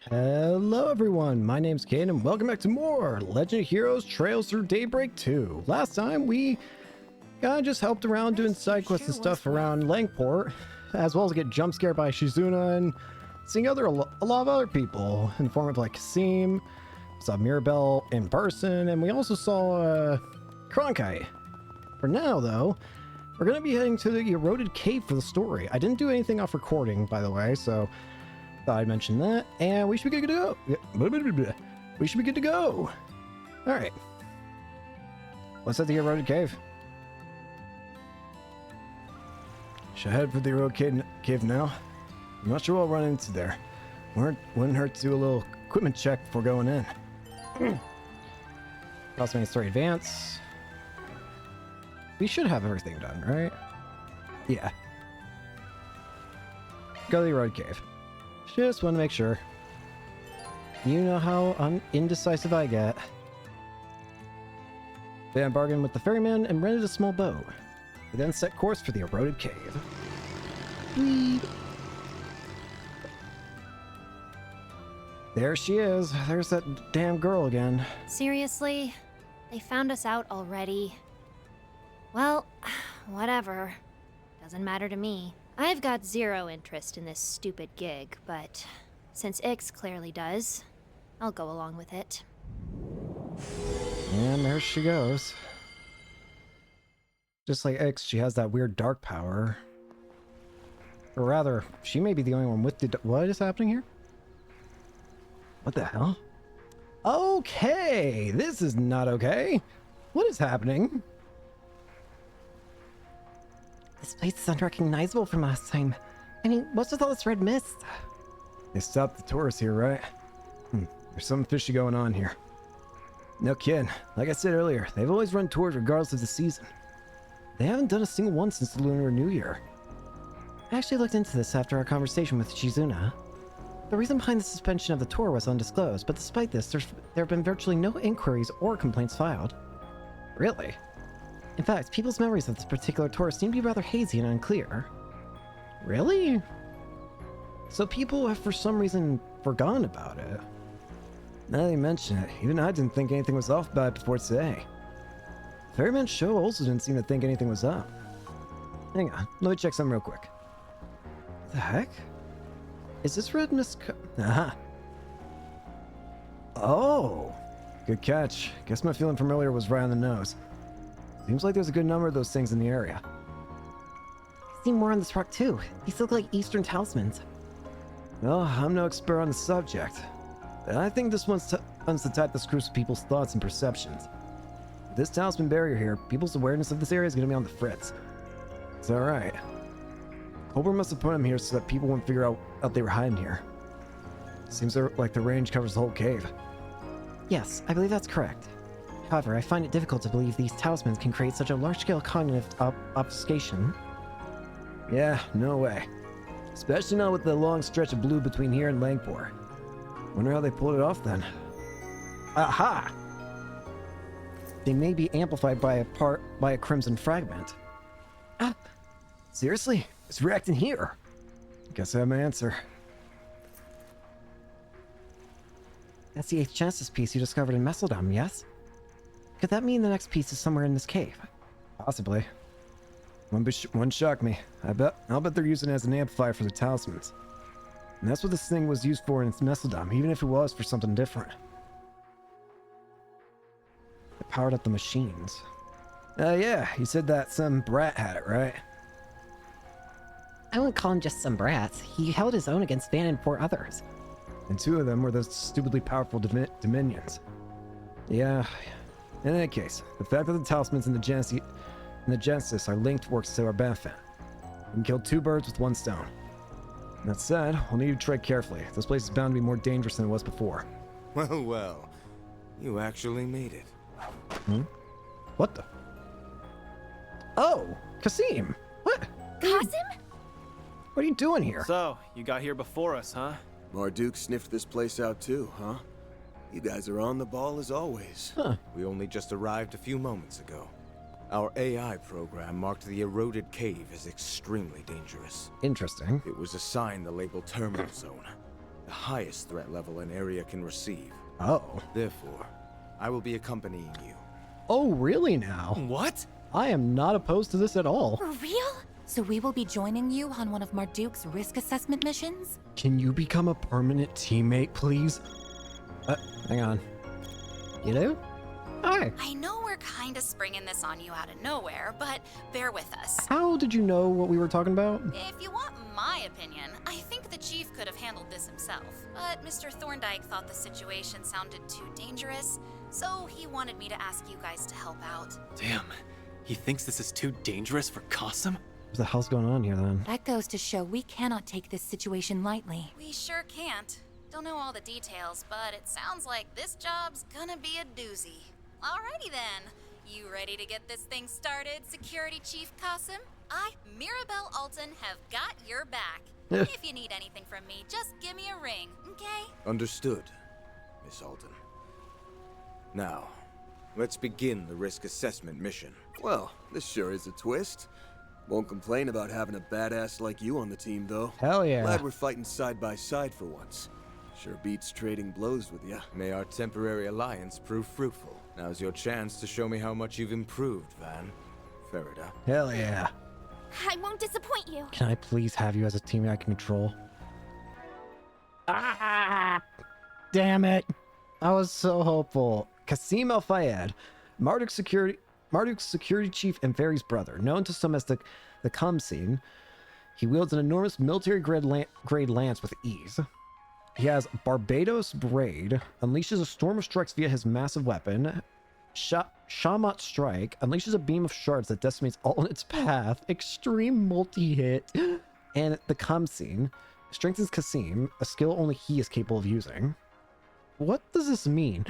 Hello everyone, my name's Caden and welcome back to more Legend of Heroes Trails Through Daybreak 2. Last time we kind of just helped around doing side quests and stuff around Langport, as well as get jump scared by Shizuna and seeing a lot of other people in the form of like Kasim, saw Mirabelle in person, and we also saw Cronkite. For now though, we're going to be heading to the eroded cave for the story. I didn't do anything off recording, by the way, so thought I'd mention that, and we should be good to go. We should be good to go. All right, let's head to the eroded cave. Should head for the eroded cave now. I'm not sure what I'll run into there. Wouldn't hurt to do a little equipment check before going in. Crossmain story advance. We should have everything done, right? Yeah. Go to the eroded cave. Just want to make sure. You know how indecisive I get. Then bargained with the ferryman and rented a small boat. We then set course for the eroded cave. Whee! There she is. There's that damn girl again. Seriously? They found us out already? Well, whatever. Doesn't matter to me. I've got zero interest in this stupid gig, but since Ix clearly does, I'll go along with it. And there she goes. Just like Ix, she has that weird dark power. Or rather, she may be the only one with the... What is happening here? What the hell? Okay, this is not okay. What is happening? This place is unrecognizable from last time. I mean, what's with all this red mist? They stopped the tourists here, right? There's something fishy going on here. No kidding. Like I said earlier, they've always run tours regardless of the season. They haven't done a single one since the Lunar New Year. I actually looked into this after our conversation with Shizuna. The reason behind the suspension of the tour was undisclosed, but despite this, there have been virtually no inquiries or complaints filed. Really? In fact, people's memories of this particular tour seem to be rather hazy and unclear. Really? So people have for some reason forgotten about it. Now that you mention it, even I didn't think anything was off about it before today. Ferryman Show also didn't seem to think anything was up. Hang on, let me check something real quick. What the heck? Is this red mist Aha. Oh! Good catch. Guess my feeling from earlier was right on the nose. Seems like there's a good number of those things in the area. I've seen more on this rock too. These look like Eastern talismans. Well, I'm no expert on the subject, but I think this one's the type that screws with people's thoughts and perceptions. With this talisman barrier here, people's awareness of this area is going to be on the fritz. It's alright. Cobra must have put them here so that people wouldn't figure out they were hiding here. Seems like the range covers the whole cave. Yes, I believe that's correct. However, I find it difficult to believe these talismans can create such a large-scale cognitive obfuscation. Yeah, no way. Especially not with the long stretch of blue between here and Langport. Wonder how they pulled it off then. Aha! They may be amplified by a crimson fragment. Ah! Seriously? It's reacting here. Guess I have my answer. That's the 8th Genesis piece you discovered in Messeldom, yes? Could that mean the next piece is somewhere in this cave? Possibly. One shocked me. I'll bet they're using it as an amplifier for the talismans. And that's what this thing was used for in its Messeldom, even if it was for something different. It powered up the machines. Yeah, you said that some brat had it, right? I wouldn't call him just some brats. He held his own against Van and 4 others. And 2 of them were those stupidly powerful Dominions. Yeah, in any case, the fact that the talismans in the Genesis are linked works to our benefit. We can kill 2 birds with 1 stone. That said, we'll need to tread carefully. This place is bound to be more dangerous than it was before. Well, you actually made it. What the? Oh, Kasim! What? Kasim? What are you doing here? So, you got here before us, huh? Marduk sniffed this place out too, huh? You guys are on the ball as always. Huh. We only just arrived a few moments ago. Our AI program marked the eroded cave as extremely dangerous. Interesting. It was assigned the label Terminal Zone. the highest threat level an area can receive. Oh. Therefore, I will be accompanying you. Oh, really now? What? I am not opposed to this at all. For real? So we will be joining you on one of Marduk's risk assessment missions? Can you become a permanent teammate, please? Hang on. You know? Hi. I know we're kinda springing this on you out of nowhere, but bear with us. How did you know what we were talking about? If you want my opinion, I think the chief could have handled this himself. But Mr. Thorndyke thought the situation sounded too dangerous, so he wanted me to ask you guys to help out. Damn. He thinks this is too dangerous for Qasim? What the hell's going on here then? That goes to show we cannot take this situation lightly. We sure can't. Don't know all the details, but it sounds like this job's gonna be a doozy. Alrighty then. You ready to get this thing started, Security Chief Qasim? I, Mirabelle Alton, have got your back. If you need anything from me, just give me a ring, okay? Understood, Miss Alton. Now, let's begin the risk assessment mission. Well, this sure is a twist. Won't complain about having a badass like you on the team, though. Hell yeah. Glad we're fighting side by side for once. Sure beats trading blows with ya. May our temporary alliance prove fruitful. Now's your chance to show me how much you've improved, Van. Farida. Hell yeah. I won't disappoint you. Can I please have you as a teammate I can control? Ah! Damn it. I was so hopeful. Qasim Al-Fayed, Marduk's security chief and Fairy's brother, known to some as the Khamsin. He wields an enormous military-grade lance with ease. He has Barbados Braid, unleashes a storm of strikes via his massive weapon. Shamat Strike unleashes a beam of shards that decimates all in its path. Extreme multi-hit. And the Khamsin strengthens Qasim, a skill only he is capable of using. What does this mean?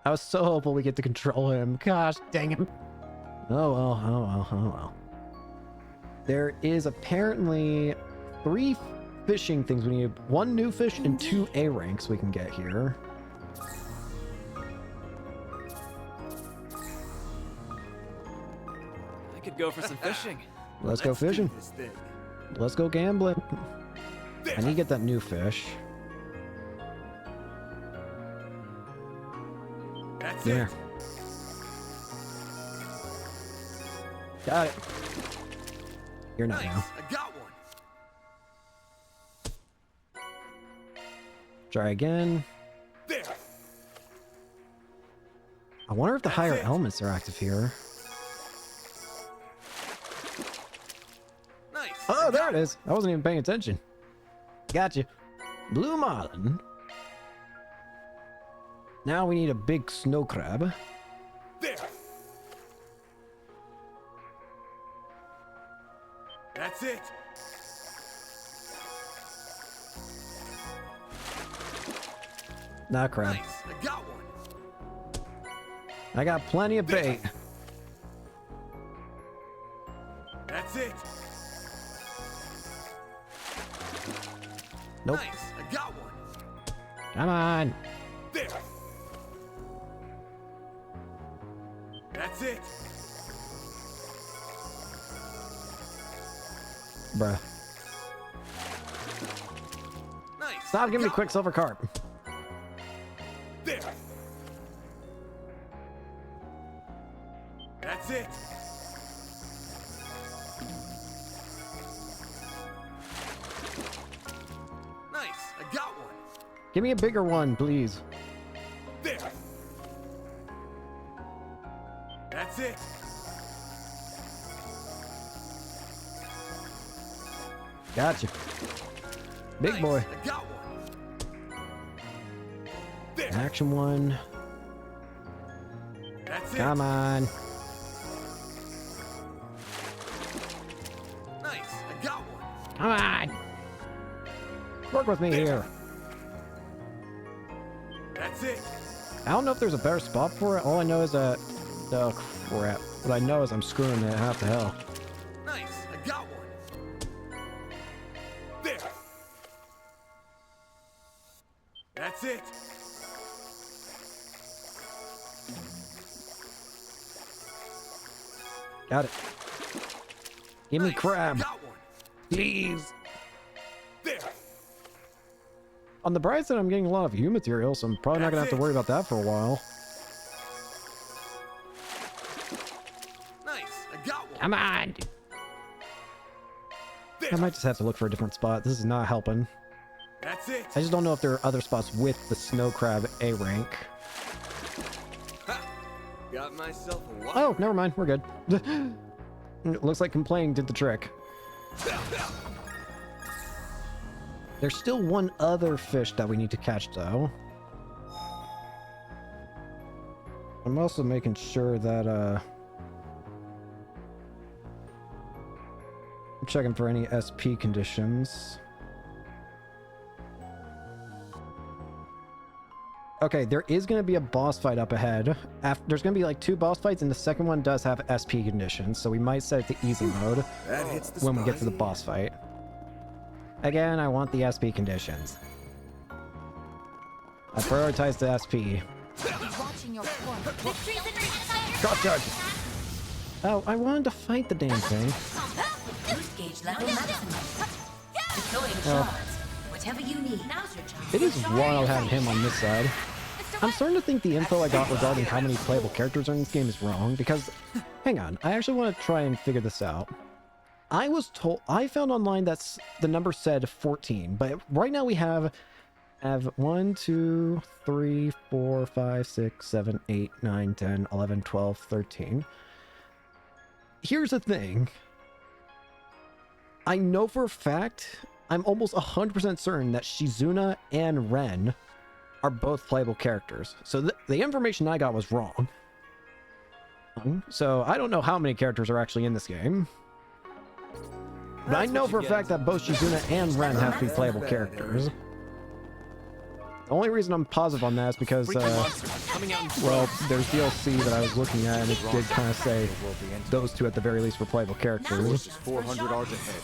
I was so hopeful we get to control him. Gosh dang it. Oh well, oh well, oh well. There is apparently 3 fishing things we need. 1 new fish and 2 A ranks we can get here. I could go for some fishing. Let's go fishing. do this thing. Let's go gambling. I need to get that new fish. That's There. it. Got it. You're not Nice. now. I got one. Try again. There. I wonder if the That's higher it. elements are active here. Nice. Oh, there it is. I wasn't even paying attention. Gotcha. Blue marlin. Now we need a big snow crab. There. That's it. Not crab. Nice. I got one. I got plenty of bait. That's it. Nope. Nice. I got one. Come on. There. That's it. Bruh. Nice. Stop I giving me got Quicksilver carp. one. There. That's it. Nice. I got one. Give me a bigger one, please. There. That's it. Gotcha. Big Nice. boy. I got one. There. Action one. That's it. Come on. Nice. I got one. Come on. Work with me here. That's it. I don't know if there's a better spot for it. All I know is that... Oh, crap. What I know is I'm screwing it half to hell. Nice. I got one. There. That's it. Got it. Give me Nice. crab. I got one. Please. There. On the bright side, I'm getting a lot of view material, so I'm probably not gonna have to worry about that for a while. Nice, I got one. Come on! I might just have to look for a different spot. This is not helping. That's it. I just don't know if there are other spots with the snow crab A rank. Ha! Got myself a one. Oh, never mind. We're good. It looks like complaining did the trick. There's still one other fish that we need to catch, though. I'm also making sure that, I'm checking for any SP conditions. Okay, there is going to be a boss fight up ahead. There's going to be like 2 boss fights, and the second one does have SP conditions, so we might set it to easy mode That hits the when we get spot. to the boss fight. Again, I want the SP conditions. I prioritize the SP. Watching your form. Cross charge! Oh, I wanted to fight the damn thing. Boost gauge level maximum. Deploying Well, shards. Whatever you need. Now's your chance. it is wild having him on this side. I'm starting to think the info I got regarding how many playable characters are in this game is wrong, because... Hang on, I actually want to try and figure this out. I was told... I found online that the number said 14, but right now we have 1, 2, 3, 4, 5, 6, 7, 8, 9, 10, 11, 12, 13. Here's the thing. I know for a fact, I'm almost 100% certain that Shizuna and Ren are both playable characters. So the information I got was wrong. So I don't know how many characters are actually in this game. But I know for a fact that both Shizuna and Ren have to be playable characters. The only reason I'm positive on that is because, well, there's DLC that I was looking at, and it did kind of say those two at the very least were playable characters. Just 400 odds ahead.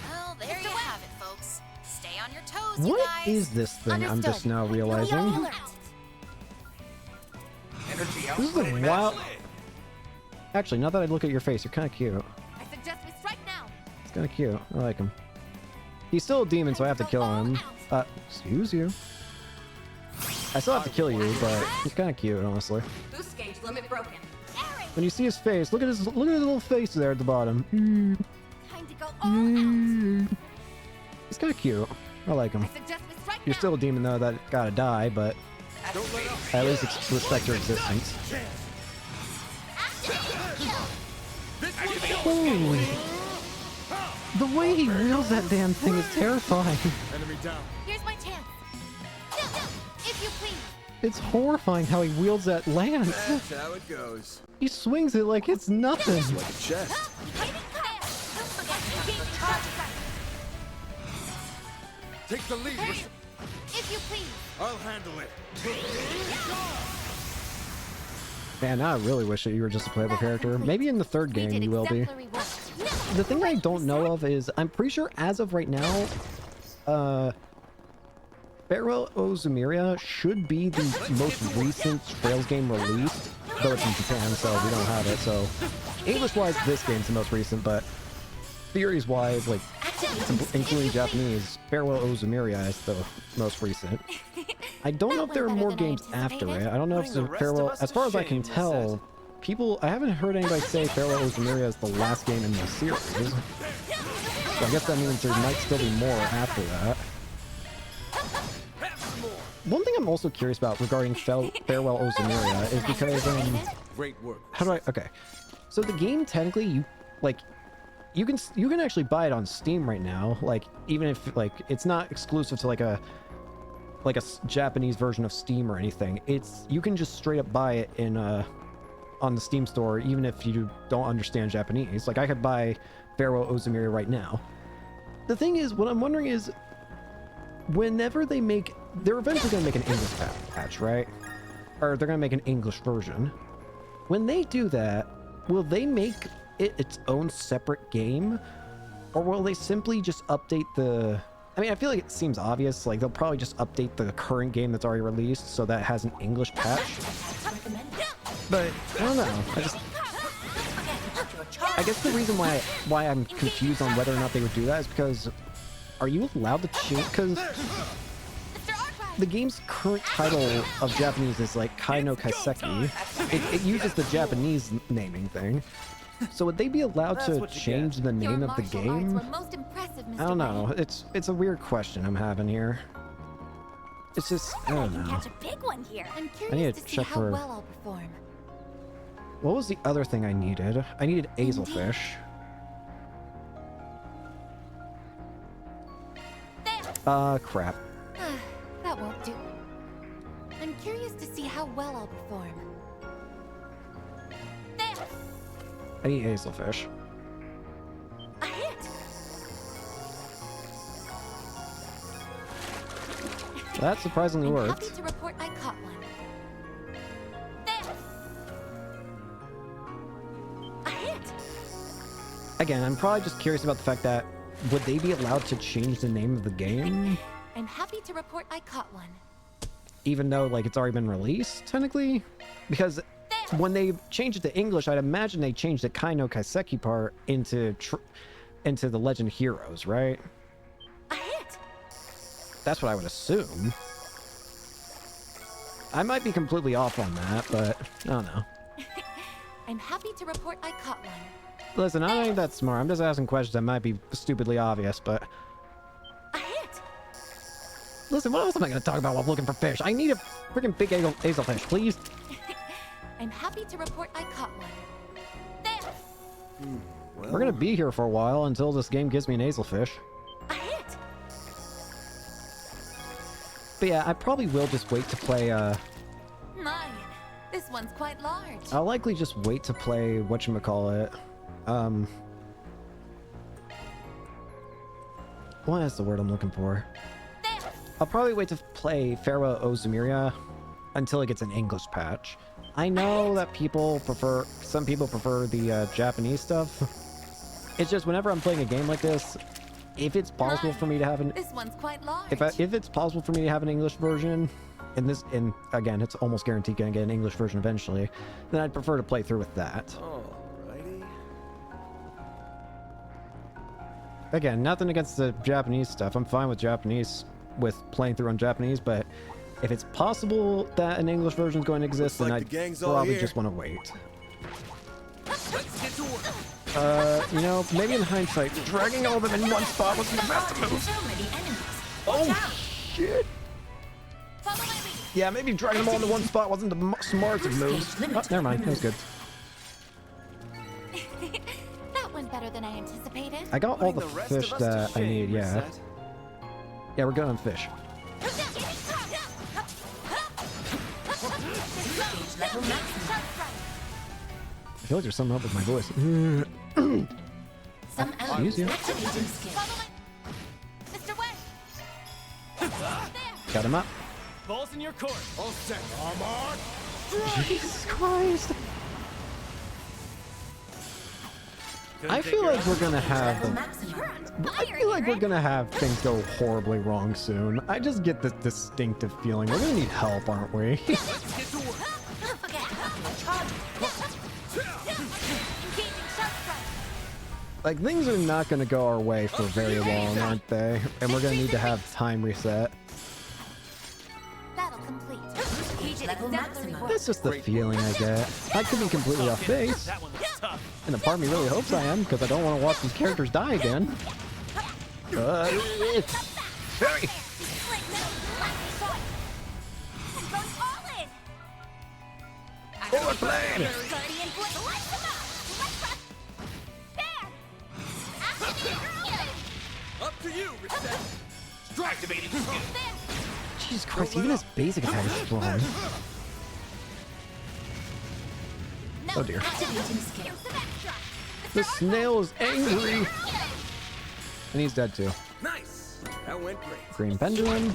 Well, there you have it, folks. Stay on your toes, you What guys. is this thing I'm just now realizing? This is a wild... Actually, now that I look at your face, you're kind of cute. I suggest we strike now. It's kind of cute. I like him. He's still a demon, so I have to kill him. Excuse you. I still have to kill you, but he's kind of cute, honestly. Boost gauge limit broken. When you see his face, look at his little face there at the bottom. Time to go all out. He's kind of cute. I like him. I suggest we strike You're now. still a demon though that gotta die, but at least respect your existence. Holy! The way he wields that damn thing is terrifying. Here's my chance. If you please. It's horrifying how he wields that lance. That's how it goes. He swings it like it's nothing. Like a chest. Take the lead. If you please. I'll handle it. Man, now I really wish that you were just a playable character. Maybe in the third game you will be. The thing I don't know of is, I'm pretty sure as of right now, Farewell Ozumiria should be the most recent Trails game released, though it's in Japan, so we don't have it. So English-wise, this game's the most recent, but theories-wise, like including Japanese, Farewell Ozumiria is the most recent. I don't know if there are more games after it. I don't know if it's a Farewell. As far as I can tell, I haven't heard anybody say Farewell Ozumiria is the last game in the series. So I guess that means there might still be more after that. One thing I'm also curious about regarding Farewell Ozumiria is because, Great work. how do I... Okay. So the game, technically, you can actually buy it on Steam right now. Like, even if, like, it's not exclusive to, like a Japanese version of Steam or anything. You can just straight up buy it in, on the Steam store, even if you don't understand Japanese. Like, I could buy Farewell Ozumiria right now. The thing is, what I'm wondering is, whenever they're eventually going to make an English patch, right? Or they're going to make an English version. When they do that, will they make it its own separate game? Or will they simply just update the... I mean, I feel like it seems obvious. Like, they'll probably just update the current game that's already released so that it has an English patch. But, I don't know. I guess the reason why I'm confused on whether or not they would do that is because are you allowed to change? Because the game's current title of Japanese is like Kai no Kaiseki. It uses the Japanese naming thing. So would they be allowed to change the name of the game? I don't know. It's a weird question I'm having here. It's just, I don't know. Catch a big one here. I'm I need curious to to see check how for- well I'll perform. What was the other thing I needed? I needed hazelfish. Crap. That won't do. I'm curious to see how well I'll perform. There. I need hazelfish. A hit. That surprisingly I'm worked. happy to report I caught one. There. A hit. Again, I'm probably just curious about the fact that would they be allowed to change the name of the game? I'm happy to report I caught one. Even though like it's already been released technically, because when they changed it to English, I'd imagine they changed the Kai no Kaiseki part into the Legend Heroes, right? A hit. That's what I would assume. I might be completely off on that, but I don't know. I'm happy to report I caught one. Listen, I ain't that smart. I'm just asking questions that might be stupidly obvious, but A hit. listen, what else am I going to talk about while looking for fish? I need a freaking big hazelfish, please. I'm happy to report I caught one. There. Well, We're going to be here for a while until this game gives me an hazelfish. A hit. But yeah, I probably will just wait to play, Mine. This one's quite large. I'll likely just wait to play whatchamacallit. What is the word I'm looking for? There. I'll probably wait to play Farewell Ozumiria until it gets an English patch. I know that some people prefer the Japanese stuff. It's just whenever I'm playing a game like this, if it's possible for me to have an This one's quite large. if it's possible for me to have an English version, and again, it's almost guaranteed gonna get an English version eventually, then I'd prefer to play through with that. alrighty. Again, nothing against the Japanese stuff. I'm fine with playing through on Japanese, but if it's possible that an English version is going to exist, Looks then like I'd the gang's all probably here. just want to wait. Let's get to work. You know, maybe in hindsight, dragging all of them in one spot wasn't the best move. So many enemies. Oh, shit. Follow my lead. Yeah, maybe dragging them all into one spot wasn't the smartest of moves. Oh, never mind. That was good. That went better than I anticipated. I got all Putting the rest of fish us to that I need, shame, yeah. Reset. Yeah, we're good on fish. Gauge level maximum. I feel like there's something up with my voice. Some Excuse elements you. activating skill. Follow my... Mr. West. There. Got him up. Balls in your court. All set. Jesus Christ. Couldn't I take feel your like we're gonna have Level maximum. I feel like we're gonna have things go horribly wrong soon. I just get this distinctive feeling. We're gonna need help, aren't we? Get to work. Like, things are not gonna go our way for very long, aren't they? And we're gonna need to have time reset. That'll complete. Gauge level maximum. That's just the feeling I get. I could be completely off base, That one was tough. and a part of me really hopes I am, because I don't want to watch these characters die again. Very. Forward blade! Up to you, Reset. Activating skill. Jesus Christ, even his basic attack is strong. Oh dear. Activating skill. The snail is angry! And he's dead too. Nice. That went great. Green pendulum.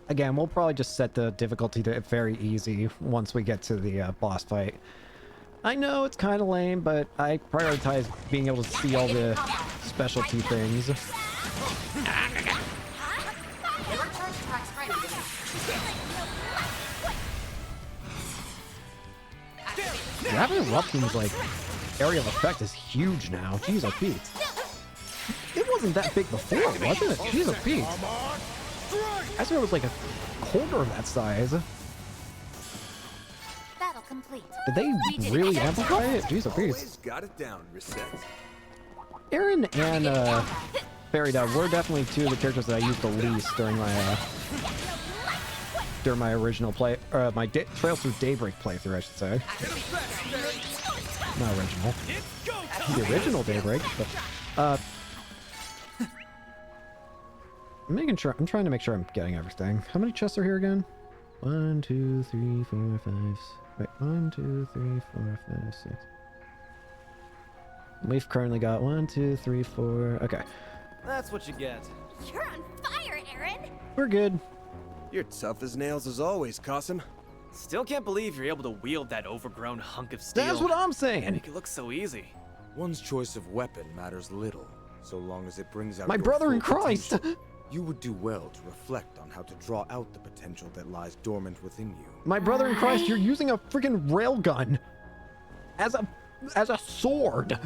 Again, we'll probably just set the difficulty to very easy once we get to the boss fight. I know it's kind of lame, but I prioritize being able to see all the specialty things. Your charge track's ready. Rapid Eruption's like area of effect is huge now. Jeez, oh Pete. It wasn't that big before, wasn't it? Jeez, oh Pete. I swear it was like a quarter of that size. Battle complete. Did they really amplify it? Jeez, oh Pete. Always got it down, Reset. Aaron and Fairy Dove were definitely two of the characters that I used the least during my original play, my Trails Through Daybreak playthrough, I should say. Not original. The original Daybreak, but I'm trying to make sure I'm getting everything. How many chests are here again? 1, 2, 3, 4, 5. Wait, 1, 2, 3, 4, 5, 6. We've currently got 1, 2, 3, 4. Okay, That's what you get. You're on fire, Aaron! we're good. You're tough as nails as always, Qasim. Still can't believe you're able to wield that overgrown hunk of steel. That's what I'm and saying. make it look so easy. One's choice of weapon matters little, so long as it brings out My your brother in full Christ. potential. You would do well to reflect on how to draw out the potential that lies dormant within you. My brother in Christ, you're using a freaking railgun as a sword.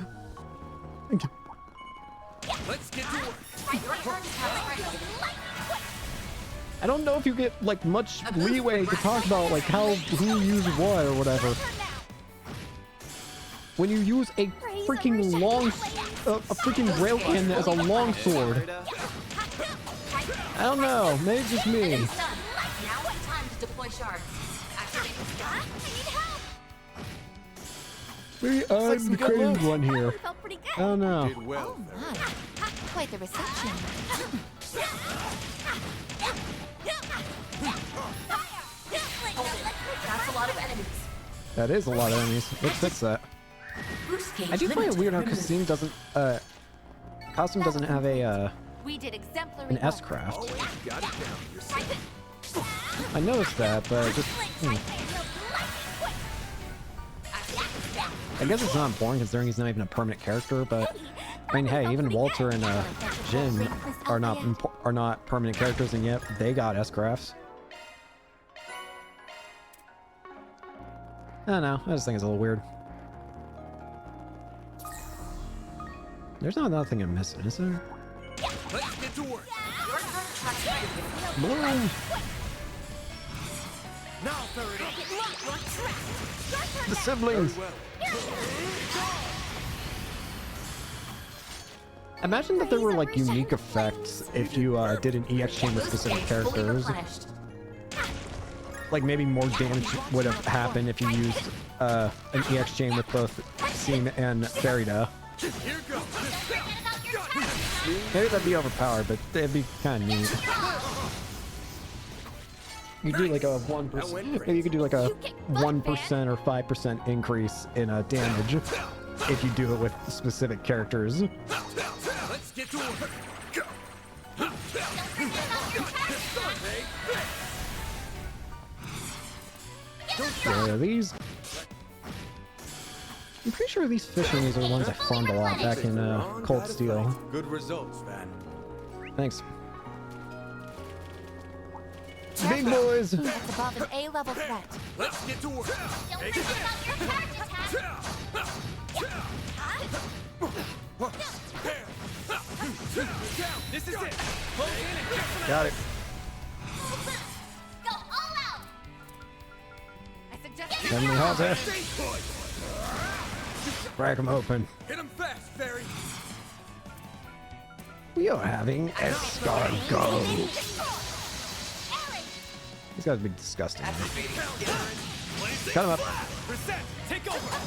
Let's get to work. Your turn to attack ready. I don't know if you get like much leeway to talk about like who used what or whatever. When you use a freaking a freaking railgun as a long sword. I don't know, maybe it's just me. It's done. Now it's time to deploy shards. Activate the scan. Maybe I'm the crazy one here. Felt pretty good. I don't know. Did well, Oh Fairy. my. Quite the reception. That's a lot of enemies. That is a lot of enemies. Let's fix that. Boost gauge I do find it weird how Kasim doesn't doesn't have a We did exemplary an work. S-craft. Always got it down, Reset. I noticed that, but I just I guess it's not important considering he's not even a permanent character, but I mean, hey, even Walter and Jin are not permanent characters, and yet they got S-crafts. I don't know. I just think it's a little weird. There's not nothing I'm missing, is there? Let's get to work. Your turn to attack ready. Boom! Now, Fairy. The siblings! Very well. Imagine that there were like unique effects if you did an EX chain with Boost specific gauge fully characters. replenished. Like maybe more damage would have happened if you used an EX chain with both Seam and Ferida. Here goes. Maybe that'd be overpowered, but it'd be kind of neat. You do like a 1%. Maybe you could do like a 1% or 5% increase in damage if you do it with specific characters. Let's get to work. Go. Yeah, these. I'm pretty sure these fishings are the ones I farmed a lot back in Cold Steel. Good results, Van. Thanks. Big boys! That's above an A-level threat. Let's get to work. Take it. This is it. Close in and get some Got it. Go all out! I suggest Send me hot there. Crack them open. Hit him fast, Fairy. We are having escargot. These guys would be disgusting. Man. Cut him up. Reset. Take over.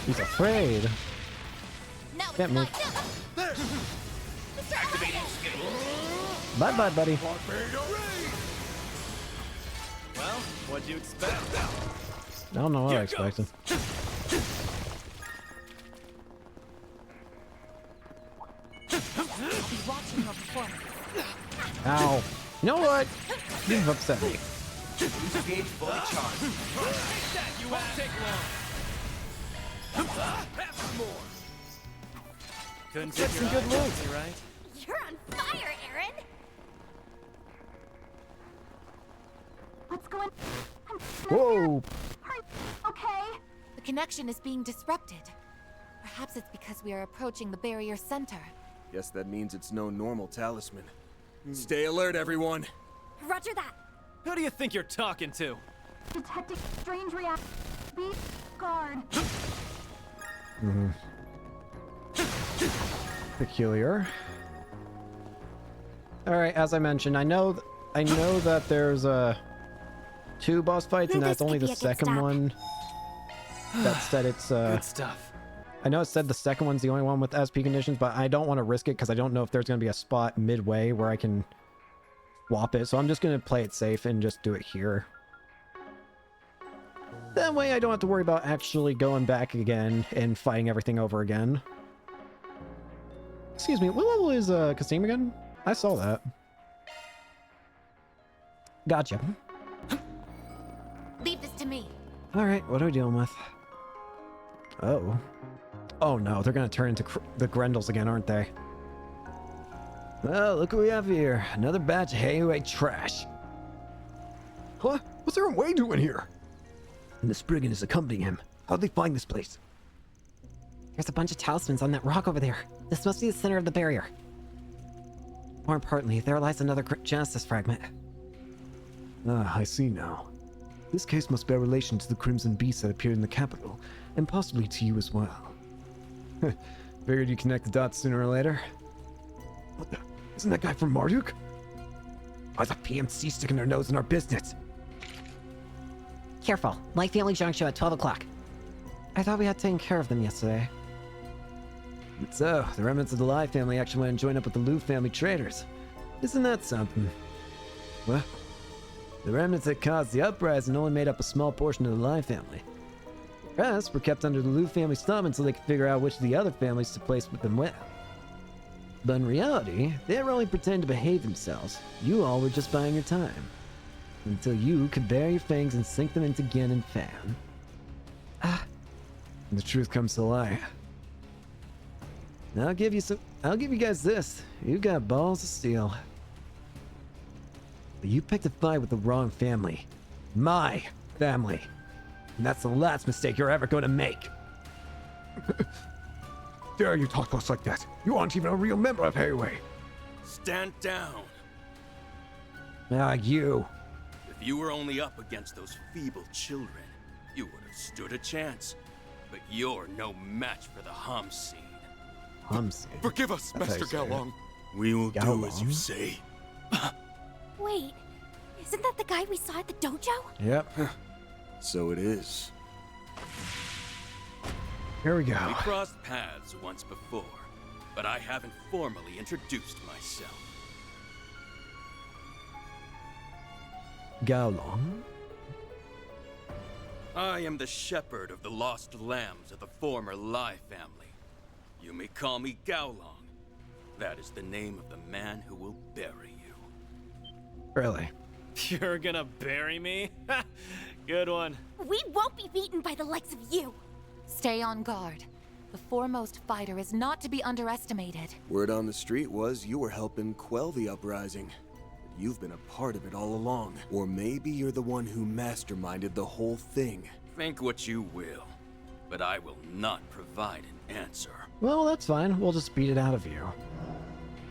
He's afraid. Can't move. Bye bye, buddy. Well, what'd you expect? I don't know what I expected. be watching your performance. Ow. You know what? You've upset me. Take that, you won't take long. Have some more. Couldn't take some good looks, right? You're on fire, Aaron! Whoa. connection is being disrupted. Perhaps it's because we are approaching the barrier center. Guess that means it's no normal talisman. Stay alert, everyone. Roger that. Who do you think you're talking to? Detecting strange reaction. Be guard. Peculiar. Alright, as I mentioned, I know that there's 2 boss fights, and This that's only could the be a good second stop. one that said it's Good stuff. I know it said the second one's the only one with SP conditions, but I don't want to risk it because I don't know if there's going to be a spot midway where I can swap it. So I'm just going to play it safe and just do it here. That way I don't have to worry about actually going back again and fighting everything over again. Excuse me, what level is Kasim again? I saw that. Gotcha. Leave this to me. Alright, what are we dealing with? Oh. Oh no, they're gonna turn into the Grendels again, aren't they? Well, look what we have here. Another batch of Hayway trash. Huh? What's Aaron Way doing here? And the Spriggan is accompanying him. How'd they find this place? There's a bunch of talismans on that rock over there. This must be the center of the barrier. More importantly, there lies another Genesis fragment. Ah, I see now. This case must bear relation to the Crimson Beast that appeared in the capital, and possibly to you as well. Figured you'd connect the dots sooner or later. What the? Isn't that guy from Marduk? Why's a PMC sticking their nose in our business? Careful. My family junk show at 12 o'clock. I thought we had taken care of them yesterday. So, the remnants of the Lai family actually went and joined up with the Liu family traders. Isn't that something? What? The remnants that caused the uprising only made up a small portion of the Lai family. The rest were kept under the Liu family's thumb until they could figure out which of the other families to place them with. But in reality, they were only pretending to behave themselves. You all were just buying your time. Until you could bare your fangs and sink them into Gin and Fan. And the truth comes to light. Now I'll give you guys this. You got balls of steel. But you picked a fight with the wrong family. My family. And that's the last mistake you're ever going to make. Dare you talk to us like that? You aren't even a real member of Hayway. Stand down. Ah, you. If you were only up against those feeble children, you would have stood a chance. But you're no match for the Hamsin. Hamsin? Forgive us, That's Master how you say it. Galong. We will do as you Galong? say. Wait, isn't that the guy we saw at the dojo? Yep. So it is. Here we go. We crossed paths once before, but I haven't formally introduced myself. Gaolong? I am the shepherd of the lost lambs of the former Lai family. You may call me Gaolong. That is the name of the man who will bury you. Really? You're gonna bury me? Good one. We won't be beaten by the likes of you. Stay on guard. The foremost fighter is not to be underestimated. Word on the street was you were helping quell the uprising. You've been a part of it all along. Or maybe you're the one who masterminded the whole thing. Think what you will, but I will not provide an answer. Well, that's fine. We'll just beat it out of you.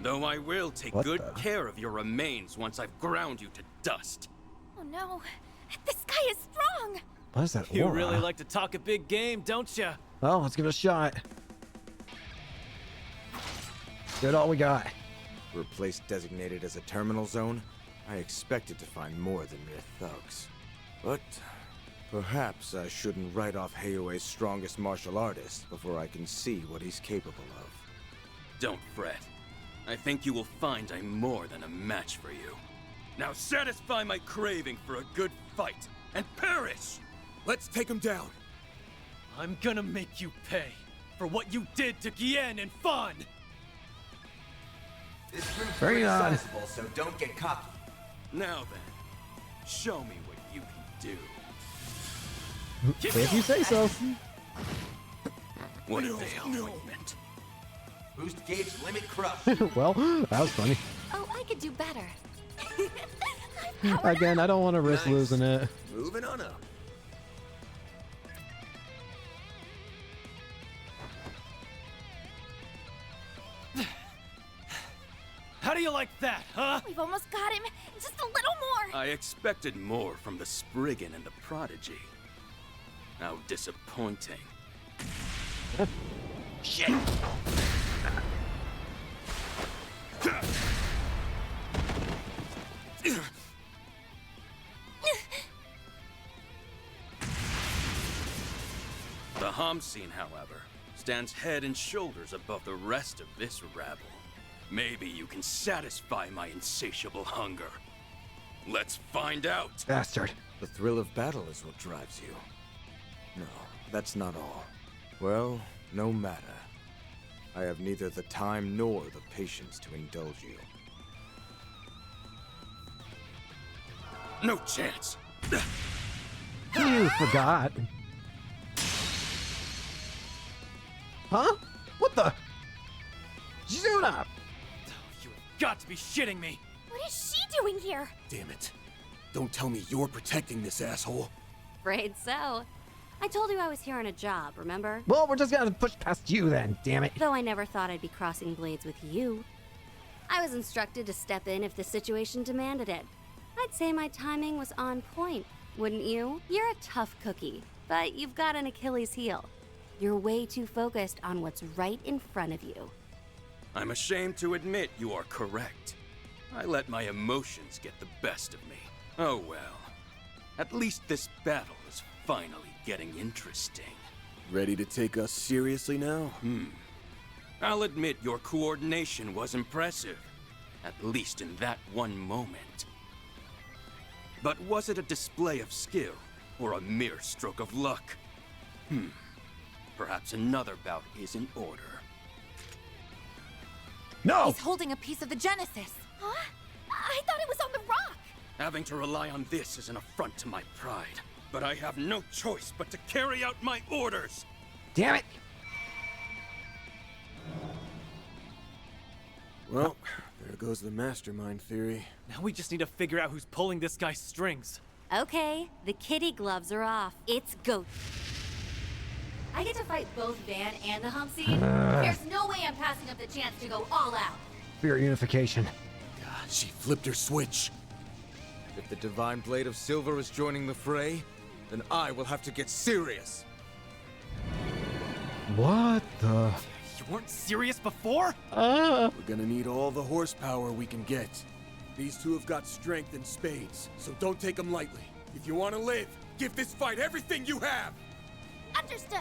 Though I will take What good the? care of your remains once I've ground you to dust. Oh no, this guy is strong. What is that You aura? really like to talk a big game, don't you? Well, let's give it a shot. Good, all we got. For a place designated as a terminal zone, I expected to find more than mere thugs. But perhaps I shouldn't write off Hayway's strongest martial artist before I can see what he's capable of. Don't fret. I think you will find I'm more than a match for you. Now satisfy my craving for a good fight and perish! Let's take him down. I'm gonna make you pay for what you did to Gien and Fan! This group's Bring pretty it on. sizable, so don't get cocky. Now then, show me what you can do. If you say so. What if they ointment? Boost gauge limit crush. Well, that was funny. Oh, I could do better. Again, I don't want to risk Nice. losing it. Moving on up. do you like that, huh? We've almost got him. Just a little more. I expected more from the Spriggan and the Prodigy. How disappointing. Shit! The Homscene, however, stands head and shoulders above the rest of this rabble. Maybe you can satisfy my insatiable hunger. Let's find out! Bastard. The thrill of battle is what drives you. No, that's not all. Well, no matter. I have neither the time nor the patience to indulge you. No chance! You forgot. Huh? What the? Juna! You've got to be shitting me. What is she doing here? Damn it. Don't tell me you're protecting this asshole. Afraid so. I told you I was here on a job, remember? Well, we're just gonna push past you then, damn it. Though I never thought I'd be crossing blades with you. I was instructed to step in if the situation demanded it. I'd say my timing was on point, wouldn't you? You're a tough cookie, but you've got an Achilles heel. You're way too focused on what's right in front of you. I'm ashamed to admit you are correct. I let my emotions get the best of me. Oh well. At least this battle is finally getting interesting. Ready to take us seriously now? I'll admit your coordination was impressive. At least in that one moment. But was it a display of skill, or a mere stroke of luck? Perhaps another bout is in order. No! He's holding a piece of the Genesis. Huh? I thought it was on the rock. Having to rely on this is an affront to my pride. But I have no choice but to carry out my orders! Damn it! Well, there goes the mastermind theory. Now we just need to figure out who's pulling this guy's strings. Okay, the kitty gloves are off. It's go. I get to fight both Van and the Homscene. There's no way I'm passing up the chance to go all out. Spirit unification. God, she flipped her switch. If the Divine Blade of Silver is joining the fray, then I will have to get serious. What the? You weren't serious before? We're gonna need all the horsepower we can get. These two have got strength in spades, so don't take them lightly. If you want to live, give this fight everything you have! Understood.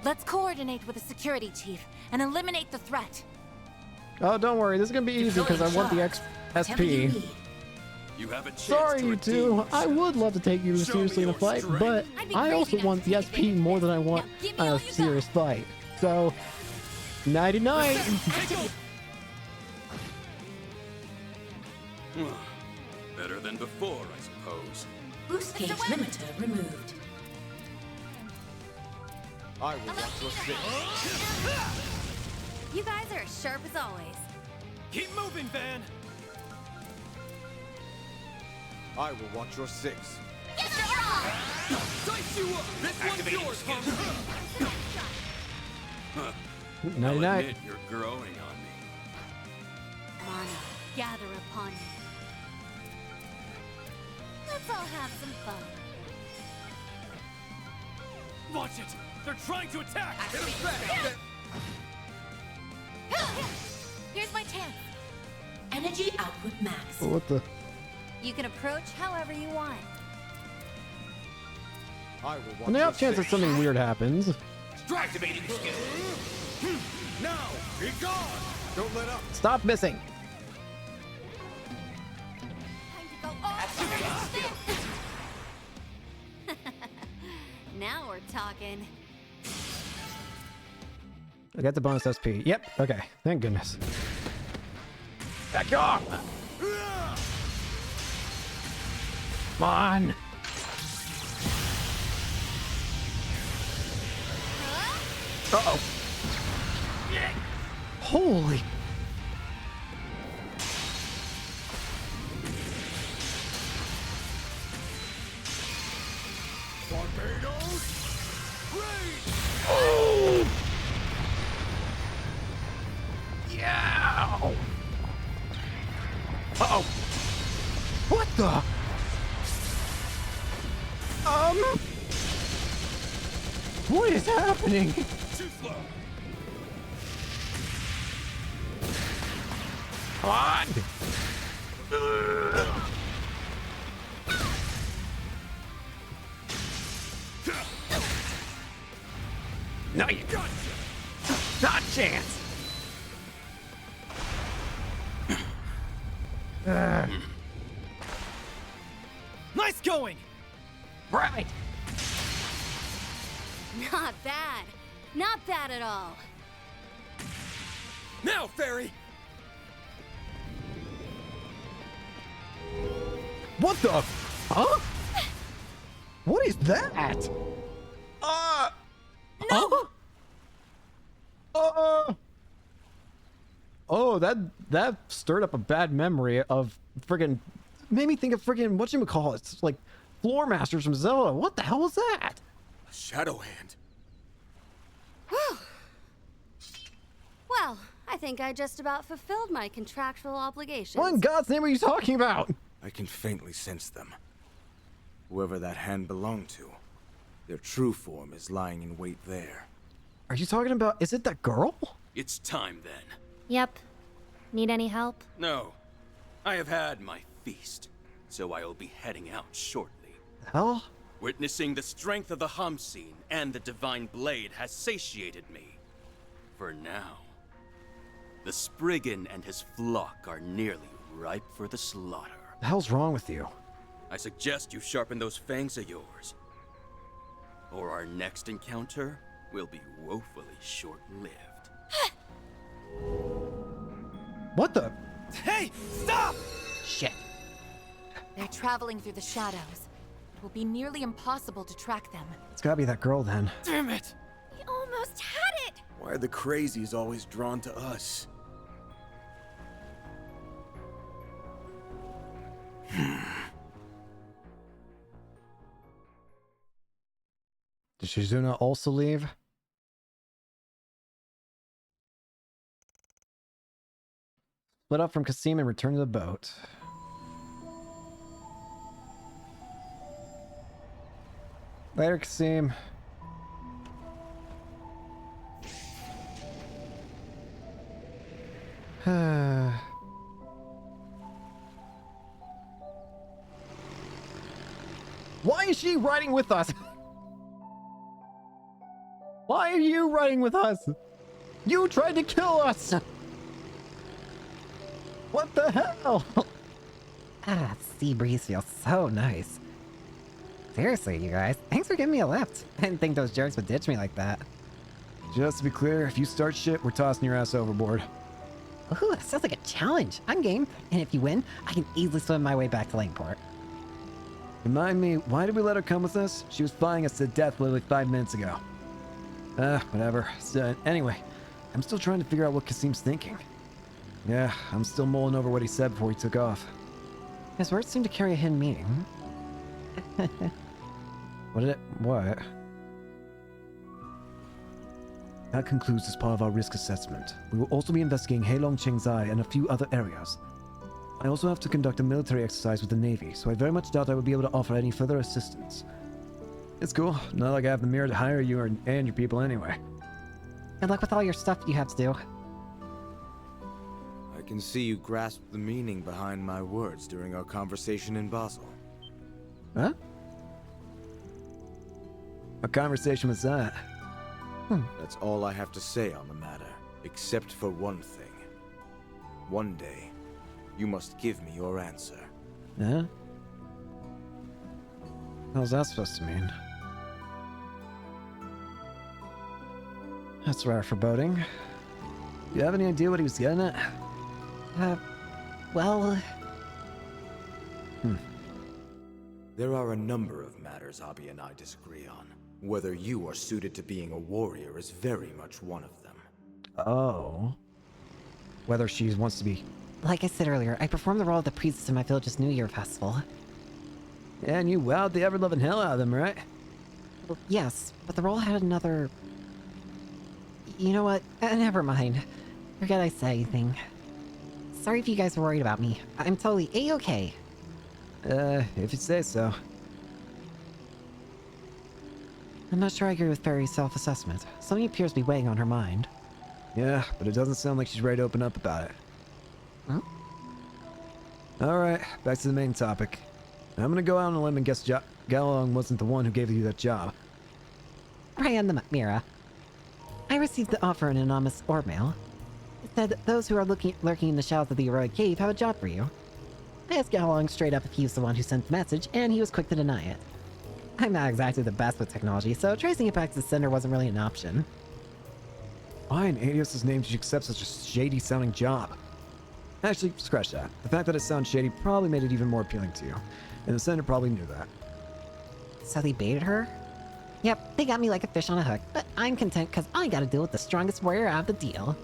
Let's coordinate with the security chief and eliminate the threat. Oh, don't worry. This is gonna be easy because I want the XP. You have a chance Sorry, to you redeem two. I yourself. would love to take you Show seriously me in a your fight, strength. but I'd be I crazy also not want to the take SP more than I want Now give me a all you got. serious fight. So, nighty night. Better than before, I suppose. Boost gauge limiter removed. I will watch your six. You guys are as sharp as always. Keep moving, Van. I will watch your six. Dice you up. This one's yours, Nighty I'll night. admit you're growing on me. Mana, gather upon me. Let's all have some fun. Watch it. They're trying to attack. Here's my chance. Energy output max. What the? You can approach however you want. I will watch On the your off chance that six. something weird happens. Activating skill. Now, be gone! Don't let up. Stop missing. Time to go all Now we're talking. I got the bonus SP. Yep. Okay. Thank goodness. Back off. Come on. Uh-oh. Holy. Barbados! Raid! Oh. Yeah. Uh-oh. What the? What is happening? Too slow. Come on! No, you got not a chance. Nice going. Right. Not bad. Not bad at all. Now, Fairy. What the? Huh? What is that? No. Oh, that stirred up a bad memory of friggin' made me think of friggin' whatchamacallit. It's like Floor Masters from Zelda. What the hell was that? A shadow hand. Whew. Well, I think I just about fulfilled my contractual obligations. What in God's name are you talking about? I can faintly sense them. Whoever that hand belonged to, their true form is lying in wait there. Are you talking about, is it that girl? It's time then. Yep. Need any help? No. I have had my feast, so I will be heading out shortly. Hell? Witnessing the strength of the Hamsin and the Divine Blade has satiated me. For now. The Spriggan and his flock are nearly ripe for the slaughter. The hell's wrong with you? I suggest you sharpen those fangs of yours. Or our next encounter will be woefully short-lived. What the? Hey, stop! Shit. They're traveling through the shadows. It will be nearly impossible to track them. It's gotta be that girl then. Damn it! We almost had it! Why are the crazies always drawn to us? Did Shizuna also leave? Split up from Kasim and return to the boat. Later, Kasim. Why is she riding with us? Why are you riding with us? You tried to kill us! What the hell? Ah, sea breeze feels so nice. Seriously, you guys, thanks for giving me a lift. I didn't think those jerks would ditch me like that. Just to be clear, if you start shit, we're tossing your ass overboard. Ooh, that sounds like a challenge. I'm game. And if you win, I can easily swim my way back to Langport. Remind me, why did we let her come with us? She was flying us to death literally 5 minutes ago. Whatever. So, anyway, I'm still trying to figure out what Kasim's thinking. Yeah, I'm still mulling over what he said before he took off. His words seem to carry a hidden meaning. What? That concludes this part of our risk assessment. We will also be investigating Heilong Qingzai and a few other areas. I also have to conduct a military exercise with the Navy, so I very much doubt I will be able to offer any further assistance. It's cool. Not like I have the merit to hire you and your people anyway. Good luck with all your stuff you have to do. I can see you grasp the meaning behind my words during our conversation in Basel. Huh? What conversation was that? That's all I have to say on the matter, except for one thing. One day, you must give me your answer. Huh? How's that supposed to mean? That's rare foreboding. Do you have any idea what he was getting at? Well... There are a number of matters Abby and I disagree on. Whether you are suited to being a warrior is very much one of them. Oh. Whether she wants to be... Like I said earlier, I performed the role of the priestess in my village's New Year festival. And you wowed the ever-loving hell out of them, right? Well, yes, but the role had another... You know what? Never mind. Forget I said anything. Sorry if you guys were worried about me. I'm totally A-okay. If you say so. I'm not sure I agree with Fairy's self-assessment. Something appears to be weighing on her mind. Yeah, but it doesn't sound like she's ready to open up about it. Huh? Alright, back to the main topic. I'm gonna go out on a limb and guess Galong wasn't the one who gave you that job. Right on the Mira. I received the offer in an anonymous orb mail. It said that those who are lurking in the shadows of the heroic cave have a job for you. I asked Galong straight up if he was the one who sent the message, and he was quick to deny it. I'm not exactly the best with technology, so tracing it back to the sender wasn't really an option. Why in Adios' name did you accept such a shady-sounding job? Actually, scratch that. The fact that it sounds shady probably made it even more appealing to you. And the sender probably knew that. So they baited her? Yep, they got me like a fish on a hook, but I'm content because I gotta deal with the strongest warrior out of the deal.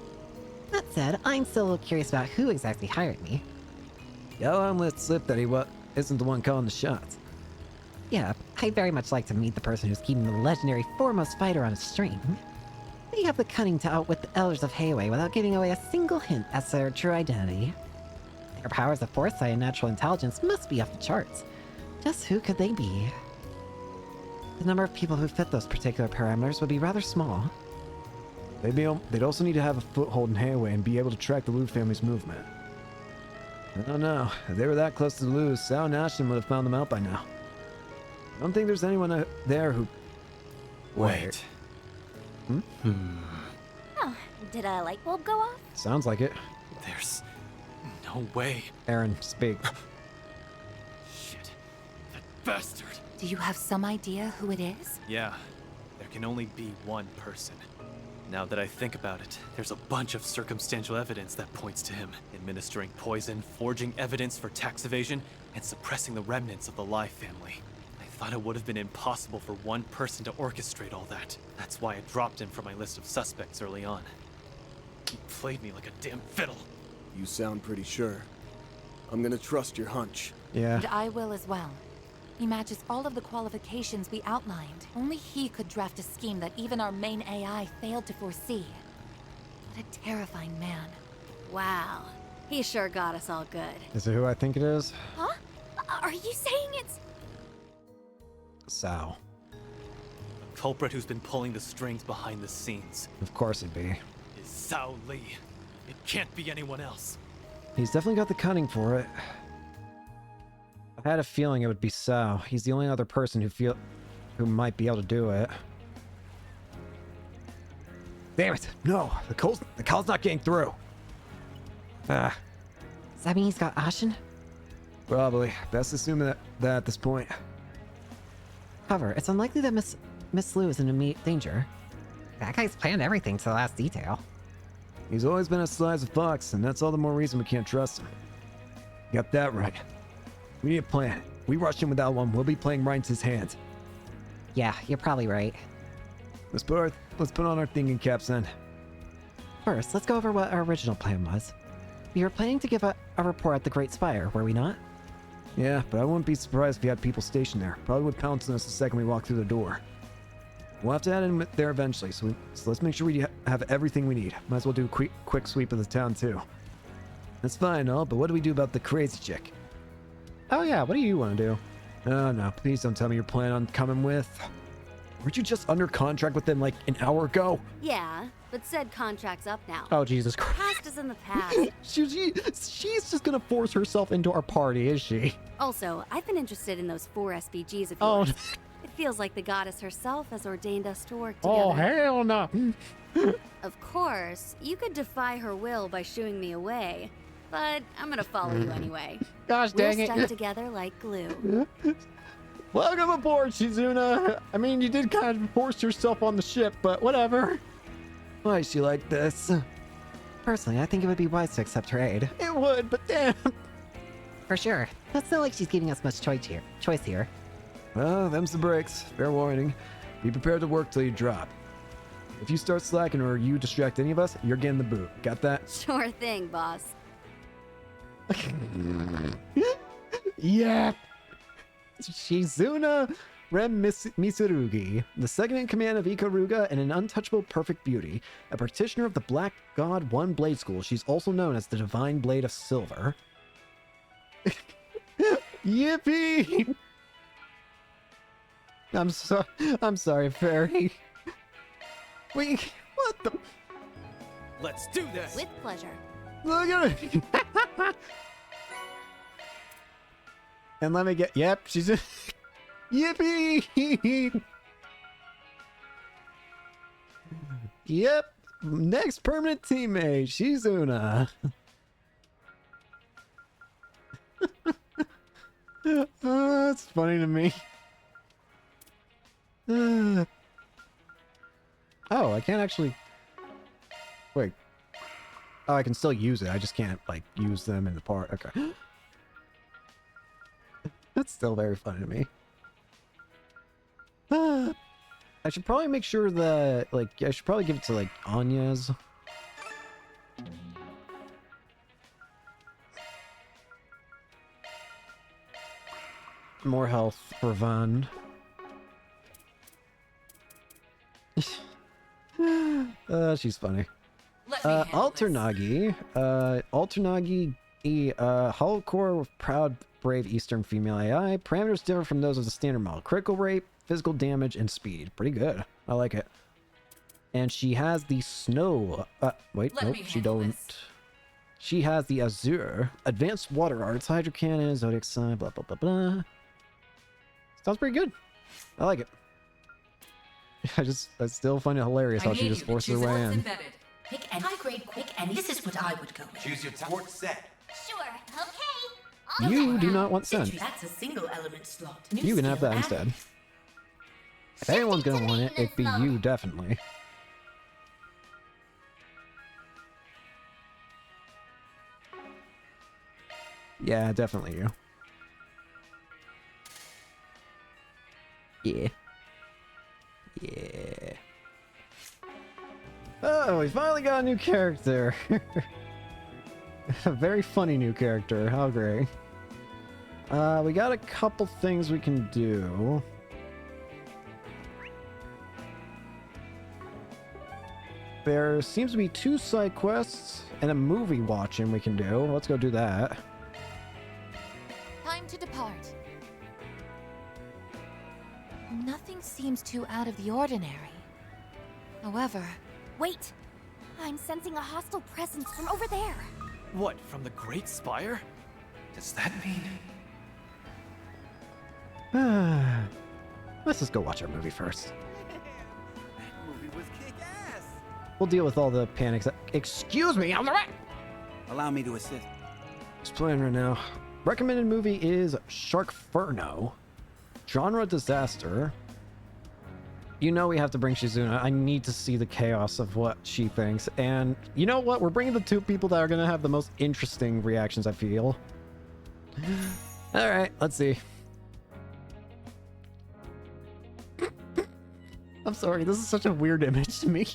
That said, I'm still a little curious about who exactly hired me. Galong let slip that he isn't the one calling the shots. Yeah, I'd very much like to meet the person who's keeping the legendary foremost fighter on a string. They have the cunning to outwit the elders of Hayway without giving away a single hint as to their true identity. Their powers of foresight and natural intelligence must be off the charts. Just who could they be? The number of people who fit those particular parameters would be rather small. They'd also need to have a foothold in Hayway and be able to track the Liu family's movement. I don't know. If they were that close to the Liu, Sao and Ashton would have found them out by now. I don't think there's anyone there who... Wait. Oh, did a light bulb go off? Sounds like it. There's no way. Aaron, speak. Shit. That bastard. Do you have some idea who it is? Yeah, there can only be one person. Now that I think about it, there's a bunch of circumstantial evidence that points to him. Administering poison, forging evidence for tax evasion, and suppressing the remnants of the Lai family. I thought it would have been impossible for one person to orchestrate all that. That's why I dropped him from my list of suspects early on. He played me like a damn fiddle. You sound pretty sure. I'm gonna trust your hunch. Yeah. And I will as well. He matches all of the qualifications we outlined. Only he could draft a scheme that even our main AI failed to foresee. What a terrifying man. Wow. He sure got us all good. Is it who I think it is? Huh? Are you saying it's... Sao. The culprit who's been pulling the strings behind the scenes Of course it'd be. is Sao Li. It can't be anyone else. He's definitely got the cunning for it. I had a feeling it would be Sao. He's the only other person who might be able to do it. Damn it! No! The call's not getting through! Ah. Does that mean he's got Ashen? Probably. Best assume that at this point. However, it's unlikely that Miss Liu is in immediate danger. That guy's planned everything to the last detail. He's always been as sly as a fox, and that's all the more reason we can't trust him. Got that right. We need a plan. We rush him without one, we'll be playing right into his hands. Yeah, you're probably right. Let's put on our thinking caps then. First, let's go over what our original plan was. We were planning to give a report at the Great Spire, were we not? Yeah, but I wouldn't be surprised if we had people stationed there. Probably would pounce on us the second we walk through the door. We'll have to add in there eventually, so let's make sure we have everything we need. Might as well do a quick sweep of the town too. That's fine, all, but what do we do about the crazy chick? Oh yeah, what do you want to do? Oh no, please don't tell me you're planning on coming with. Weren't you just under contract with them like an hour ago? Yeah, but said contract's up now. Oh Jesus Christ. Past is in the past. She's just gonna force herself into our party, is she? Also, I've been interested in those 4 SPGs of Oh. yours. It feels like the goddess herself has ordained us to work together. Oh hell no. Of course, you could defy her will by shooing me away, but I'm gonna follow you anyway. Gosh We're dang stuck it. together like glue. Welcome aboard, Shizuna. I mean, you did kind of force yourself on the ship, but whatever. Why is she like this? Personally, I think it would be wise to accept her aid. It would, but damn. For sure. It's not like she's giving us much choice here. Well, them's the breaks. Fair warning. Be prepared to work till you drop. If you start slacking or you distract any of us, you're getting the boot. Got that? Sure thing, boss. Yeah. Shizuna. Misurugi, the second in command of Ikaruga and an untouchable perfect beauty, a practitioner of the Black God One Blade School. She's also known as the Divine Blade of Silver. Yippee! I'm sorry, Fairy. Wait, what the? Let's do this! With pleasure. Look at it! And let me get. Yep, she's. Yippee! Yep, next permanent teammate, Shizuna. Oh, that's funny to me. Oh, I can't actually. Wait. Oh, I can still use it. I just can't, like, use them in the part. Okay. That's still very funny to me. I should probably make sure that, like, I should probably give it to, like, Anya's. More health for Van. She's funny. Alternagi. Alternagi, hollow core with proud, brave Eastern female AI. Parameters differ from those of the standard model. Critical rate, physical damage, and speed. Pretty good. I like it. And she has the snow. Wait, nope, she don't. She has the Azure. Advanced water arts, hydro cannon, zodiac sign, blah, blah, blah, blah. Sounds pretty good. I like it. I still find it hilarious how she just forces her way in. Pick any high grade quick, and this is what I would go with. Choose your port set. Sure, okay. You do not want scent. That's a single element slot. You can have that instead. If anyone's gonna want it, it'd be you, definitely. Yeah, definitely you. Yeah. Yeah. Oh, we finally got a new character. A very funny new character. How great. We got a couple things we can do. There seems to be 2 side quests and a movie watching we can do. Let's go do that. Time to depart. Nothing seems too out of the ordinary. However... Wait! I'm sensing a hostile presence from over there. What, from the Great Spire? Does that mean... Let's just go watch our movie first. That movie was kick-ass! We'll deal with all the panics. Excuse me, on the right! Allow me to assist. Just playing right now. Recommended movie is Sharkferno. Genre disaster. You know we have to bring Shizuna. I need to see the chaos of what she thinks. And you know what? We're bringing the 2 people that are going to have the most interesting reactions, I feel. Alright, let's see. I'm sorry, this is such a weird image to me.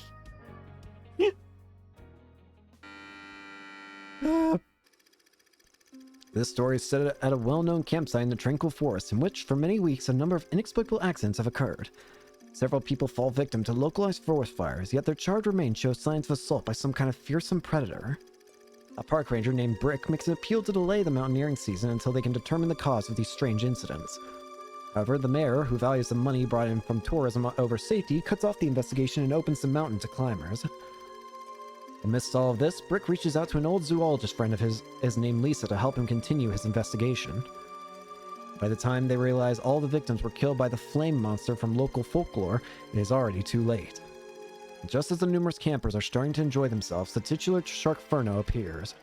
This story is set at a well-known campsite in the tranquil forest in which, for many weeks, a number of inexplicable accidents have occurred. Several people fall victim to localized forest fires, yet their charred remains show signs of assault by some kind of fearsome predator. A park ranger named Brick makes an appeal to delay the mountaineering season until they can determine the cause of these strange incidents. However, the mayor, who values the money brought in from tourism over safety, cuts off the investigation and opens the mountain to climbers. Amidst all of this, Brick reaches out to an old zoologist friend of his named Lisa to help him continue his investigation. By the time they realize all the victims were killed by the flame monster from local folklore, it is already too late. Just as the numerous campers are starting to enjoy themselves, the titular Sharkferno appears.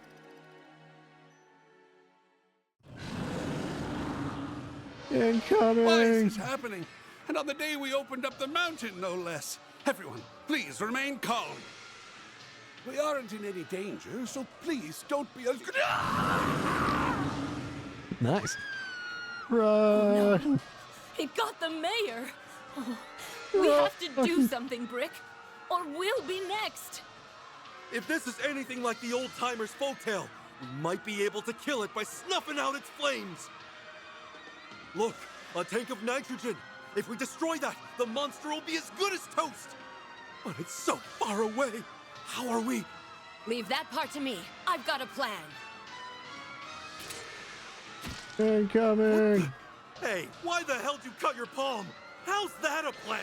Incoming! Why is this happening? And on the day we opened up the mountain, no less. Everyone, please remain calm. We aren't in any danger, so please don't be as... Nice. Run! It got the mayor! Oh, we have to do something, Brick, or we'll be next! If this is anything like the old-timers' folktale, we might be able to kill it by snuffing out its flames! Look, a tank of nitrogen! If we destroy that, the monster will be as good as toast! But it's so far away! How are we? Leave that part to me. I've got a plan. Incoming! Hey, why the hell did you cut your palm? How's that a plan?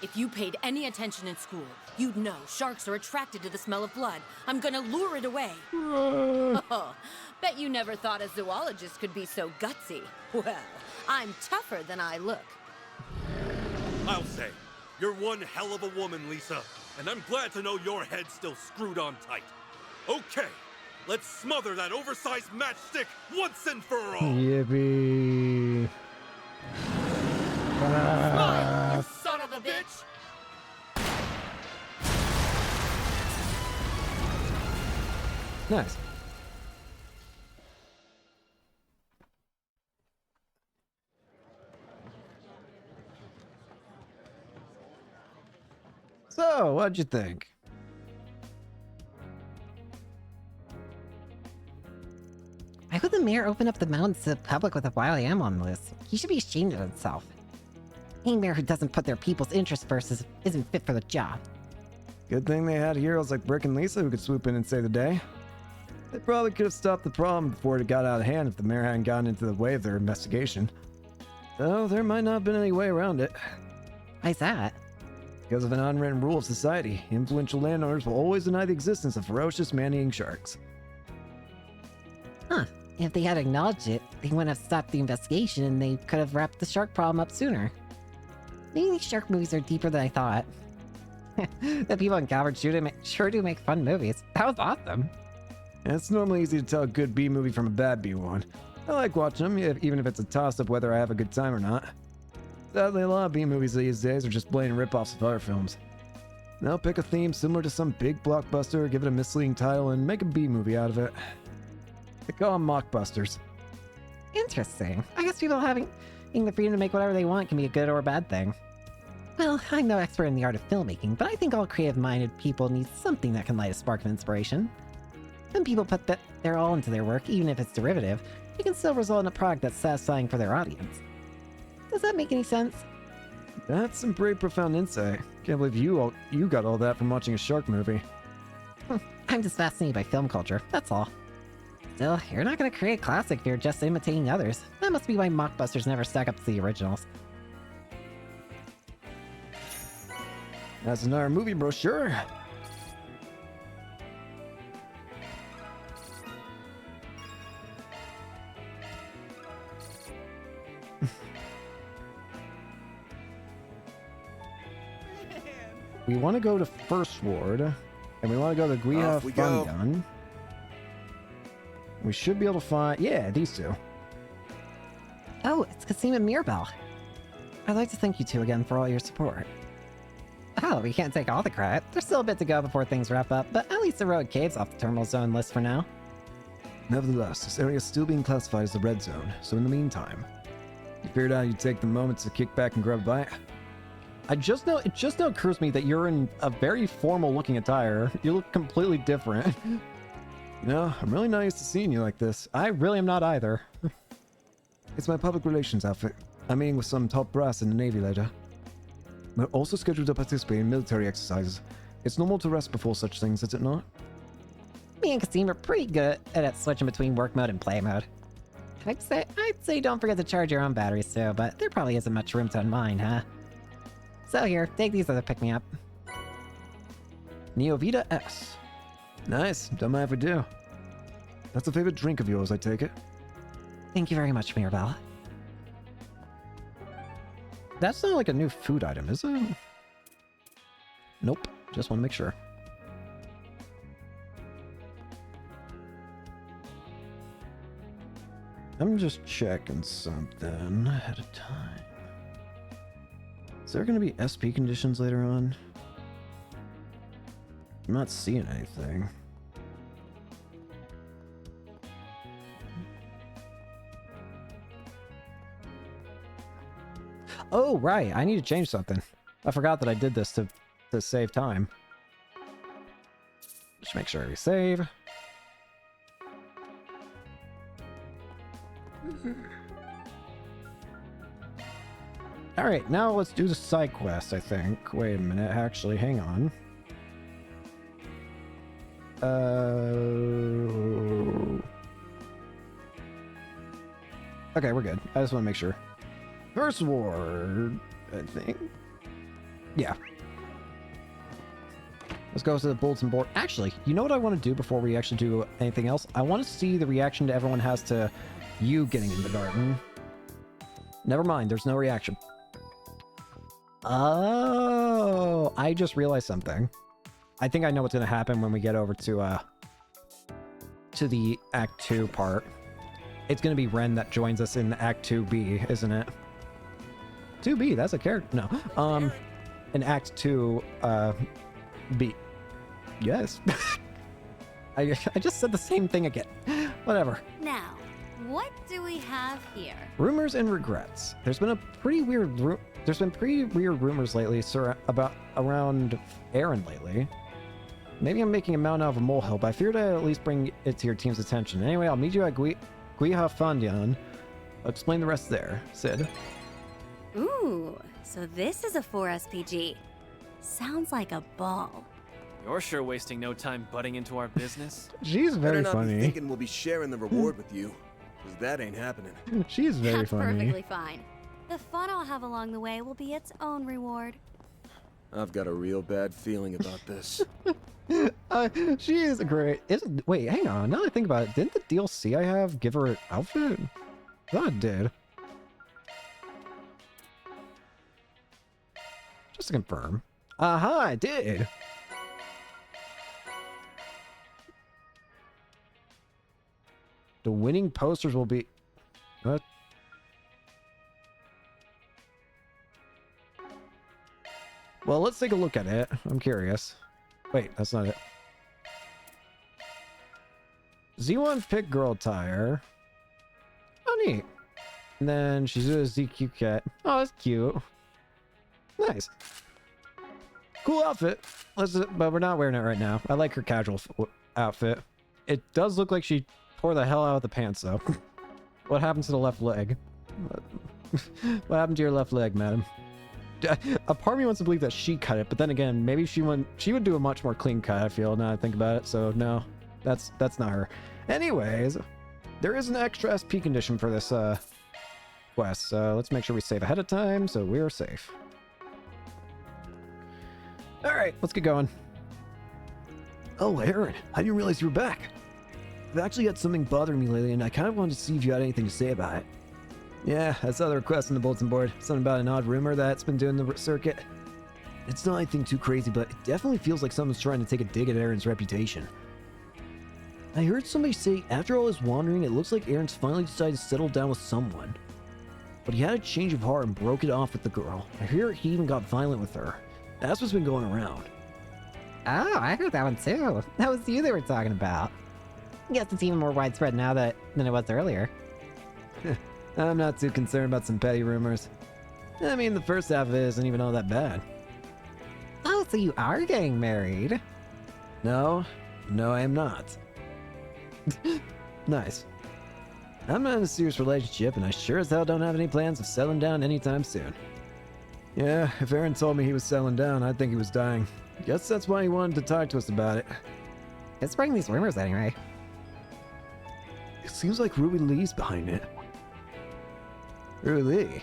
If you paid any attention in school, you'd know sharks are attracted to the smell of blood. I'm gonna lure it away. Oh, bet you never thought a zoologist could be so gutsy. Well, I'm tougher than I look. I'll say, you're one hell of a woman, Lisa. And I'm glad to know your head's still screwed on tight. Okay, let's smother that oversized matchstick once and for all! Yippee! Smile, you son of a bitch! Nice. So, what'd you think? Why would the mayor open up the mountains to the public with a wild animal on the list? He should be ashamed of himself. Any mayor who doesn't put their people's interests first isn't fit for the job. Good thing they had heroes like Brick and Lisa who could swoop in and save the day. They probably could have stopped the problem before it got out of hand if the mayor hadn't gotten into the way of their investigation. Though there might not have been any way around it. Why's that? Because of an unwritten rule of society, influential landowners will always deny the existence of ferocious man-eating sharks. Huh. If they had acknowledged it, they wouldn't have stopped the investigation and they could have wrapped the shark problem up sooner. Maybe these shark movies are deeper than I thought. The people in Calvert sure do make fun movies. That was awesome. It's normally easy to tell a good B movie from a bad B one. I like watching them, even if it's a toss-up whether I have a good time or not. Sadly, a lot of B movies these days are just blatant rip-offs of other films. They'll pick a theme similar to some big blockbuster, give it a misleading title, and make a B movie out of it. They call them mockbusters. Interesting. I guess people having the freedom to make whatever they want can be a good or a bad thing. Well, I'm no expert in the art of filmmaking, but I think all creative-minded people need something that can light a spark of inspiration. When people put their all into their work, even if it's derivative, it can still result in a product that's satisfying for their audience. Does that make any sense? That's some pretty profound insight. Can't believe you got all that from watching a shark movie. I'm just fascinated by film culture, that's all. Still, you're not gonna create a classic if you're just imitating others. That must be why mockbusters never stack up to the originals. That's another movie brochure. We want to go to First Ward, and we want to go to Guia Fun Gun. We should be able to find... Yeah, these two. Oh, it's Kasim and Mirabelle. I'd like to thank you two again for all your support. Oh, we can't take all the credit. There's still a bit to go before things wrap up, but at least the road cave's off the terminal zone list for now. Nevertheless, this area is still being classified as the red zone, so in the meantime, you figured out you'd take the moment to kick back and grab a bite? It just now occurs to me that you're in a very formal looking attire. You look completely different. No, I'm really not used to seeing you like this. I really am not either. It's my public relations outfit. I'm meeting with some top brass in the Navy later. We're also scheduled to participate in military exercises. It's normal to rest before such things, is it not? Me and Kasim are pretty good at switching between work mode and play mode. I'd say don't forget to charge your own batteries too, but there probably isn't much room to unwind, huh? So here, take these as a pick-me-up. Neovita S. Nice, don't mind if we do. That's a favorite drink of yours, I take it? Thank you very much, Mirabelle. That's not like a new food item, is it? Nope, just want to make sure. I'm just checking something ahead of time. Is there going to be SP conditions later on? I'm not seeing anything. Oh, right. I need to change something. I forgot that I did this to save time. Just make sure we save. Alright, now let's do the side quest, I think. Wait a minute, actually, hang on. Okay, we're good. I just want to make sure. First ward, I think. Yeah. Let's go to the bulletin board. Actually, you know what I want to do before we actually do anything else? I want to see the reaction that everyone has to you getting in the garden. Never mind, there's no reaction. Oh, I just realized something. I think I know what's going to happen when we get over to the Act 2 part. It's going to be Ren that joins us in Act 2B, isn't it? 2B, that's a character. No. In Act 2, B. Yes. I just said the same thing again. Whatever. Now, what do we have here? Rumors and regrets. There's been pretty weird rumors lately, sir, around Aaron lately. Maybe I'm making a mountain out of a molehill, but I figured I'd at least bring it to your team's attention. Anyway, I'll meet you at Guiha Fandian. I'll explain the rest there. Sid. Ooh, so this is a 4SPG. Sounds like a ball. You're sure wasting no time butting into our business. She's very Better not funny. be thinking we'll be sharing the reward with you, because that ain't happening. She's very That's funny. perfectly fine. The fun I'll have along the way will be its own reward. I've got a real bad feeling about this. She is great. Wait, hang on. Now that I think about it, didn't the DLC I have give her an outfit? I thought it did. Just to confirm. Aha, I did. The winning posters will be... What? Well, let's take a look at it. I'm curious. Wait, that's not it. Z1 Pick Girl Tire. Oh, neat. And then she's a ZQ Cat. Oh, that's cute. Nice. Cool outfit. But we're not wearing it right now. I like her casual outfit. It does look like she tore the hell out of the pants, though. What happened to the left leg? What happened to your left leg, madam? A part of me wants to believe that she cut it, but then again, maybe she would do a much more clean cut, I feel, now that I think about it, so no, that's not her. Anyways, there is an extra SP condition for this quest, so let's make sure we save ahead of time so we're safe. Alright, let's get going. Oh, Aaron, I didn't realize you were back. I've actually had something bothering me lately, and I kind of wanted to see if you had anything to say about it. Yeah, I saw the request on the bulletin board. Something about an odd rumor that's been doing the circuit. It's not anything too crazy, but it definitely feels like someone's trying to take a dig at Aaron's reputation. I heard somebody say after all his wandering, it looks like Aaron's finally decided to settle down with someone. But he had a change of heart and broke it off with the girl. I hear he even got violent with her. That's what's been going around. Oh, I heard that one too. That was you they were talking about. I guess it's even more widespread now than it was earlier. I'm not too concerned about some petty rumors. I mean, the first half of it isn't even all that bad. Oh, so you are getting married? No, I am not. Nice. I'm not in a serious relationship, and I sure as hell don't have any plans of settling down anytime soon. Yeah, if Aaron told me he was settling down, I'd think he was dying. Guess that's why he wanted to talk to us about it. Who's spreading these rumors anyway? It seems like Ruby Lee's behind it. Ruby Lee?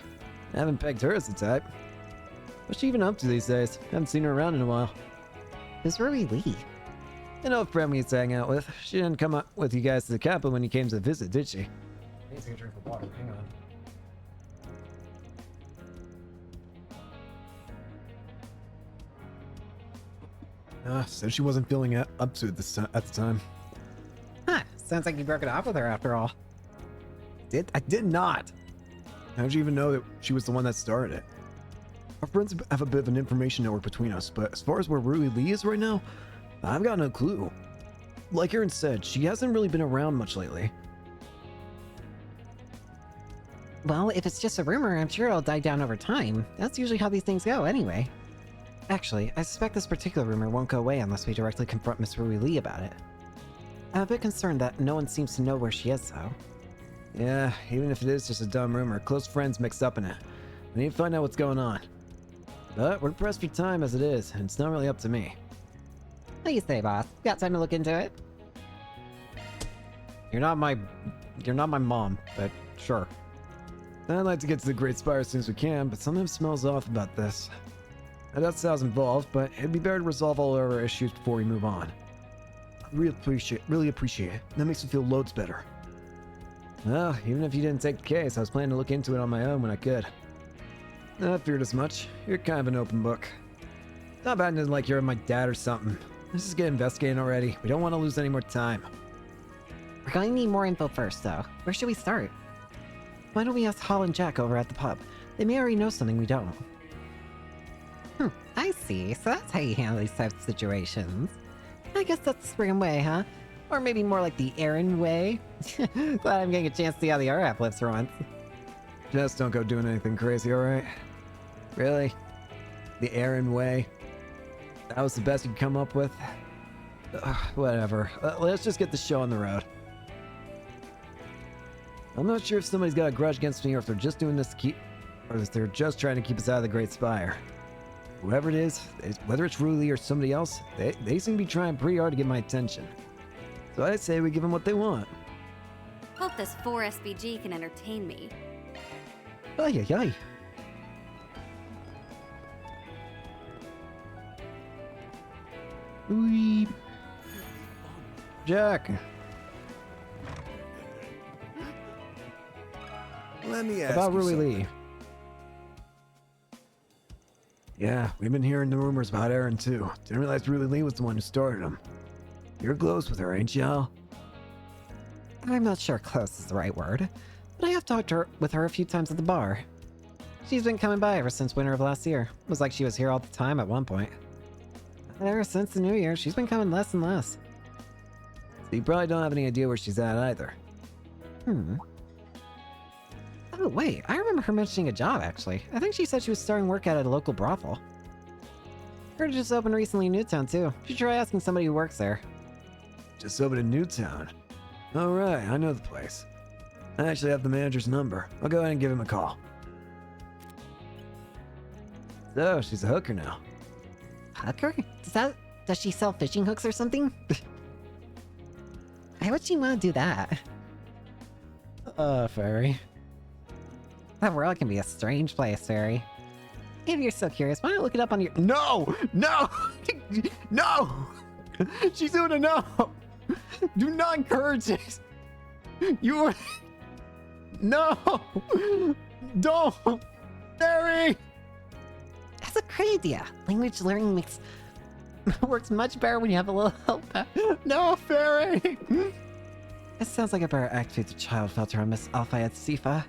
I haven't pegged her as the type. What's she even up to these days? Haven't seen her around in a while. Who's Ruby Lee? An old friend we used to hang out with. She didn't come up with you guys to the capital when you came to visit, did she? I need to take a drink of water. Hang on. Said she wasn't feeling up to it at the time. Huh, sounds like you broke it off with her after all. I did not. How'd you even know that she was the one that started it? Our friends have a bit of an information network between us, but as far as where Ruby Lee is right now, I've got no clue. Like Aaron said, she hasn't really been around much lately. Well, if it's just a rumor, I'm sure it'll die down over time. That's usually how these things go anyway. Actually, I suspect this particular rumor won't go away unless we directly confront Miss Ruby Lee about it. I'm a bit concerned that no one seems to know where she is, though. Yeah, even if it is just a dumb rumor, close friends mixed up in it. I need to find out what's going on. But we're pressed for time as it is, and it's not really up to me. What do you say, boss? Got time to look into it? You're not my mom, but sure. I'd like to get to the Great Spire as soon as we can, but something smells off about this. Now, that sounds involved, but it'd be better to resolve all our issues before we move on. I really appreciate it. That makes me feel loads better. Well, even if you didn't take the case, I was planning to look into it on my own when I could. I feared as much. You're kind of an open book. Not bad like you're my dad or something. Let's just get investigating already. We don't want to lose any more time. We're going to need more info first, though. Where should we start? Why don't we ask Hall and Jack over at the pub? They may already know something we don't. I see. So that's how you handle these types of situations. I guess that's the Spring way, huh? Or maybe more like the Aaron way. Glad I'm getting a chance to see how the RF lives for once. Just don't go doing anything crazy, alright? Really? The Aaron way? That was the best you could come up with? Whatever. Let's just get the show on the road. I'm not sure if somebody's got a grudge against me or if they're just doing this to keep... or if they're just trying to keep us out of the Great Spire. Whoever it is, whether it's Ruli or somebody else, they seem to be trying pretty hard to get my attention. So I say we give them what they want. Hope this 4 SBG can entertain me. Ay, ay, ay. Wee. Jack. Let me ask About you Rui something. Lee. Yeah, we've been hearing the rumors about Aaron too. Didn't realize Rui Lee was the one who started them. You're close with her, ain't y'all? I'm not sure close is the right word, but I have talked with her a few times at the bar. She's been coming by ever since winter of last year. It was like she was here all the time at one point. Ever since the new year, she's been coming less and less. So you probably don't have any idea where she's at either. Oh wait, I remember her mentioning a job actually. I think she said she was starting work at a local brothel. Heard it just opened recently in Newtown too. You should try asking somebody who works there. Just opened in Newtown. Alright, I know the place. I actually have the manager's number. I'll go ahead and give him a call. So, she's a hooker now. Hooker? Does she sell fishing hooks or something? Why would she want to do that? Fairy. That world can be a strange place, Fairy. If you're so curious, why not look it up on your— No! No! No! She's doing it now! Do not encourage this! You are... No! Don't! Fairy! That's a great idea. Language learning works much better when you have a little help. No, Fairy! It sounds like a better activate the child filter on Miss Alfayed Sifa.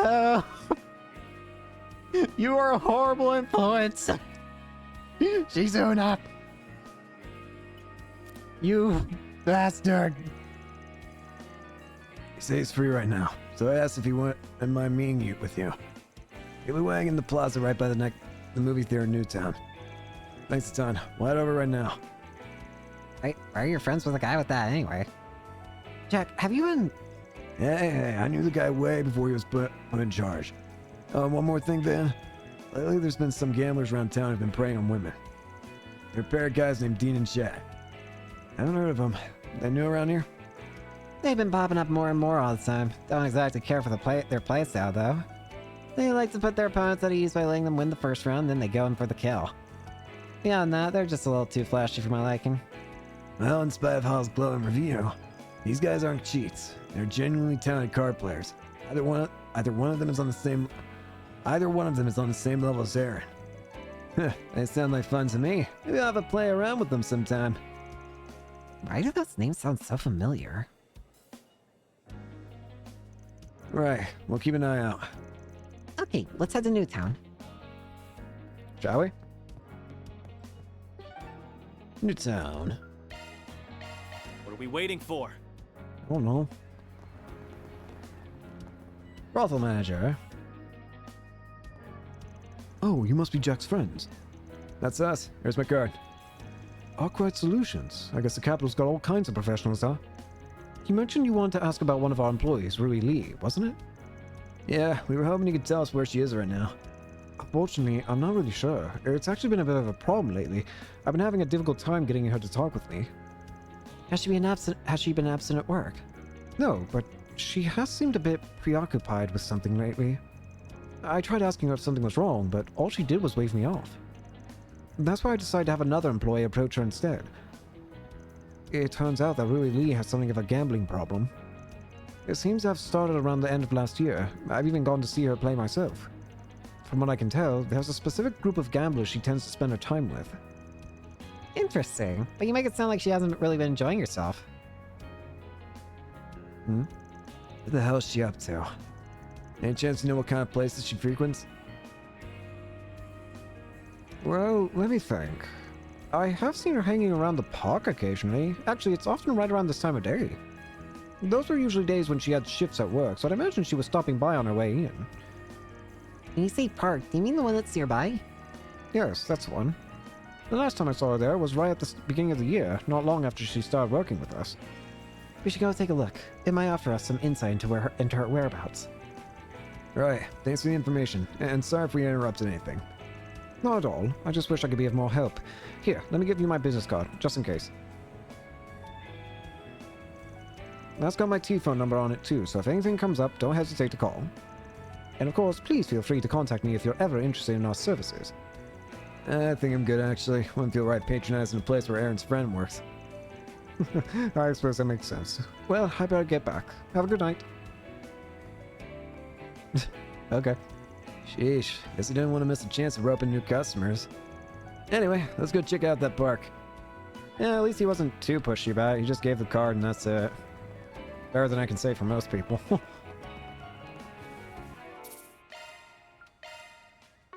Oh. You are a horrible influence! Shizuna! You bastard! He says he's free right now, so I asked if he wouldn't mind meeting with you. He'll be waiting in the plaza right by the movie theater in Newtown. Thanks a ton. We'll head over right now. Why are you friends with a guy with that anyway? Jack, have you been... Hey, I knew the guy way before he was put in charge. One more thing, Van. Lately, there's been some gamblers around town who've been preying on women. They're a pair of guys named Dean and Chad. Haven't heard of them. They new around here? They've been popping up more and more all the time. Don't exactly care for their playstyle, though. They like to put their opponents at ease by letting them win the first round, then they go in for the kill. Beyond that, they're just a little too flashy for my liking. Well, in spite of Hall's glowing review, these guys aren't cheats. They're genuinely talented card players. Either one of them is on the same level as Aaron. They sound like fun to me. Maybe I'll have a play around with them sometime. Why do those names sound so familiar? Right, we'll keep an eye out. Okay, let's head to Newtown. Shall we? Newtown. What are we waiting for? I don't know. Brothel manager. Oh, you must be Jack's friends. That's us. Here's my card. Arkwright Solutions. I guess the capital's got all kinds of professionals, huh? You mentioned you wanted to ask about one of our employees, Rui Lee, wasn't it? Yeah, we were hoping you could tell us where she is right now. Unfortunately, I'm not really sure. It's actually been a bit of a problem lately. I've been having a difficult time getting her to talk with me. Has she been absent at work? No, but she has seemed a bit preoccupied with something lately. I tried asking her if something was wrong, but all she did was wave me off. That's why I decided to have another employee approach her instead. It turns out that Rui Lee has something of a gambling problem. It seems to have started around the end of last year. I've even gone to see her play myself. From what I can tell, there's a specific group of gamblers she tends to spend her time with. Interesting. But you make it sound like she hasn't really been enjoying herself. What the hell is she up to? Any chance you know what kind of places she frequents? Well, let me think. I have seen her hanging around the park occasionally. Actually, it's often right around this time of day. Those were usually days when she had shifts at work, so I'd imagine she was stopping by on her way in. When you say park, do you mean the one that's nearby? Yes, that's the one. The last time I saw her there was right at the beginning of the year, not long after she started working with us. We should go take a look. It might offer us some insight into her whereabouts. Right, thanks for the information, and sorry if we interrupted anything. Not at all, I just wish I could be of more help. Here, let me give you my business card, just in case. That's got my T-phone number on it too, so if anything comes up, don't hesitate to call. And of course, please feel free to contact me if you're ever interested in our services. I think I'm good, actually. Wouldn't feel right patronizing a place where Aaron's friend works. I suppose that makes sense. Well, I better get back. Have a good night. Okay. Sheesh, guess he didn't want to miss a chance of roping new customers. Anyway, let's go check out that park. Yeah, at least he wasn't too pushy about it. He just gave the card and that's it. Better than I can say for most people.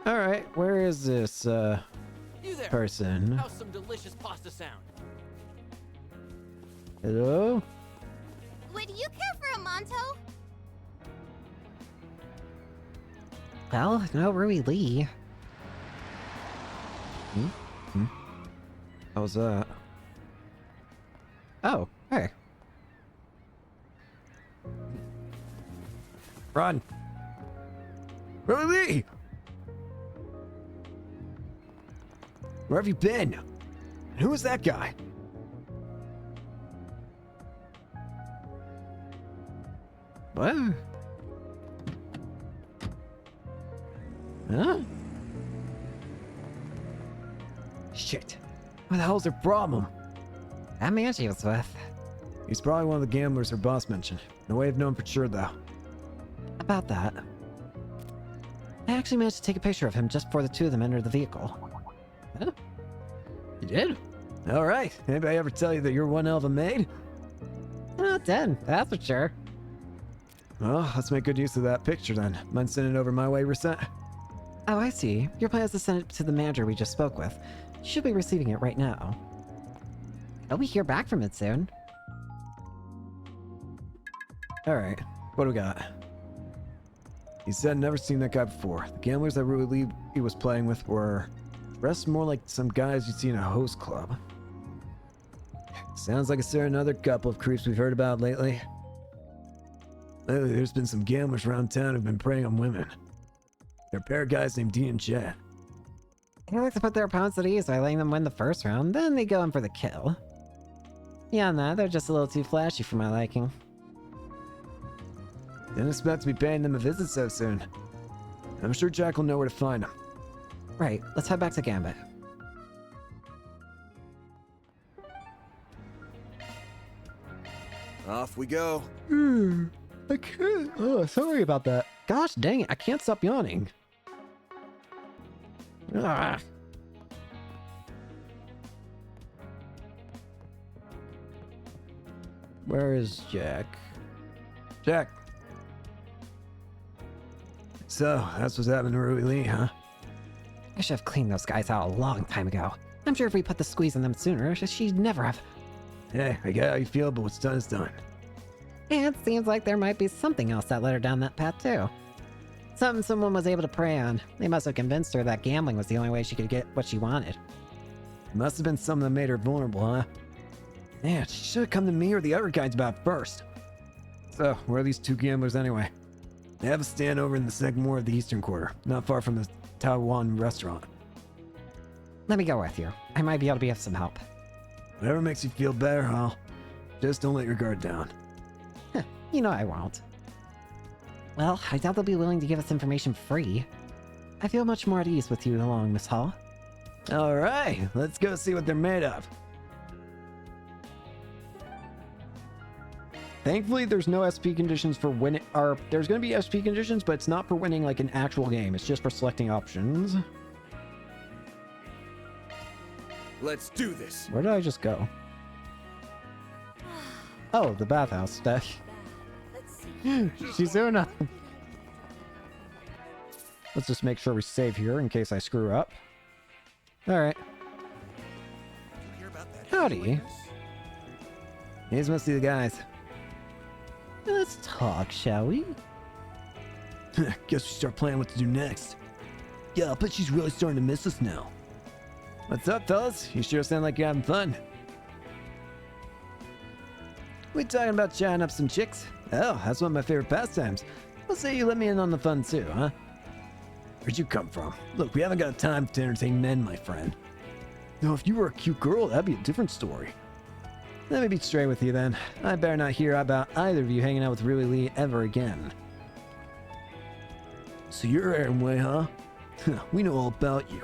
Alright, where is this, You there. person? How's some delicious pasta sound? Hello? Would you care for a Monto? Well, no Rui Lee. How's that? Oh, hey. Run! Rui Lee! Where have you been? And who is that guy? What? Huh? Shit. What the hell's their problem? That man she was with. He's probably one of the gamblers her boss mentioned. No way of knowing for sure, though. About that. I actually managed to take a picture of him just before the two of them entered the vehicle. Huh? You did? Alright. Anybody ever tell you that you're one hell of a maid? Not dead, that's for sure. Well, let's make good use of that picture then. Mind sending it over my way, Resent? Oh, I see. Your plan is to send it to the manager we just spoke with. You should be receiving it right now. I'll be hear back from it soon. Alright, what do we got? He said never seen that guy before. The gamblers that Rui Lee he was playing with were dressed more like some guys you'd see in a host club. Sounds like a certain other couple of creeps we've heard about lately. Lately, there's been some gamblers around town who've been preying on women. They're a pair of guys named Dean and Chad. They like to put their opponents at ease by letting them win the first round, then they go in for the kill. Beyond that, they're just a little too flashy for my liking. Didn't expect to be paying them a visit so soon. I'm sure Jack will know where to find them. Right, let's head back to Gambit. Off we go. I can't. Oh, sorry about that. Gosh dang it, I can't stop yawning. Ah. Where is Jack? Jack. So, that's what's happening to Rui Lee, huh? I should have cleaned those guys out a long time ago. I'm sure if we put the squeeze on them sooner, she'd never have. Hey, I get how you feel, but what's done is done. And it seems like there might be something else that led her down that path too. Something someone was able to prey on. They must have convinced her that gambling was the only way she could get what she wanted. It must have been something that made her vulnerable, huh? Man, she should have come to me or the other guys about it first. So, where are these two gamblers anyway? They have a stand over in the second ward of the eastern quarter, not far from the Taiwan restaurant. Let me go with you. I might be able to be of some help. Whatever makes you feel better, Hal. Just don't let your guard down. You know I won't. Well, I doubt they'll be willing to give us information free. I feel much more at ease with you along, Miss Hall. All right, let's go see what they're made of. Thankfully, there's no SP conditions for winning. Or there's going to be SP conditions, but it's not for winning like an actual game. It's just for selecting options. Let's do this. Where did I just go? Oh, the bathhouse. She's doing nothing. Let's just make sure we save here in case I screw up. Alright. Howdy. These must be the guys. Let's talk, shall we? Guess we start planning what to do next. Yeah, I bet she's really starting to miss us now. What's up, fellas? You sure sound like you're having fun. We talking about chatting up some chicks? Oh, that's one of my favorite pastimes. I'll say you let me in on the fun too, huh? Where'd you come from? Look, we haven't got time to entertain men, my friend. No, if you were a cute girl, that'd be a different story. Let me be straight with you then. I better not hear about either of you hanging out with Rui Lee ever again. So you're Aaron Way, huh? We know all about you.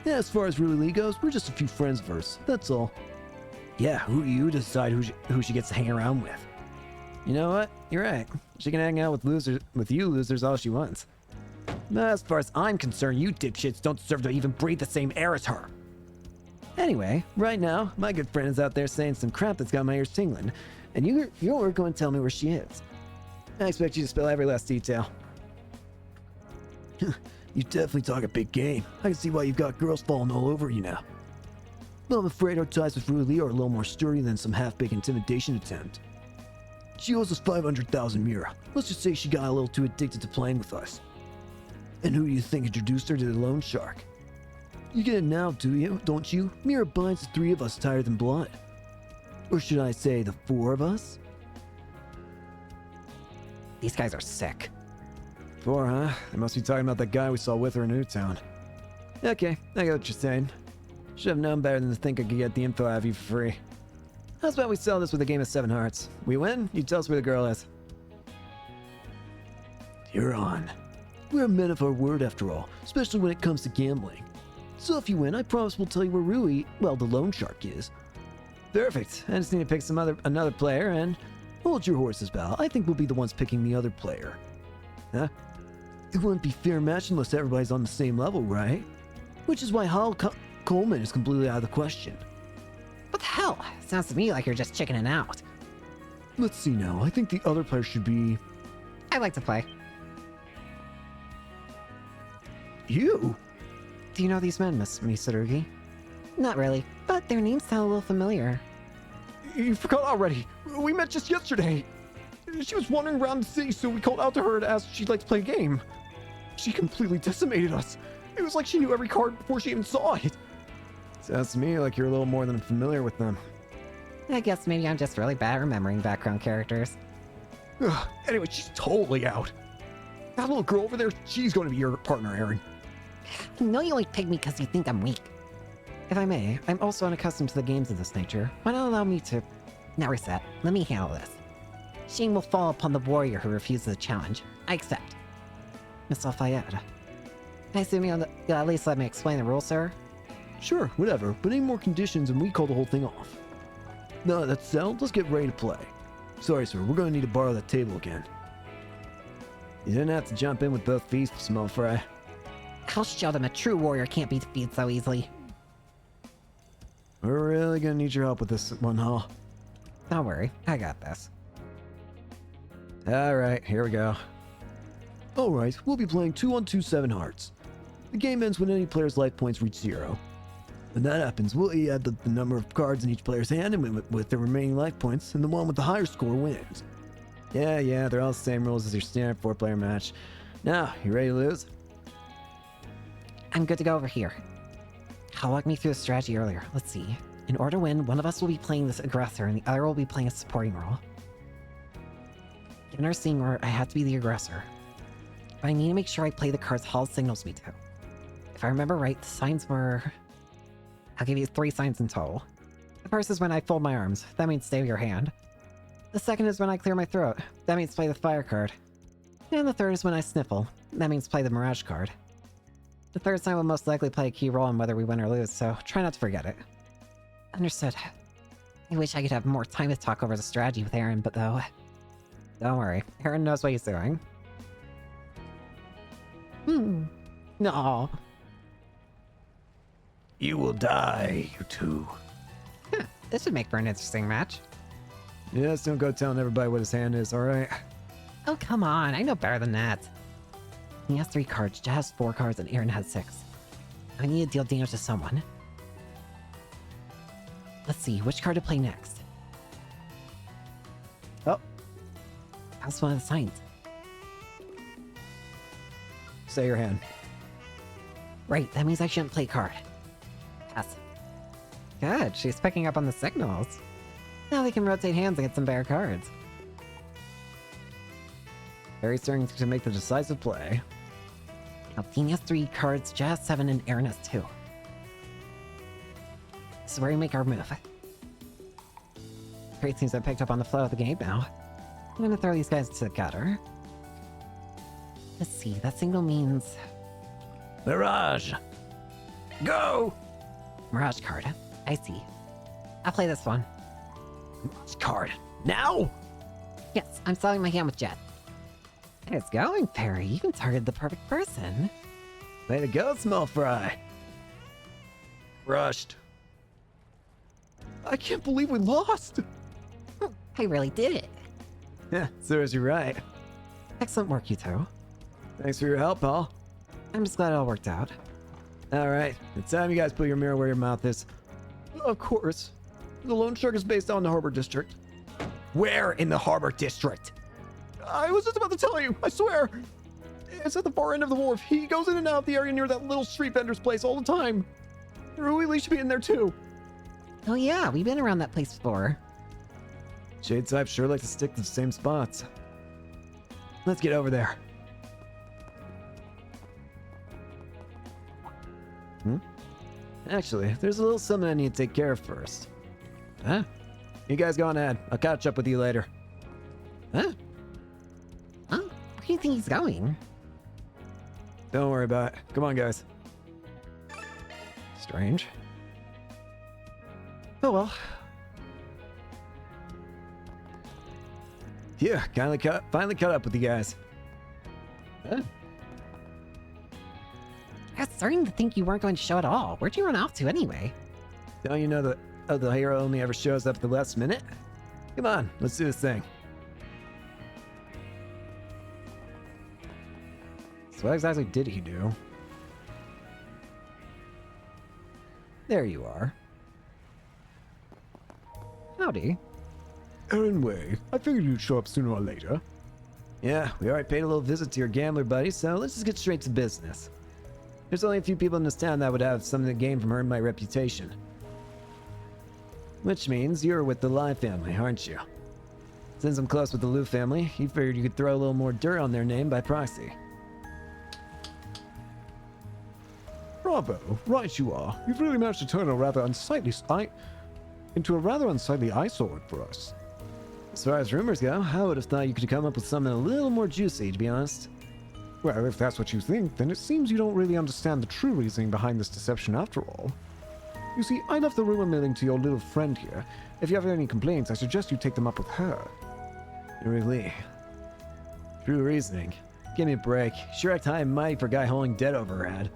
Yeah, as far as Rui Lee goes, we're just a few friends of hers, that's all. Yeah, who are you to decide who she gets to hang around with? You know what? You're right. She can hang out with you losers all she wants. But as far as I'm concerned, you dipshits don't deserve to even breathe the same air as her. Anyway, right now, my good friend is out there saying some crap that's got my ears tingling, and you're going to tell me where she is. I expect you to spill every last detail. You definitely talk a big game. I can see why you've got girls falling all over you now. But I'm afraid our ties with Rui Lee are a little more sturdy than some half-baked intimidation attempt. She owes us 500,000 Mira. Let's just say she got a little too addicted to playing with us. And who do you think introduced her to the loan shark? You get it now, don't you? Mira binds the three of us tighter than blood. Or should I say the four of us? These guys are sick. Four, huh? They must be talking about that guy we saw with her in Newtown. Okay, I get what you're saying. Should have known better than to think I could get the info out of you for free. How's about we sell this with a game of 7 hearts? We win, you tell us where the girl is. You're on. We're men of our word after all, especially when it comes to gambling. So if you win, I promise we'll tell you where Rui, well, the loan shark is. Perfect. I just need to pick another player, and hold your horses, pal. I think we'll be the ones picking the other player. Huh? It wouldn't be fair match unless everybody's on the same level, right? Which is why Hal Coleman is completely out of the question. What the hell? Sounds to me like you're just chickening out. Let's see now. I think the other player should be... I like to play. You? Do you know these men, Miss Misarugi? Not really, but their names sound a little familiar. You forgot already. We met just yesterday. She was wandering around the city, so we called out to her to ask if she'd like to play a game. She completely decimated us. It was like she knew every card before she even saw it. Sounds to me like you're a little more than familiar with them. I guess maybe I'm just really bad at remembering background characters. Anyway, she's totally out. That little girl over there, she's going to be your partner, Aaron. I know you only pick me because you think I'm weak. If I may, I'm also unaccustomed to the games of this nature. Why not allow me to... Now reset. Let me handle this. Shame will fall upon the warrior who refuses the challenge. I accept. Miss Lafayette. I assume you'll at least let me explain the rules, sir? Sure, whatever, but any more conditions and we call the whole thing off. Now that that's settled, let's get ready to play. Sorry, sir, we're going to need to borrow that table again. You didn't have to jump in with both feet, small fry. I'll show them a true warrior can't be defeated so easily. We're really going to need your help with this one, Hal. Don't worry, I got this. Alright, here we go. Alright, we'll be playing 2-on-2 7 hearts. The game ends when any player's life points reach 0. When that happens, we'll add the number of cards in each player's hand and with the remaining life points, and the one with the higher score wins. Yeah, they're all the same rules as your standard 4-player match. Now, you ready to lose? I'm good to go over here. Hal walked me through the strategy earlier. Let's see. In order to win, one of us will be playing this aggressor and the other will be playing a supporting role. Given our scene where I have to be the aggressor, but I need to make sure I play the cards Hall signals me to. If I remember right, the signs were... I'll give you 3 signs in total. The first is when I fold my arms. That means stay with your hand. The second is when I clear my throat. That means play the fire card. And the third is when I sniffle. That means play the mirage card. The third sign will most likely play a key role in whether we win or lose, so try not to forget it. Understood. I wish I could have more time to talk over the strategy with Aaron, but though... Don't worry, Aaron knows what he's doing. No. You will die, you two. This should make for an interesting match. Yes, don't go telling everybody what his hand is, alright? Oh, come on, I know better than that. He has 3 cards, Jed has 4 cards, and Aaron has 6. I need to deal damage to someone. Let's see, which card to play next? Oh. That's one of the signs. Say your hand. Right, that means I shouldn't play card. Pass. Good, she's picking up on the signals. Now we can rotate hands and get some better cards. Harry's turning to make the decisive play. Now, Dean has 3 cards, Jed has 7, and Aaron has 2. This is where we make our move. Great seems to have picked up on the flow of the game now. I'm gonna throw these guys to the gutter. Let's see, that signal means... Mirage! Go! Mirage card. I see. I'll play this one. Mirage card. Now? Yes, I'm selling my hand with Jed. It's going, Perry. You can target the perfect person. Way to go, small fry. Rushed. I can't believe we lost! I really did it. Yeah, serves you right. Excellent work, you two. Thanks for your help, Paul. I'm just glad it all worked out. Alright, it's time you guys put your mirror where your mouth is. Of course. The Lone Shark is based on the Harbor District. Where in the Harbor District? I was just about to tell you, I swear. It's at the far end of the wharf. He goes in and out of the area near that little street vendor's place all the time. Ruili should be in there too. Oh yeah, we've been around that place before. Shade types sure like to stick to the same spots. Let's get over there. Actually, there's a little something I need to take care of first. Huh? You guys go on ahead. I'll catch up with you later. Huh? Huh? Where do you think he's going? Don't worry about it. Come on, guys. Strange. Oh well. Yeah, finally caught up with you guys. Huh? I was starting to think you weren't going to show at all. Where'd you run off to anyway? Don't you know that the hero only ever shows up at the last minute? Come on, let's do this thing. So what exactly did he do? There you are. Howdy. Aaron Way, I figured you'd show up sooner or later. Yeah, we already paid a little visit to your gambler buddy, so let's just get straight to business. There's only a few people in this town that would have something to gain from earning my reputation. Which means you're with the Lai family, aren't you? Since I'm close with the Liu family, you figured you could throw a little more dirt on their name by proxy. Bravo, right you are. You've really managed to turn into a rather unsightly eyesore for us. As far as rumors go, I would have thought you could come up with something a little more juicy, to be honest. Well, if that's what you think, then it seems you don't really understand the true reasoning behind this deception after all. You see, I left the rumor milling to your little friend here. If you have any complaints, I suggest you take them up with her. Really? True reasoning. Give me a break. Sure act high and mighty for a guy holding dead over her head.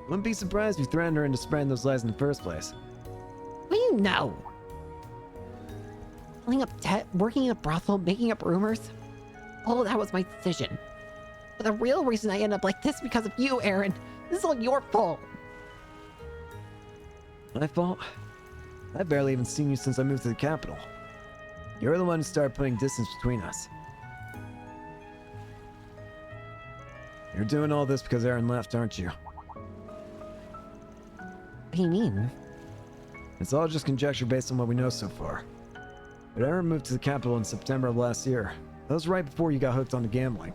Wouldn't be surprised if you threatened her into spreading those lies in the first place. What do you know? Pulling up debt, working in a brothel, making up rumors? All that was my decision. But the real reason I ended up like this because of you, Aaron. This is all your fault. My fault? I've barely even seen you since I moved to the capital. You're the one who started putting distance between us. You're doing all this because Aaron left, aren't you? What do you mean? It's all just conjecture based on what we know so far. But Aaron moved to the capital in September of last year. That was right before you got hooked on the gambling.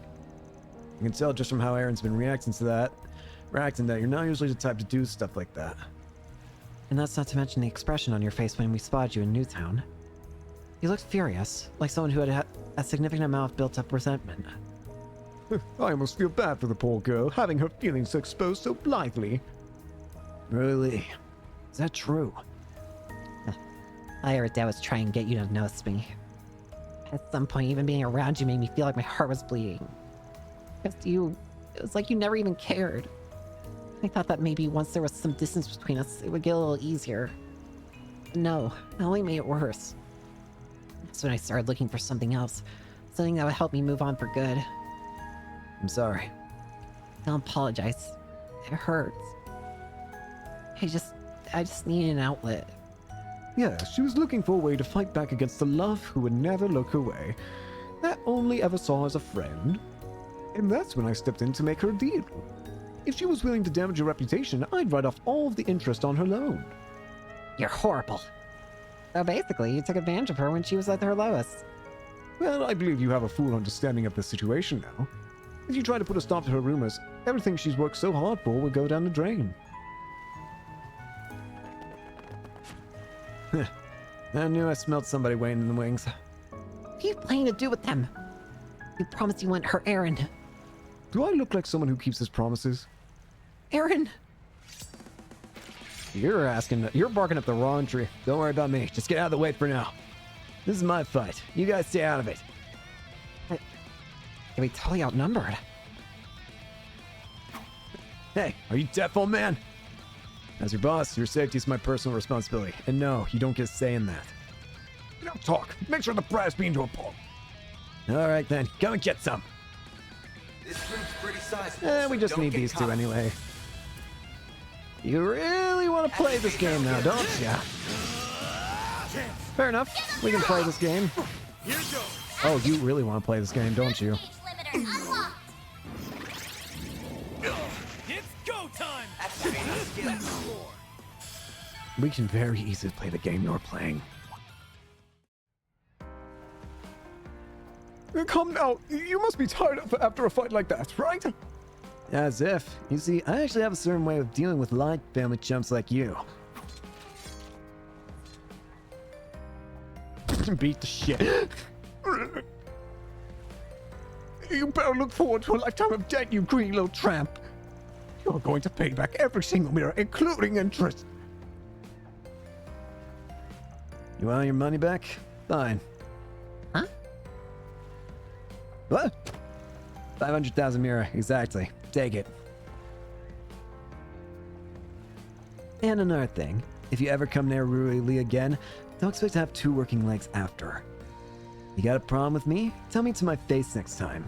I can tell just from how Aaron's been reacting that you're not usually the type to do stuff like that. And that's not to mention the expression on your face when we spotted you in Newtown. You looked furious, like someone who had a significant amount of built-up resentment. I almost feel bad for the poor girl, having her feelings exposed so blithely. Really? Is that true? I ever did was try and get you to notice me. At some point, even being around you made me feel like my heart was bleeding. Because it was like you never even cared. I thought that maybe once there was some distance between us, it would get a little easier. But no, it only made it worse. That's when I started looking for something else. Something that would help me move on for good. I'm sorry. Don't apologize. It hurts. I just needed an outlet. Yeah, she was looking for a way to fight back against the love who would never look her way, that only ever saw as a friend. And that's when I stepped in to make her a deal. If she was willing to damage her reputation, I'd write off all of the interest on her loan. You're horrible. So basically, you took advantage of her when she was at her lowest. Well, I believe you have a full understanding of the situation now. If you try to put a stop to her rumors, everything she's worked so hard for will go down the drain. I knew I smelled somebody waiting in the wings. What are you planning to do with them? You promised you wouldn't hurt Aaron. Do I look like someone who keeps his promises? Aaron! You're barking up the wrong tree. Don't worry about me. Just get out of the way for now. This is my fight. You guys stay out of it. But you'll be totally outnumbered. Hey, are you deaf, old man? As your boss, your safety is my personal responsibility. And no, you don't get a say in that. Now talk. Make sure the brass beans are pulled. All right then, go and get some. This room's pretty sizable. We just need these two anyway. You really want to play this game now, don't ya? Fair enough. We can play this game. Oh, you really want to play this game, don't you? It's go time! We can very easily play the game you're playing. Come now. You must be tired after a fight like that, right? As if. You see, I actually have a certain way of dealing with light family chumps like you. Beat the shit. You better look forward to a lifetime of debt, you green little tramp. You're going to pay back every single mirror, including interest. You want your money back? Fine. Huh? What? 500,000 mirror, exactly. Take it. And another thing, if you ever come near Ruili again, don't expect to have two working legs after. You got a problem with me? Tell me to my face next time.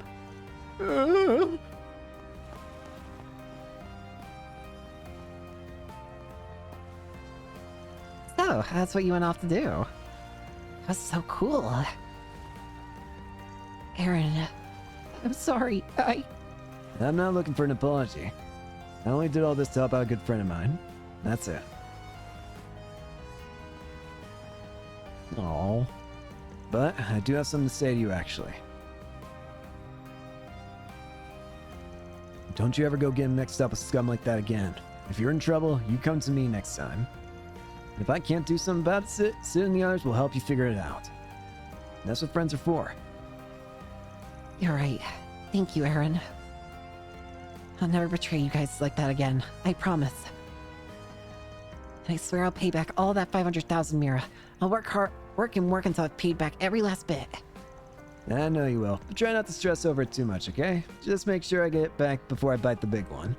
So, that's what you went off to do. That's so cool. Aaron, I'm sorry. I'm not looking for an apology. I only did all this to help out a good friend of mine. That's it. Oh. But I do have something to say to you, actually. Don't you ever go getting mixed up with scum like that again. If you're in trouble, you come to me next time. If I can't do something about it, Sid and the others will help you figure it out. That's what friends are for. You're right. Thank you, Aaron. I'll never betray you guys like that again. I promise. And I swear I'll pay back all that 500,000 Mira. I'll work until I've paid back every last bit. I know you will, but try not to stress over it too much, okay? Just make sure I get it back before I bite the big one.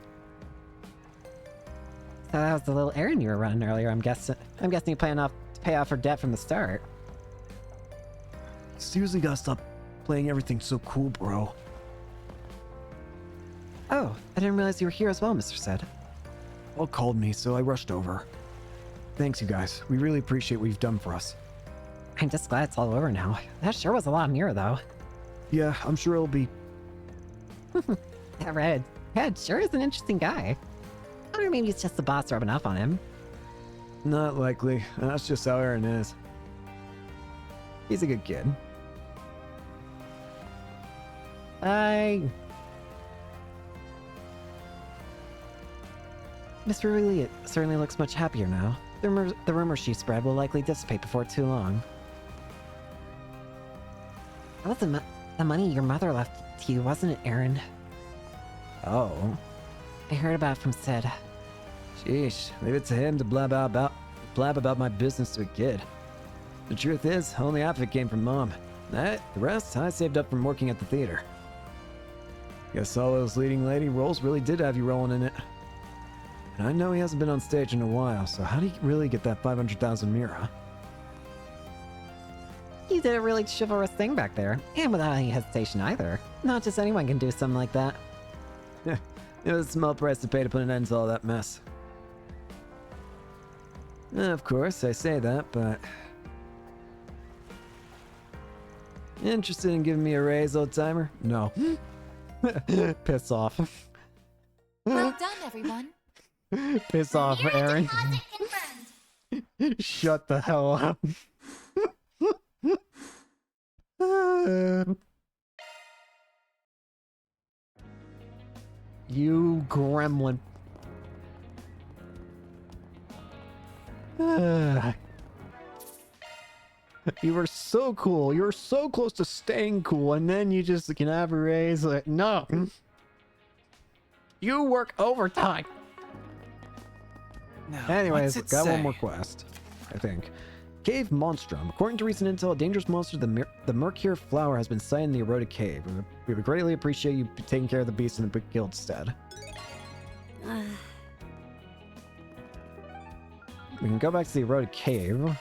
So that was the little errand you were running earlier, I'm guessing. I'm guessing you plan to pay off her debt from the start. Seriously gotta stop playing everything so cool, bro. Oh, I didn't realize you were here as well, Mr. Sid. Paul called me, so I rushed over. Thanks, you guys. We really appreciate what you've done for us. I'm just glad it's all over now. That sure was a lot of Mira, though. Yeah, I'm sure it'll be... That Red sure is an interesting guy. I wonder maybe it's just the boss rubbing off on him. Not likely. That's just how Aaron is. He's a good kid. Miss Ruili certainly looks much happier now. The rumors she spread will likely dissipate before too long. That was the money your mother left to you, wasn't it, Aaron? Oh. I heard about it from Sid. Sheesh, leave it to him to blab about my business to a kid. The truth is, only half of it came from Mom. The rest I saved up from working at the theater. Guess all those leading lady roles really did have you rolling in it. And I know he hasn't been on stage in a while, so how do you really get that 500,000 mira? You did a really chivalrous thing back there, and without any hesitation either. Not just anyone can do something like that. Yeah, it was a small price to pay to put an end to all that mess. Of course, I say that, but... Interested in giving me a raise, old-timer? No. Piss off. Well done, everyone. Piss off, Aaron. Shut the hell up. You gremlin. You were so cool. You were so close to staying cool, and then you just can have a raise. Like, no. You work overtime. Now, Anyways, what's it got say? one more quest, I think. Cave Monstrum. According to recent intel, a dangerous monster, the Mercure Flower, has been sighted in the eroded cave. We would greatly appreciate you taking care of the beast in the guild stead. We can go back to the eroded cave.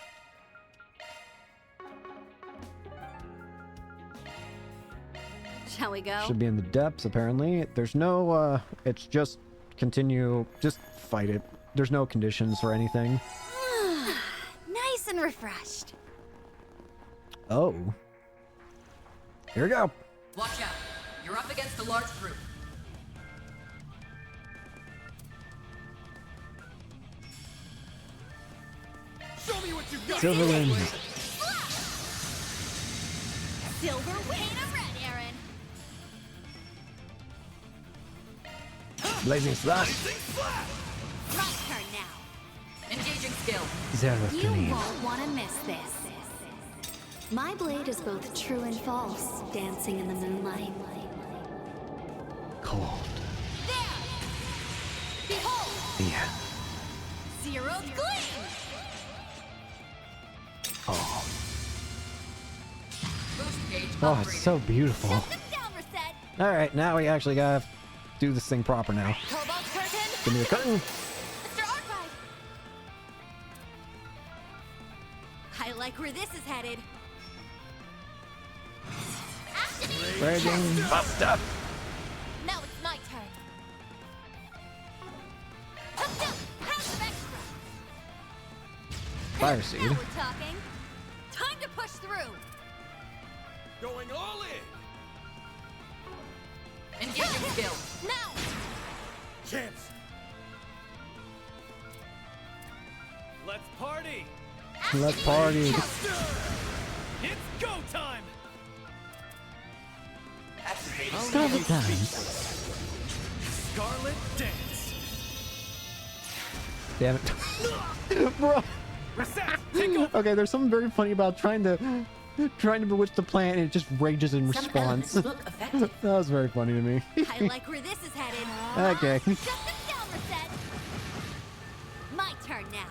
Shall we go? Should be in the depths, apparently. There's no, it's just continue, just fight it. There's no conditions or anything. Nice and refreshed. Oh. Here we go. Watch out. You're up against a large group. Show me what you got. Silverwind. Silver paint of red, Aaron. Blazing Slash. My turn now. Engaging skill. Zero You grenade. won't want to miss this. My blade is both true and false, dancing in the moonlight. Cold. There! Behold! Yeah. Zero's gleam! Oh. Boost gauge Oh, upgraded. it's so beautiful. Shut them down, Reset! Alright, now we actually gotta do this thing proper now. Cobalt curtain! Give me the curtain. Mr. Archive! I like where this is headed. Raging Buster. Now it's my turn. Hooked up! Passive extra! Fire Seed. Now we're talking. Time to push through. Going all in! Engaging skill. Now! Chance! Let's party. Let's party. It's go time. Scarlet Dance. Scarlet Dance. Damn it. Bro. Reset. Take over. Okay, there's something very funny about trying to bewitch the plant and it just rages in response. Some elements look effective. That was very funny to me. I like where this is headed. Okay. Shut them down, Reset. My turn now.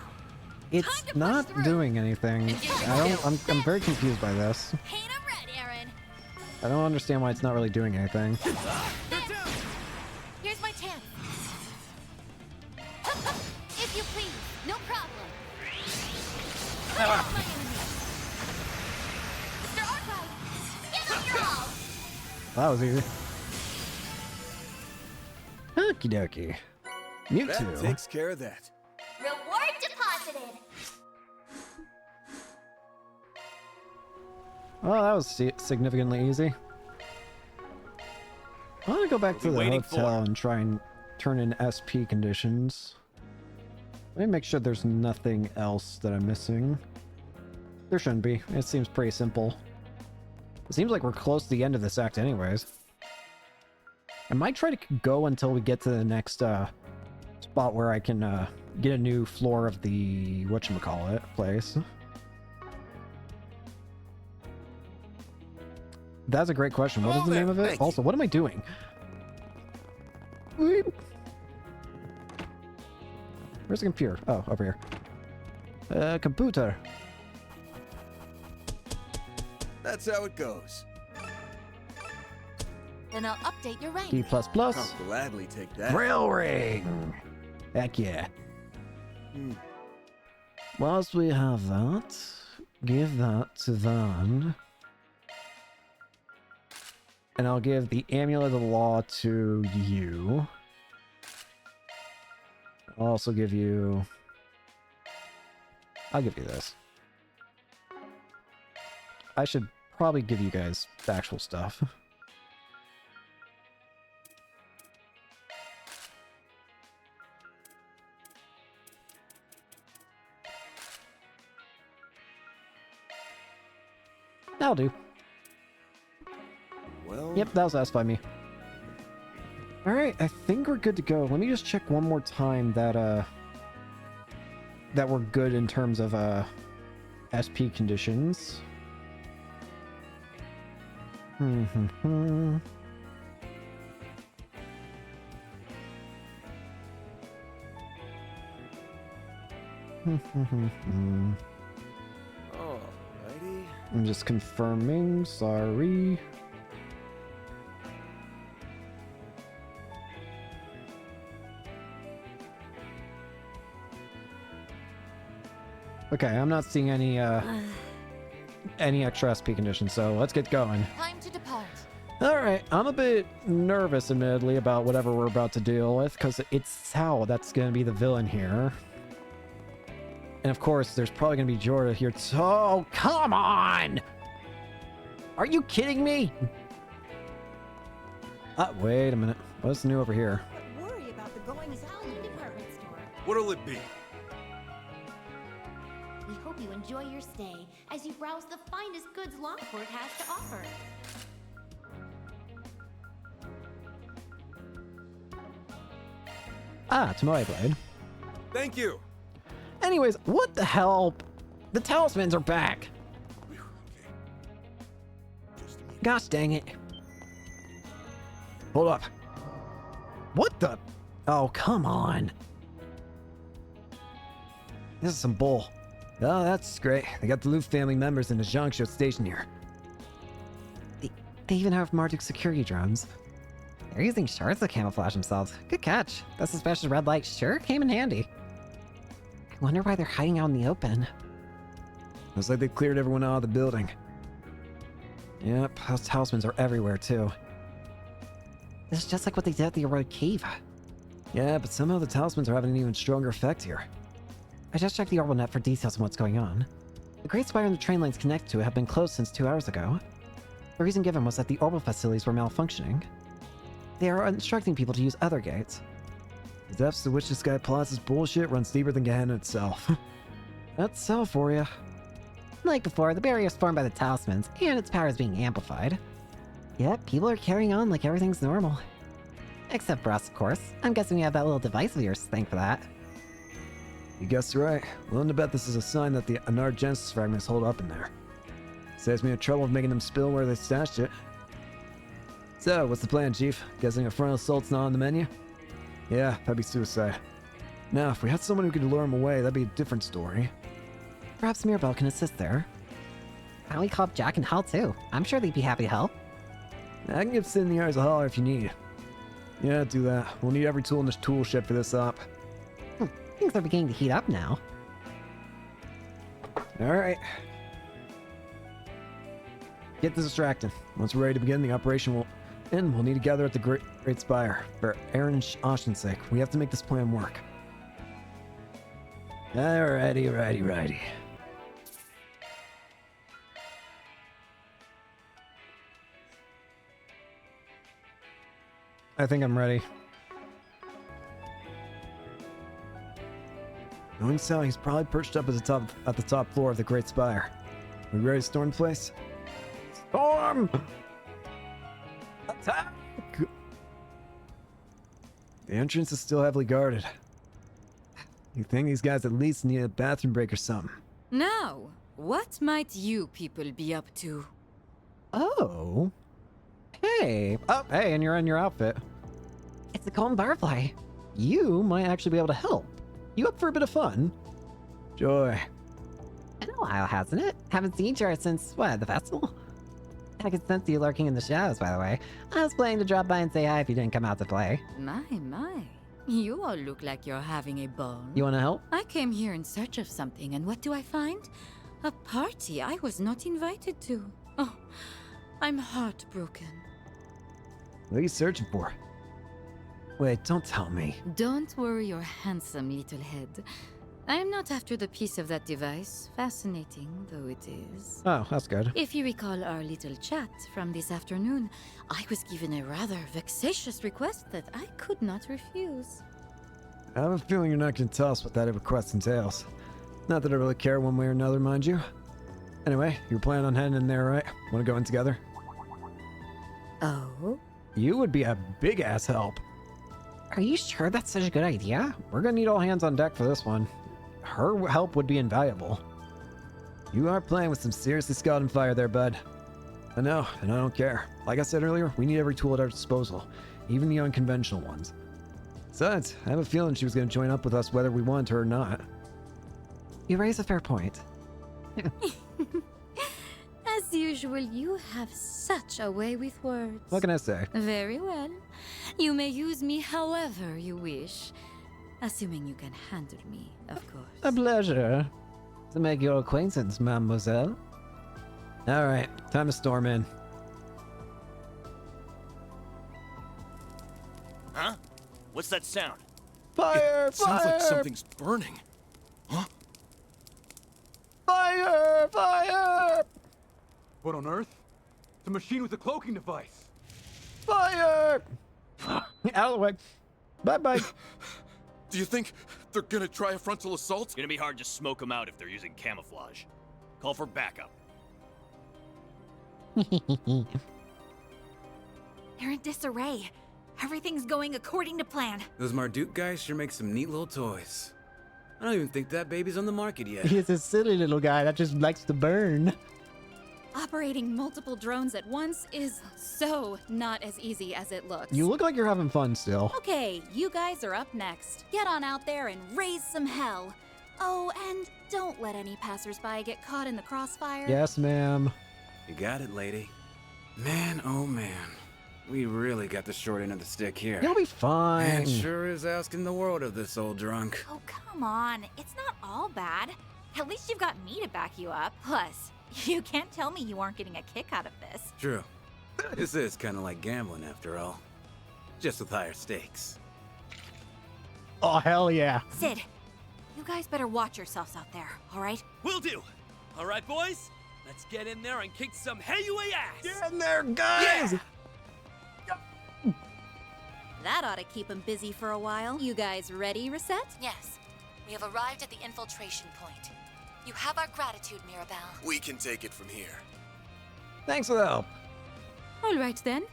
It's not doing anything. I'm very confused by this. Paint 'em red, Aaron. I don't understand why it's not really doing anything. Here's my chance. If you please, no problem. Cut off my enemy. Mr. Archive, get up your all. That was easy. Okie dokie. That Mewtwo. takes care of that. Reward deposited. Oh, that was significantly easy. I want to go back to the hotel and try and turn in SP conditions. Let me make sure there's nothing else that I'm missing. There shouldn't be. It seems pretty simple. It seems like we're close to the end of this act anyways. I might try to go until we get to the next spot where I can get a new floor of the whatchamacallit place. That's a great question. What is the name of it? Also, what am I doing? Where's the computer? Oh, over here. Computer. That's how it goes. Then I'll update your rank. D++. I'll gladly take that. Drill ring. Heck yeah. Whilst we have that, give that to Van. And I'll give the Amulet of the Law to you. I'll also give you... I'll give you this. I should probably give you guys the actual stuff. That'll do. Well... Yep, that'll satisfy me. Alright, I think we're good to go. Let me just check one more time that, that we're good in terms of, SP conditions. Alrighty. I'm just confirming, sorry. Okay, I'm not seeing any extra SP conditions, so let's get going. Time to depart. Alright, I'm a bit nervous, admittedly, about whatever we're about to deal with, because it's Sao that's going to be the villain here. And of course, there's probably going to be Jorah here too. Oh, come on! Are you kidding me? Wait a minute. What's new over here? But worry about the goings-on in the department store. What'll it be? We hope you enjoy your stay as you browse the finest goods Longport has to offer. Tomoe Blade. Thank you. Anyways, what the hell? The talismans are back. Gosh dang it. Hold up. What the? Oh, come on. This is some bull. Oh, that's great. They got the Luke family members in the Zhangshou station here. They even have Marduk security drones. They're using shards to camouflage themselves. Good catch. That suspicious red light sure came in handy. I wonder why they're hiding out in the open. Looks like they cleared everyone out of the building. Yep, those talismans are everywhere too. This is just like what they did at the Eroded Cave. Yeah, but somehow the talismans are having an even stronger effect here. I just checked the orbital net for details on what's going on. The Great Spire and the train lines connected to it have been closed since 2 hours ago. The reason given was that the orbital facilities were malfunctioning. They are instructing people to use other gates. The depths to which this guy plots his bullshit runs deeper than Gehenna itself. That's so for you. Like before, the barrier is formed by the talismans, and its power is being amplified. Yep, people are carrying on like everything's normal. Except for us, of course. I'm guessing we have that little device of yours to thank for that. You guessed right. Willing to bet this is a sign that the Anard Genesis fragments hold up in there. Saves me the trouble of making them spill where they stashed it. So, what's the plan, Chief? Guessing a frontal assault's not on the menu? Yeah, that'd be suicide. Now, if we had someone who could lure him away, that'd be a different story. Perhaps Mirabelle can assist there. Why don't we call up Jack and Hal too? I'm sure they'd be happy to help. I can give Sid and the Eyes a holler if you need. Yeah, do that. We'll need every tool in this tool shed for this op. Things are beginning to heat up now. Alright. Get this distracted. Once we're ready to begin, the operation will end. We'll need to gather at the Great Spire. For Aaron and Ashen's sake, we have to make this plan work. Alrighty. I think I'm ready. Knowing so, he's probably perched up at the top floor of the Great Spire. We ready to storm the place? Storm! Attack! The entrance is still heavily guarded. You think these guys at least need a bathroom break or something? Now, what might you people be up to? Oh. Hey. Oh, hey, and you're in your outfit. It's a golden butterfly. You might actually be able to help. You up for a bit of fun? Joy. Been a while, hasn't it? Haven't seen you since, what, the festival? I could sense you lurking in the shadows, by the way. I was planning to drop by and say hi if you didn't come out to play. My. You all look like you're having a ball. You want to help? I came here in search of something, and what do I find? A party I was not invited to. Oh, I'm heartbroken. What are you searching for? Wait, don't tell me. Don't worry your handsome little head. I am not after the piece of that device, fascinating though it is. Oh, that's good. If you recall our little chat from this afternoon, I was given a rather vexatious request that I could not refuse. I have a feeling you're not going to tell us what that request entails. Not that I really care one way or another, mind you. Anyway, you're planning on heading in there, right? Want to go in together? Oh? You would be a big-ass help. Are you sure that's such a good idea? We're gonna need all hands on deck for this one. Her help would be invaluable. You are playing with some seriously scalding fire there, bud. I know, and I don't care. Like I said earlier, we need every tool at our disposal, even the unconventional ones. Besides, I have a feeling she was going to join up with us whether we want her or not. You raise a fair point. As usual, you have such a way with words. What can I say? Very well. You may use me however you wish. Assuming you can handle me, of course. A pleasure to make your acquaintance, mademoiselle. Alright, time to storm in. Huh? What's that sound? Fire! It sounds like something's burning. Huh? Fire! Fire! What on earth? It's a machine with a cloaking device. Fire! Out of the way. Bye-bye. Do you think they're gonna try a frontal assault? It's gonna be hard to smoke them out if they're using camouflage. Call for backup. They're in disarray. Everything's going according to plan. Those Marduk guys sure make some neat little toys. I don't even think that baby's on the market yet. He's a silly little guy that just likes to burn. Operating multiple drones at once is so not as easy as it looks. You look like you're having fun still. Okay, you guys are up next. Get on out there and raise some hell. Oh, and don't let any passersby get caught in the crossfire. Yes, ma'am. You got it, lady. Man, oh man. We really got the short end of the stick here. You'll be fine. Man sure is asking the world of this old drunk. Oh, come on. It's not all bad. At least you've got me to back you up. Plus, you can't tell me you aren't getting a kick out of this. True. This is kind of like gambling after all. Just with higher stakes. Oh, hell yeah. Sid, you guys better watch yourselves out there, all right? Will do. All right, boys. Let's get in there and kick some heavyweight ass. Get in there, guys. Yeah! That ought to keep him busy for a while. You guys ready, Reset? Yes. We have arrived at the infiltration point. You have our gratitude, Mirabelle. We can take it from here. Thanks for the help. All right then.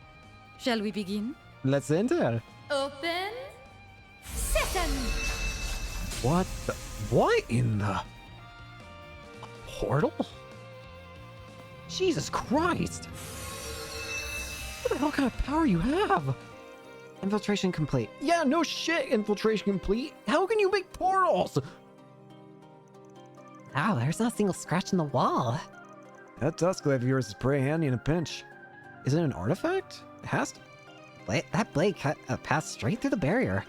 Shall we begin? Let's enter. Open. Session. What the? What in the? Portal? Jesus Christ! What the hell kind of power you have? Infiltration complete. Yeah, no shit, infiltration complete. How can you make portals? Wow, there's not a single scratch in the wall. That Duskglaive of yours is pretty handy in a pinch. Is it an artifact? It has to. That blade passed straight through the barrier.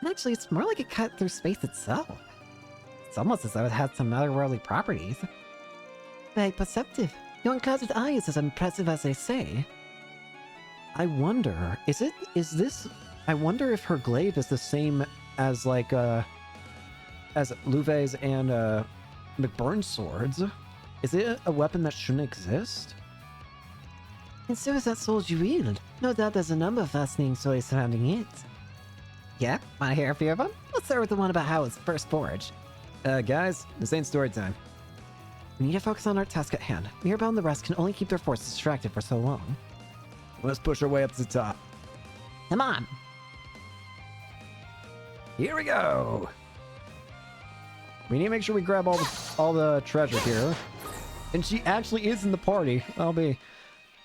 And actually, it's more like it cut through space itself. It's almost as though it had some otherworldly properties. Very perceptive. Your unclouded eye is as impressive as they say. I wonder, I wonder if her glaive is the same as like, as Louvet's and, McBurn's swords. Is it a weapon that shouldn't exist? And so is that sword you wield. No doubt there's a number of fascinating stories surrounding it. Yeah, wanna hear a few of them? Let's start with the one about how it was first forged. Guys, this ain't story time. We need to focus on our task at hand. Mirabelle and the rest can only keep their forces distracted for so long. Let's push our way up to the top. Come on! Here we go! We need to make sure we grab all the treasure here. And she actually is in the party. I'll be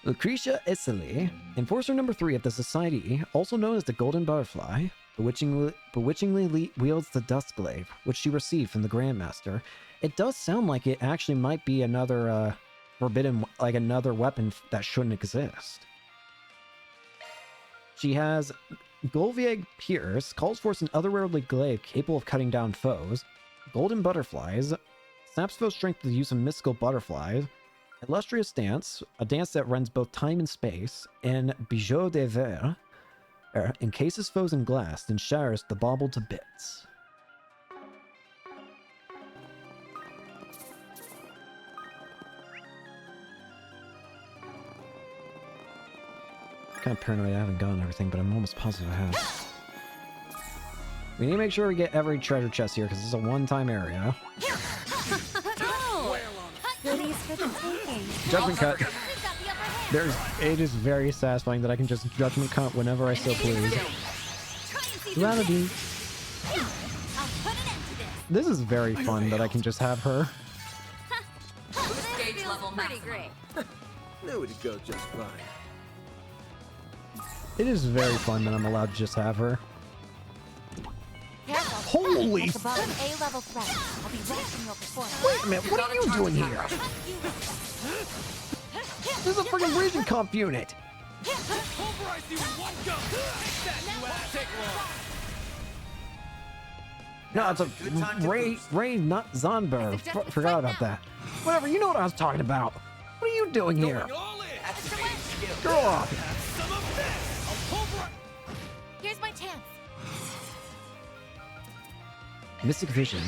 Lucretia Isili, enforcer number 3 of the Society, also known as the Golden Butterfly, bewitchingly wields the Dust Glaive, which she received from the Grandmaster. It does sound like it actually might be another forbidden, like another weapon that shouldn't exist. She has Golvieg Pierce, calls forth an otherworldly glaive capable of cutting down foes. Golden Butterflies, saps foe strength with the use of mystical butterflies. Illustrious Dance, a dance that runs both time and space. And Bijou de Verre, encases foes in glass and shatters the bauble to bits. Kind of paranoid I haven't gotten everything, but I'm almost positive I have. We need to make sure we get every treasure chest here because this is a one-time area. Goodies for the taking. Judgment cut. It is very satisfying that I can just judgment cut whenever I so please. Duality. This is very fun that I can just have her. Stage level pretty great. Knew it'd go just fine. It is very fun that I'm allowed to just have her. Holy! Like above an A-level threat. I'll be watching your performance. Wait a minute, what are you doing here? This is a freaking region comp unit. Pulverize you in one go. Take that, you ass. Take one. No, it's a Ray not Zonberg. Forgot about that. Whatever, you know what I was talking about. What are you doing here? Go off. Here's my chance. Mystic Vision.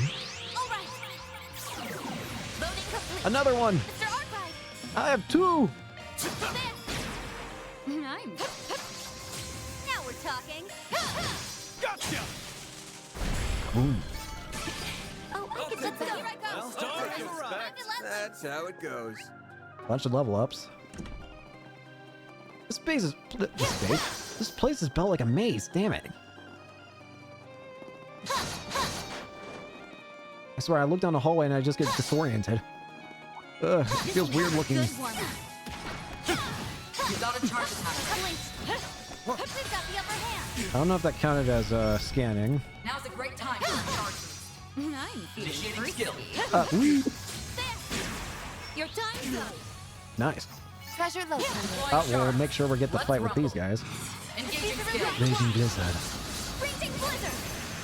Another one. I have 2. I'm. Now we're talking. Gotcha. Boom. Oh, I can do that. Here I go. That's how it goes. Bunch of level ups. This place is built like a maze. Damn it. I swear, I look down the hallway and I just get disoriented. Ugh, it feels weird looking. You got a charge attack. I don't know if that counted as scanning. Now's a great time for a charge boost. I'm Initiating skill. Your time's up. Nice. Treasure located. We'll make sure we get the fight with these guys. Engaging skill. Raging Blizzard. Raging Blizzard.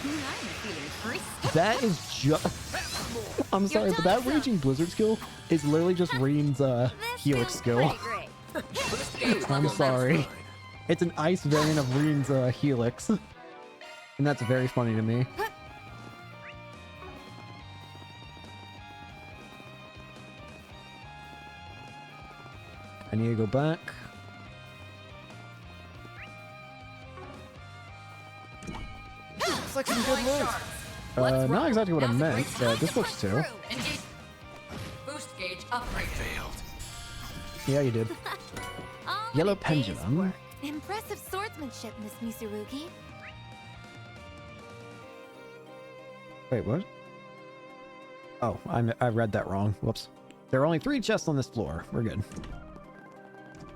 I'm feeling frisky. That is just... I'm sorry, but that Raging Blizzard skill is literally just Reen's Helix skill. I'm sorry. It's an ice variant of Reen's Helix. And that's very funny to me. I need to go back. Looks like some good loot. Not exactly what I meant. This looks too. Boost gauge upgrade failed. Yeah, you did. Yellow Pendulum. Impressive swordsmanship, Miss Misurugi. Wait, what? Oh, I read that wrong. Whoops. There are only 3 chests on this floor. We're good.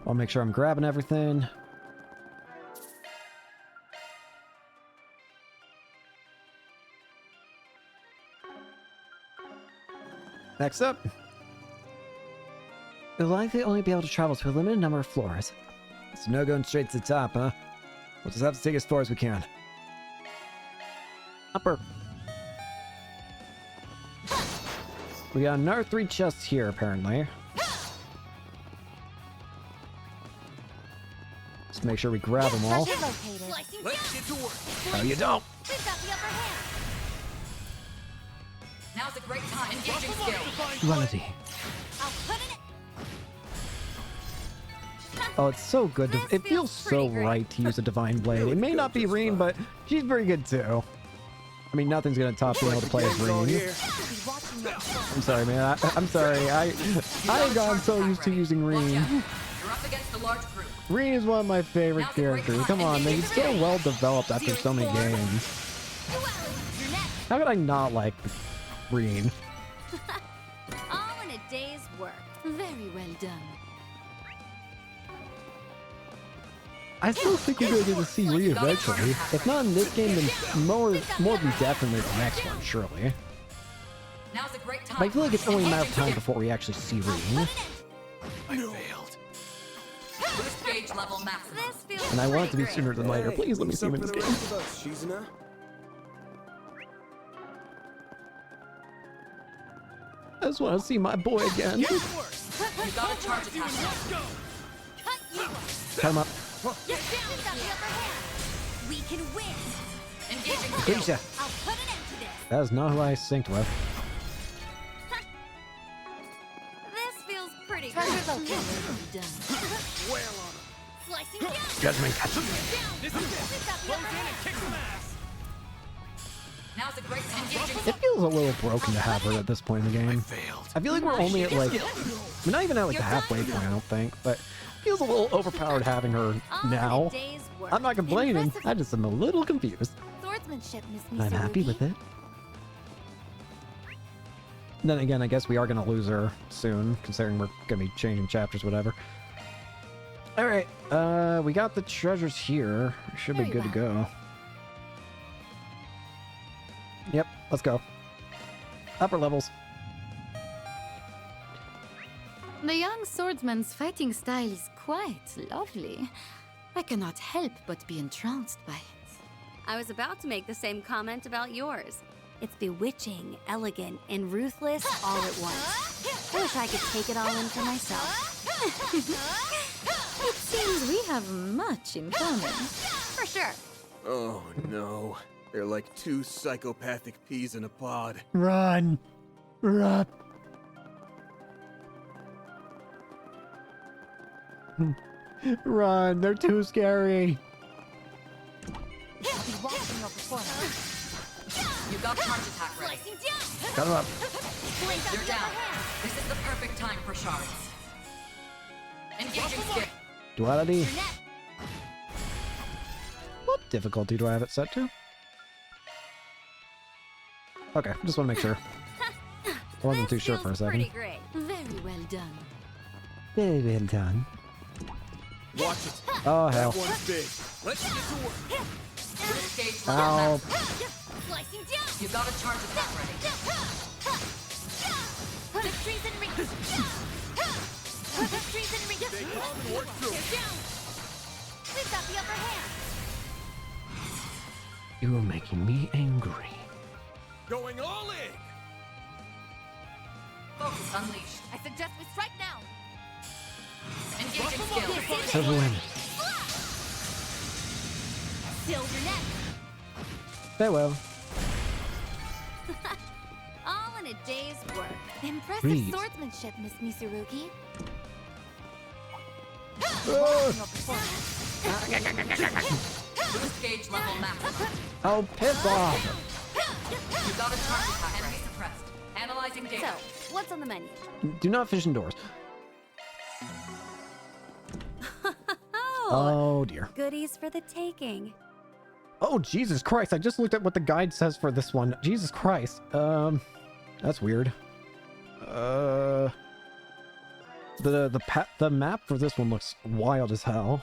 I'll make sure I'm grabbing everything. Next up. You'll likely only be able to travel to a limited number of floors. So no going straight to the top, huh? We'll just have to take as far as we can. Upper. We got another 3 chests here, apparently. Let's make sure we grab them all. Let's get to work. No, you don't. Now's a great time. Engaging skill. Duality. Oh, it's so good. It feels so right to use a Divine Blade. It may not be Reen, but she's very good too. I mean, nothing's gonna top being able to play as Reen. I'm sorry, man. I'm sorry. I got so used to using Reen. You're up against a large group. Reen is one of my favorite characters. Come on, man. He's so well developed after so many games. How could I not like Reen. All in a day's work. Very well done. I still think we're gonna get to see Reen eventually. If not in this game, then more than definitely the next one, surely. Now's a great time. But I feel like it's only a matter of time before we actually see Reen. I failed. Boost gauge level maximum. This feels And I want it to be pretty sooner than later. Please let me see him in this game. Shizuna? I just want to see my boy again. You got a charge attack. Let's go. Cut him up. You're down on the upper hand. We can win. Engaging Grisha. I'll put an end to this. That is not who I synced with. This feels pretty Treasure good. located. Done. Wail on him. Slicing down. Judgment. This is it. Close in and kick some ass. Now's a great time. Engaging. It feels a little broken to have her at this point in the game. I feel like we're only at like, we're not even at like the halfway point, I don't think, but it feels a little overpowered having her now. I'm not complaining, I just am a little confused. Swordsmanship, Miss I'm happy with it. Then again, I guess we are going to lose her soon, considering we're going to be changing chapters, whatever. Alright, we got the treasures here. Should be good to go. Yep, let's go. Upper levels. The young swordsman's fighting style is quite lovely. I cannot help but be entranced by it. I was about to make the same comment about yours. It's bewitching, elegant, and ruthless all at once. I wish I could take it all in for myself. It seems we have much in common. For sure. Oh no. They're like two psychopathic peas in a pod. Run! Run! Run! They're too scary! I'll be watching your performance. You got charge attack ready. Cut him up. You're down. This is the perfect time for shards. Engaging skill. Duality. What difficulty do I have it set to? Okay, just want to make sure. I wasn't too sure for a second. Great. Very well done. Very well done. Watch it. Oh, hell. That one's big. Let's get to work. Boost gauge Ow. level maximum. Slicing down. You got a charge attack ready. Victory's in reach. Victory's in reach. Stay calm and work through it. Down. We've got the upper hand. You are making me angry. Going all in. Focus unleashed. I suggest we strike now. Engaging skill. Several women. Seal your neck. Farewell. All in a day's work. Impressive Breathe. swordsmanship, Miss Misurugi. Boost gauge level maximum. Oh, piss off! You got a charge attack. Enemy suppressed. Analyzing data. So, what's on the menu? Do not fish indoors. Oh dear. Goodies for the taking. Oh, Jesus Christ. I just looked at what the guide says for this one. Jesus Christ. That's weird. The map for this one looks wild as hell.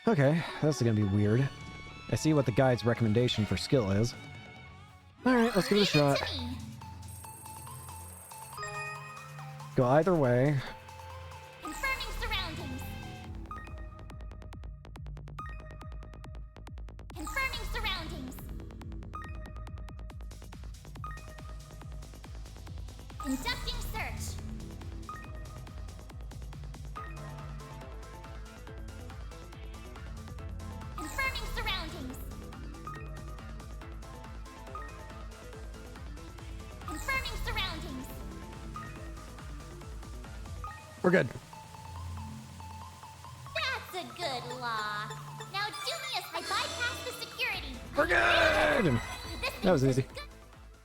Okay, that's gonna be weird. I see what the guide's recommendation for skill is. Alright, let's give it a shot. Go either way. Confirming surroundings. Confirming surroundings. Conducting search. Confirming surroundings. Confirming surroundings. We're good. That's a good law. Now do me as I bypass the security. We're good! That was easy.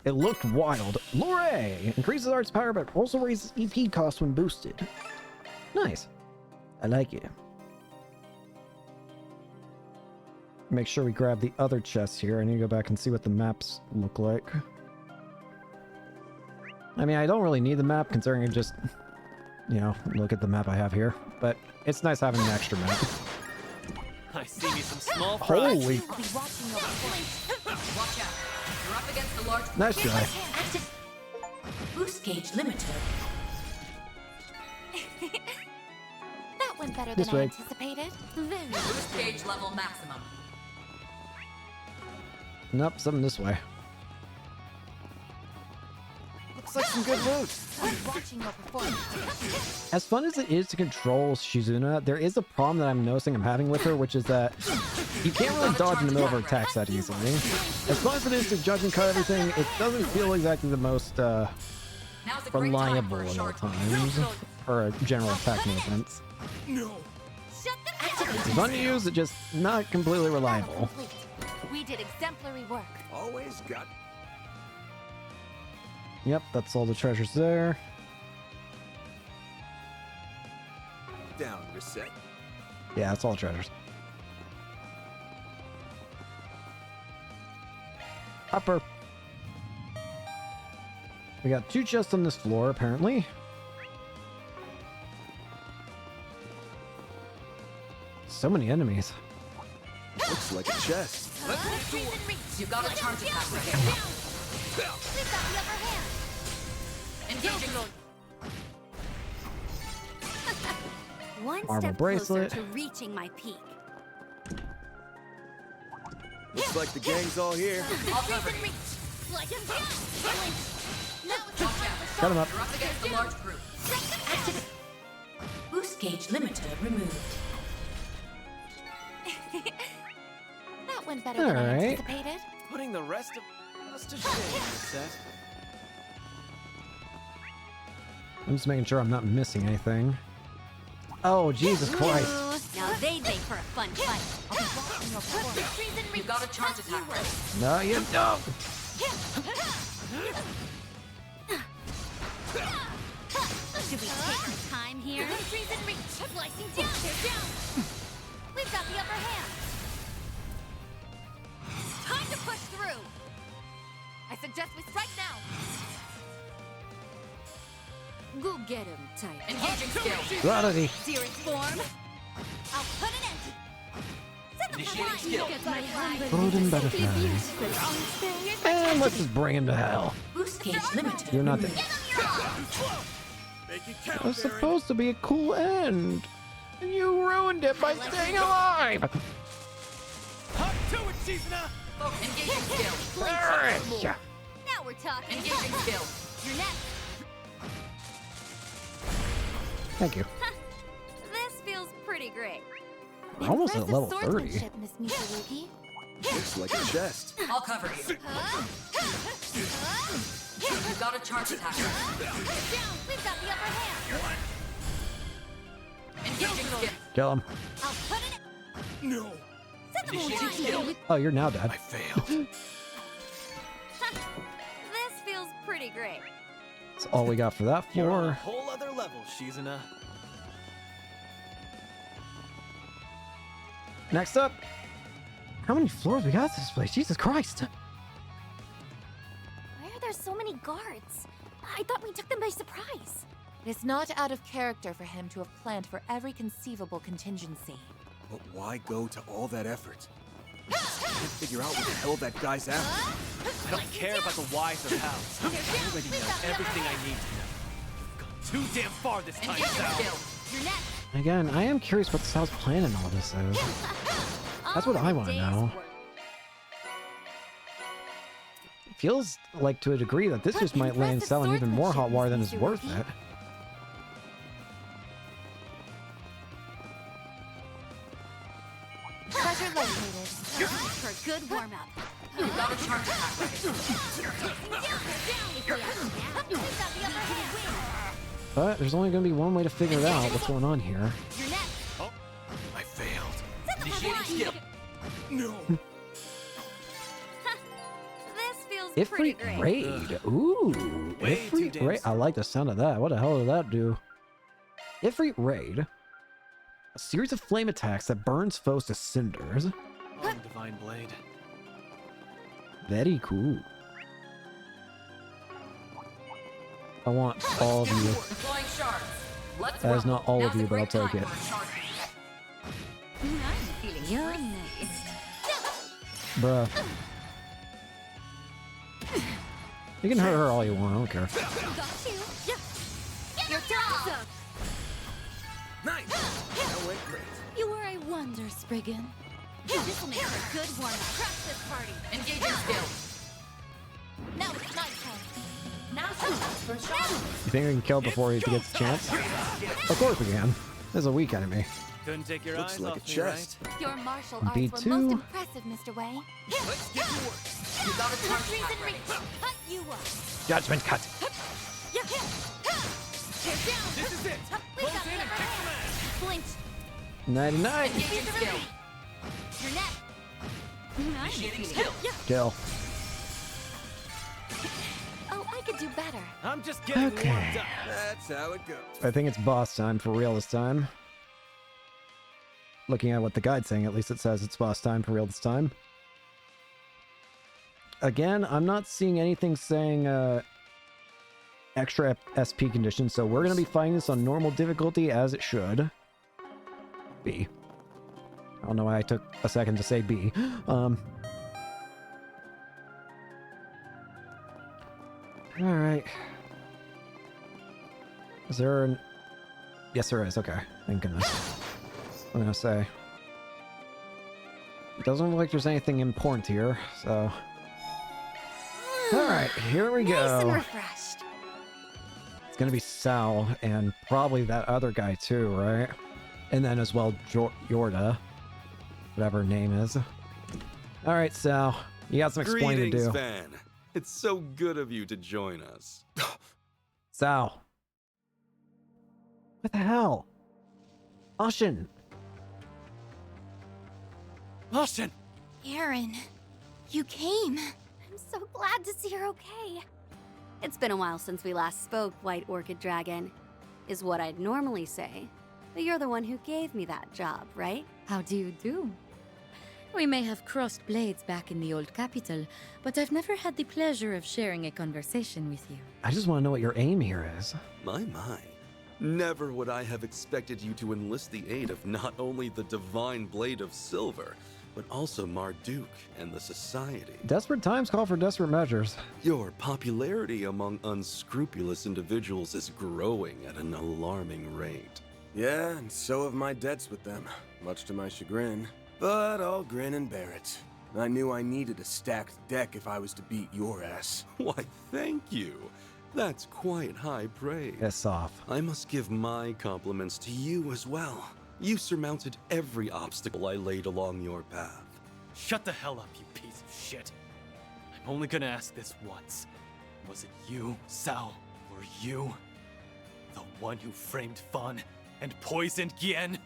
It looked wild. Lore! Increases arts power, but also raises EP cost when boosted. Nice. I like it. make sure we grab the other chests here. I need to go back and see what the maps look like. I mean, I don't really need the map considering I just, you know, look at the map I have here. But it's nice having an extra map. I see me some small fries. Holy! I'll be watching your point. Watch out. You're up against the large... Nice try. Boost gauge limited. That went better This than I way. anticipated. Very boost gauge level maximum. Nope, something this way. Looks like some good loot. I'll be watching your performance. As fun as it is to control Shizuna, there is a problem that I'm noticing I'm having with her, which is that you can't really dodge in the middle of her attacks that easily. As fun as it is to judge and cut everything, it doesn't feel exactly the most reliable at all times for general attack movements. No. It's fun to use, it's just not completely reliable. We did exemplary work. Always got... Yep, that's all the treasures there. Down, reset. Yeah, that's all the treasures. Upper. We got 2 chests on this floor, apparently. So many enemies. Looks like a chest. You got a charge attack right here. We've got the upper hand. Engaging. One Armor step bracelet. closer to reaching my peak. Looks like the gang's all here. I'll cover you. Like him down. Now it's Watch out. Cut him up. You're up against a large group. Boost gauge limiter removed. That went better than I Alright. anticipated. Putting the rest of us to shame, Set. I'm just making sure I'm not missing anything. Oh, Jesus Christ. Now they'd make for a fun fight. I'll be watching your performance. You got a charge attack ready. No, you don't. Should we take our time here? Trees in reach. Slicing down. They're down. We've got the upper hand. Time to push through. I suggest we strike now. Go get him, type. Engaging skill. Rarity. Dearest form. I'll put an end. Set them Initiating free. skill. Get my hand. Golden butterflies. And let's just bring him to hell. Boost gauge limited. You're not there. Make it count, It was Baron. supposed to be a cool end. And you ruined it by staying alive. Hop to it, Shizuna! Engaging skill. Alright. Now we're talking. Engaging skill. You're next. Thank you. This feels pretty great. We're almost at level 30. Swordsmanship, Miss Mitsurugi. Looks like a chest. I'll cover you. You got a charge attack. Down. We've got the upper hand. Engaging skill. Kill him. I'll put it. No. Set them Initiating free. skill. Oh, you're now dead. I failed. This feels pretty great. That's all we got for that You're on a floor. whole other level, Shizuna. Next up. How many floors we got this place? Jesus Christ. Why are there so many guards? I thought we took them by surprise. It is not out of character for him to have planned for every conceivable contingency. But why go to all that effort? I can't figure out what the hell that guy's after. I don't care about the whys or hows. I already know everything I need to know. You've gone too damn far this time, Engaging Sal. skill. You're next. Again, I am curious what Sal's plan in all this is. That's what I want to know. It feels like to a degree that this just might land Sal in even more hot water than is worth it. Treasure located. For a good warm-up. You got a charge attack ready. We've got the upper hand. But there's only going to be one way to figure it out what's going on here. You're next. Oh, I failed. Initiating skill. No. This feels Ifrit pretty great. Raid. Ooh. Way too Ifrit damn Raid. I like the sound of that. What the hell did that do? Ifrit Raid. A series of flame attacks that burns foes to cinders. All in divine divine blade. Very cool. I want all of you. Flying sharks. Let's That is roll. not all of Now's a you, but I'll great take time it. for a shark. I'm feeling You're nice. Bruh. You can hurt her all you want, I don't care. Got you. You're done. Nice! That went great. You are a wonder, Spriggan. This will make a good warm-up. Crash this party. Engaging skill. Now it's my turn. Now's the chance for a shot. You think we can kill before he gets a chance? Of course we can. This is a weak enemy. Couldn't take your Looks eyes like off a me, chest. right? Your martial arts B2. were most impressive, Mr. Wei. Let's get to work. You got a charge pack ready. Cut you up. Judgment cut. Tear down. This is it. Close in and kick some ass. Flinch. Nighty-night. Engaging skill. Your neck. Initiating skill. Kill. Oh, I could do better. I'm just getting Okay. warmed up. That's how it goes. I think it's boss time for real this time. Looking at what the guide's saying, at least it says it's boss time for real this time. Again, I'm not seeing anything saying extra SP conditions, so we're going to be fighting this on normal difficulty as it should be. I don't know why I took a second to say B. Alright. Is there an... Yes, there is. Okay. Thank goodness. I'm gonna say. It doesn't look like there's anything important here, so... Alright, here we Nice and go. refreshed. It's gonna be Sal, and probably that other guy too, right? And then as well, Yorda. Whatever her name is. Alright, Sal. You got some explaining to do. Greetings, Van. It's so good of you to join us. Sal. What the hell? Ashen. Ashen! Aaron, you came. I'm so glad to see you're okay. It's been a while since we last spoke, White Orchid Dragon, is what I'd normally say. But you're the one who gave me that job, right? How do you do? We may have crossed blades back in the old capital, but I've never had the pleasure of sharing a conversation with you. I just want to know what your aim here is. My. Never would I have expected you to enlist the aid of not only the Divine Blade of Silver, but also Marduk and the Society. Desperate times call for desperate measures. Your popularity among unscrupulous individuals is growing at an alarming rate. Yeah, and so have my debts with them, much to my chagrin. But I'll grin and bear it. I knew I needed a stacked deck if I was to beat your ass. Why, thank you. That's quite high praise. Piss off. I must give my compliments to you as well. You surmounted every obstacle I laid along your path. Shut the hell up, you piece of shit. I'm only gonna ask this once. Was it you, Sal, or you? The one who framed Fan and poisoned Gien?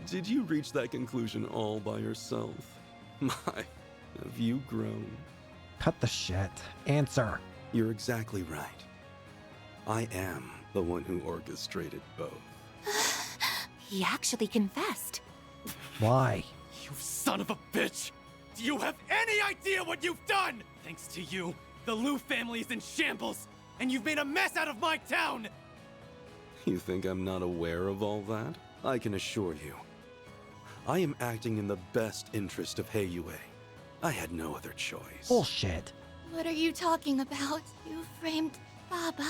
Did you reach that conclusion all by yourself? My, have you grown? Cut the shit. Answer. You're exactly right. I am the one who orchestrated both. He actually confessed. Why? You son of a bitch! Do you have any idea what you've done? Thanks to you, the Liu family is in shambles, and you've made a mess out of my town! You think I'm not aware of all that? I can assure you, I am acting in the best interest of Heiyue. I had no other choice. Bullshit. What are you talking about? You framed Baba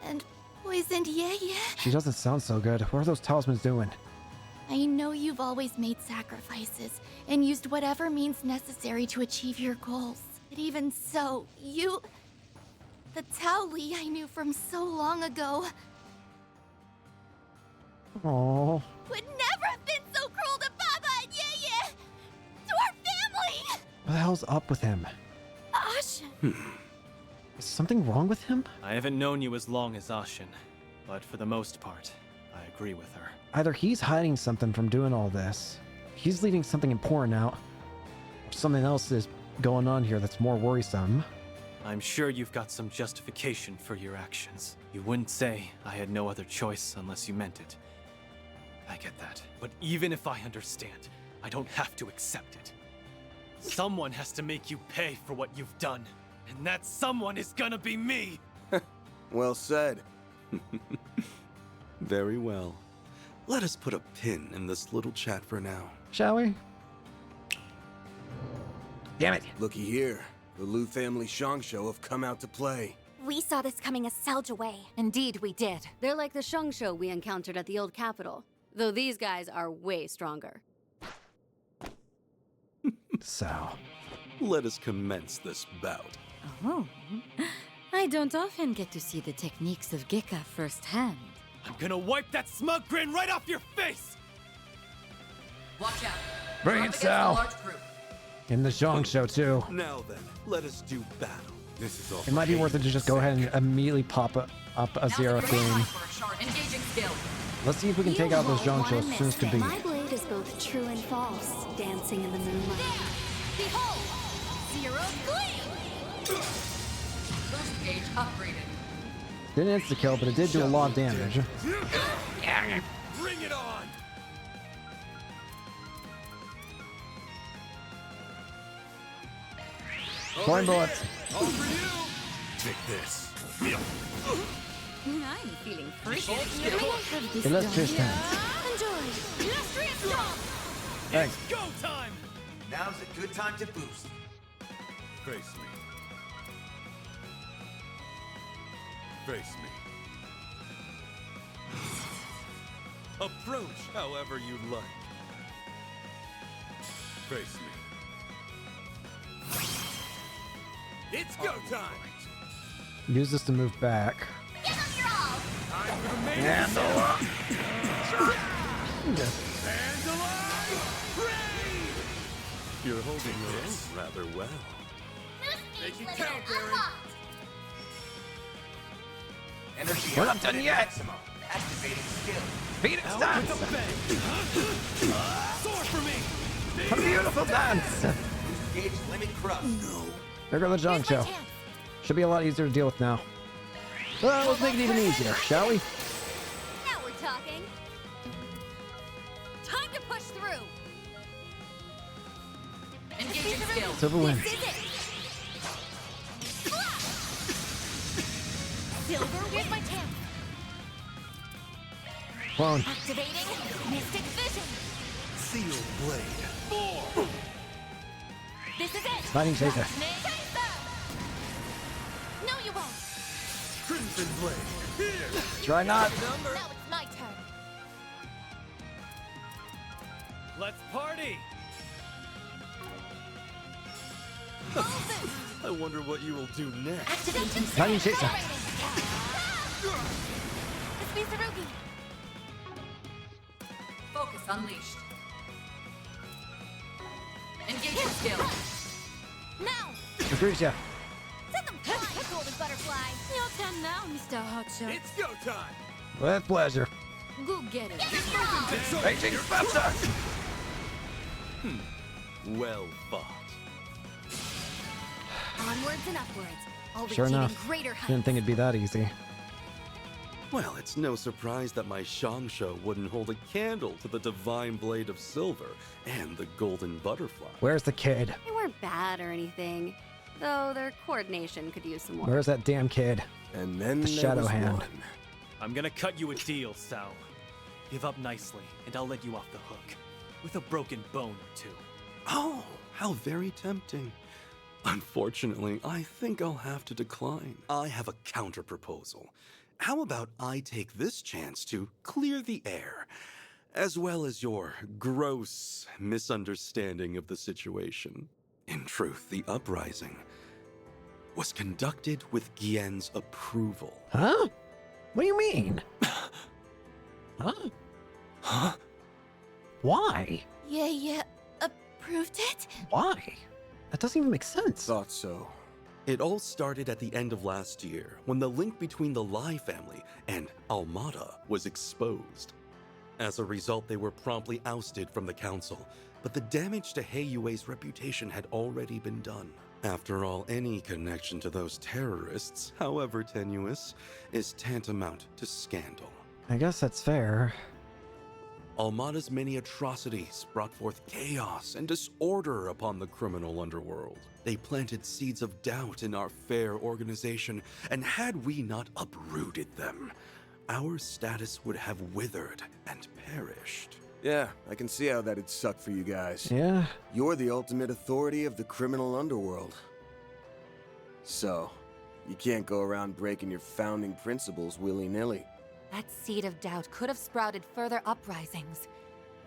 and poisoned Yeye. She doesn't sound so good. What are those talismans doing? I know you've always made sacrifices and used whatever means necessary to achieve your goals. But even so, you... The Tao Li I knew from so long ago Oh. would never have been so cruel to Baba and Yeye! To our family! What the hell's up with him? Ashen! Is something wrong with him? I haven't known you as long as Ashen, but for the most part, I agree with her. Either he's hiding something from doing all this, he's leaving something important out, or something else is going on here that's more worrisome. I'm sure you've got some justification for your actions. You wouldn't say I had no other choice unless you meant it. I get that. But even if I understand, I don't have to accept it. Someone has to make you pay for what you've done. And that someone is gonna be me! Well said. Very well. Let us put a pin in this little chat for now. Shall we? Damn it. Looky here. The Liu family Shongsho have come out to play. We saw this coming a Selge away. Indeed, we did. They're like the Shongsho we encountered at the old capital, though these guys are way stronger. So, let us commence this bout. Oh, I don't often get to see the techniques of Gekka firsthand. I'm gonna wipe that smug grin right off your face! Watch out. Bring We're it, up against Sal. a large group. in the Zhang show too. Now then, let us do battle. This is all. It might be worth it to just go ahead and immediately pop up a Zero theme. Engaging skill. Let's see if we can take out those Zhang shows as soon as can be. My blade is both true and false, dancing in the moonlight. Behold! Zero gleam! Boost gauge upgraded. Didn't insta kill, but it did do a lot of damage. Bring it on! Flame bullets. All for you! Take this. I'm feeling freaky. Illustrious hands. Enjoy! Illustrious strong! Thanks. Go time! Now's a good time to boost. Face me. Face me. Approach however you like. Face me. It's go time! Use this to move back. Give them your all! Time for the main Angela! You're holding your own rather well. Make it count, Baron! Energy We're not done yet. maximum. Activating skill. Phoenix Out dance! with a bang! Soar for me! A beautiful dance! Boost gauge limit crust. No. There goes the Zhang show. Should be a lot easier to deal with now. Well, let's make it even easier, shall we? Now we're talking. Time to push through. Engaging skill. Silver wins. This is it. Silver with my tail. Clone. Activating Mystic Vision. Seal blade. This is it. Lightning chaser. Chaser. No, you won't. Crimson blade. Here. Try not. Now it's my turn. Let's party! I wonder what you will do next. Activating Lightning chaser. It's Mizurugi. Focus unleashed. Engaging skill. Now. Lucretia. Set them flying, golden butterfly. Your turn now, Mr. Hotshot. It's go time! With pleasure. Go get it. Raging Spencer! Well fought. Onwards and upwards. Always Sure achieving enough. greater heights. Didn't think it'd be that easy. Well, it's no surprise that my Shongsho wouldn't hold a candle to the divine blade of silver and the golden butterfly. Where's the kid? They weren't bad or anything, though their coordination could use some more. Where's that damn kid? And then The there shadow was hand. one. I'm gonna cut you a deal, Sal. Give up nicely, and I'll let you off the hook. With a broken bone or two. Oh, how very tempting. Unfortunately, I think I'll have to decline. I have a counter proposal. How about I take this chance to clear the air, as well as your gross misunderstanding of the situation? In truth, the uprising was conducted with Gien's approval. Huh? What do you mean? Huh? Huh? Yeah, approved it? Why? That doesn't even make sense. Thought so. It all started at the end of last year, when the link between the Lai family and Almada was exposed. As a result, they were promptly ousted from the council, but the damage to Heiyue's reputation had already been done. After all, any connection to those terrorists, however tenuous, is tantamount to scandal. I guess that's fair. Almada's many atrocities brought forth chaos and disorder upon the criminal underworld. They planted seeds of doubt in our fair organization, and had we not uprooted them, our status would have withered and perished. Yeah, I can see how that'd suck for you guys. Yeah. You're the ultimate authority of the criminal underworld. So, you can't go around breaking your founding principles willy-nilly. That seed of doubt could have sprouted further uprisings,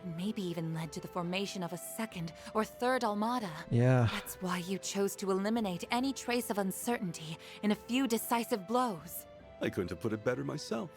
and maybe even led to the formation of a second or third Almada. Yeah. That's why you chose to eliminate any trace of uncertainty in a few decisive blows. I couldn't have put it better myself.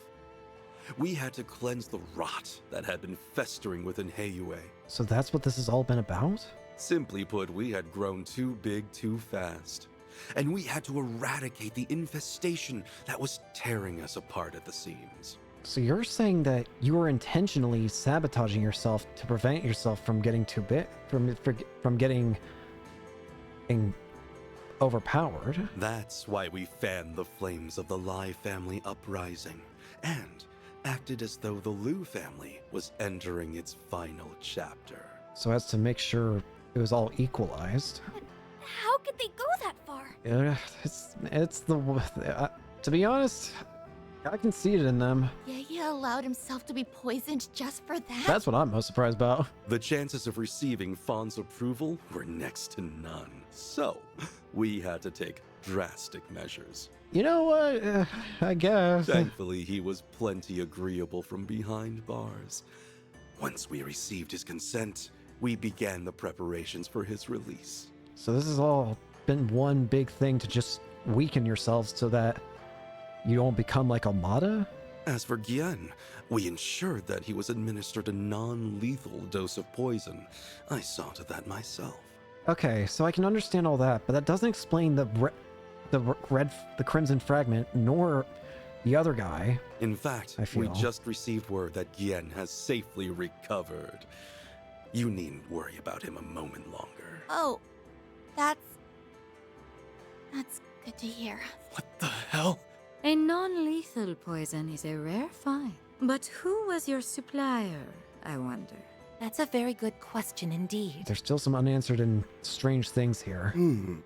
We had to cleanse the rot that had been festering within Heiyue. So that's what this has all been about? Simply put, we had grown too big too fast. And we had to eradicate the infestation that was tearing us apart at the seams. So you're saying that you were intentionally sabotaging yourself to prevent yourself from getting too big, from getting overpowered? That's why we fanned the flames of the Lai family uprising, and acted as though the Liu family was entering its final chapter. So as to make sure it was all equalized. How could they go that far? Yeah, it's to be honest, I can see it in them. He allowed himself to be poisoned just for that? That's what I'm most surprised about. The chances of receiving Fawn's approval were next to none. So, we had to take drastic measures. You know what? I guess. Thankfully, he was plenty agreeable from behind bars. Once we received his consent, we began the preparations for his release. So this has all been one big thing to just weaken yourselves so that you don't become like Almada? As for Gian, we ensured that he was administered a non-lethal dose of poison. I saw to that myself. Okay, so I can understand all that, but that doesn't explain the Crimson Fragment, nor the other guy. In fact, we just received word that Gian has safely recovered. You needn't worry about him a moment longer. Oh, that's good to hear. What the hell? A non-lethal poison is a rare find. But who was your supplier, I wonder? That's a very good question indeed. There's still some unanswered and strange things here. In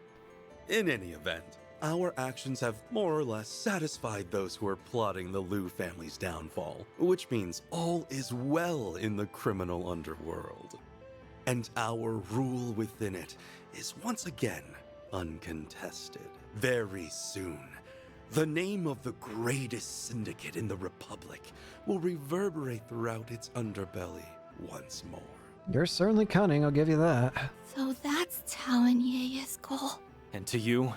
any event, our actions have more or less satisfied those who are plotting the Liu family's downfall, which means all is well in the criminal underworld. And our rule within it is once again uncontested. Very soon, the name of the greatest syndicate in the Republic will reverberate throughout its underbelly once more. You're certainly cunning, I'll give you that. So that's Tao and Ye's goal. And to you,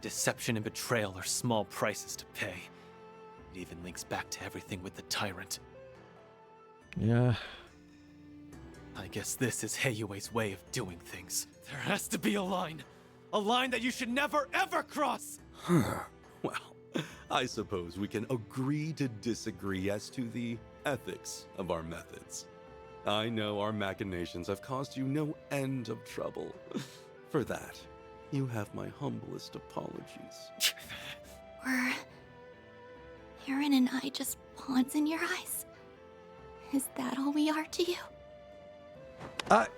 deception and betrayal are small prices to pay. It even links back to everything with the tyrant. Yeah. I guess this is Heiyue's way of doing things. There has to be a line that you should never ever cross! Well, I suppose we can agree to disagree as to the ethics of our methods. I know our machinations have caused you no end of trouble. For that, you have my humblest apologies. Were Aaron and I just pawns in your eyes? Is that all we are to you?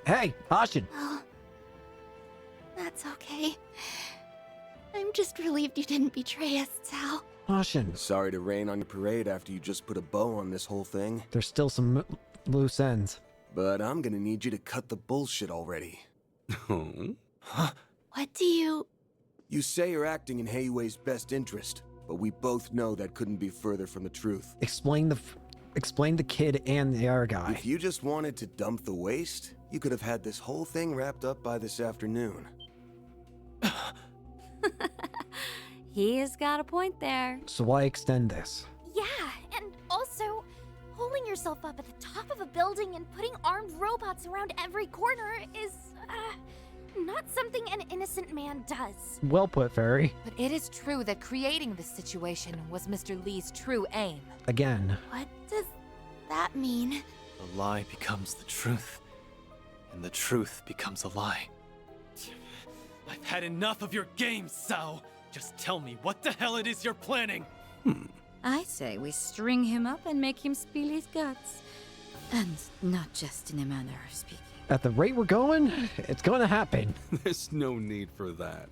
Hey, Ashin! Oh, that's okay. I'm just relieved you didn't betray us, Tao. Ashin. Sorry to rain on your parade after you just put a bow on this whole thing. There's still some loose ends. But I'm gonna need you to cut the bullshit already. Huh? What do you... You say you're acting in Heiyue's best interest, but we both know that couldn't be further from the truth. Explain the kid and the other guy. If you just wanted to dump the waste, you could have had this whole thing wrapped up by this afternoon. He has got a point there. So why extend this? Yeah, and also, holding yourself up at the top of a building and putting armed robots around every corner is, not something an innocent man does. Well put, Fairy. But it is true that creating this situation was Mr. Lee's true aim. Again. What does that mean? The lie becomes the truth, and the truth becomes a lie. I've had enough of your games, Sao! Just tell me what the hell it is you're planning! I say we string him up and make him spill his guts. And not just in a manner of speaking. At the rate we're going, it's gonna happen. There's no need for that.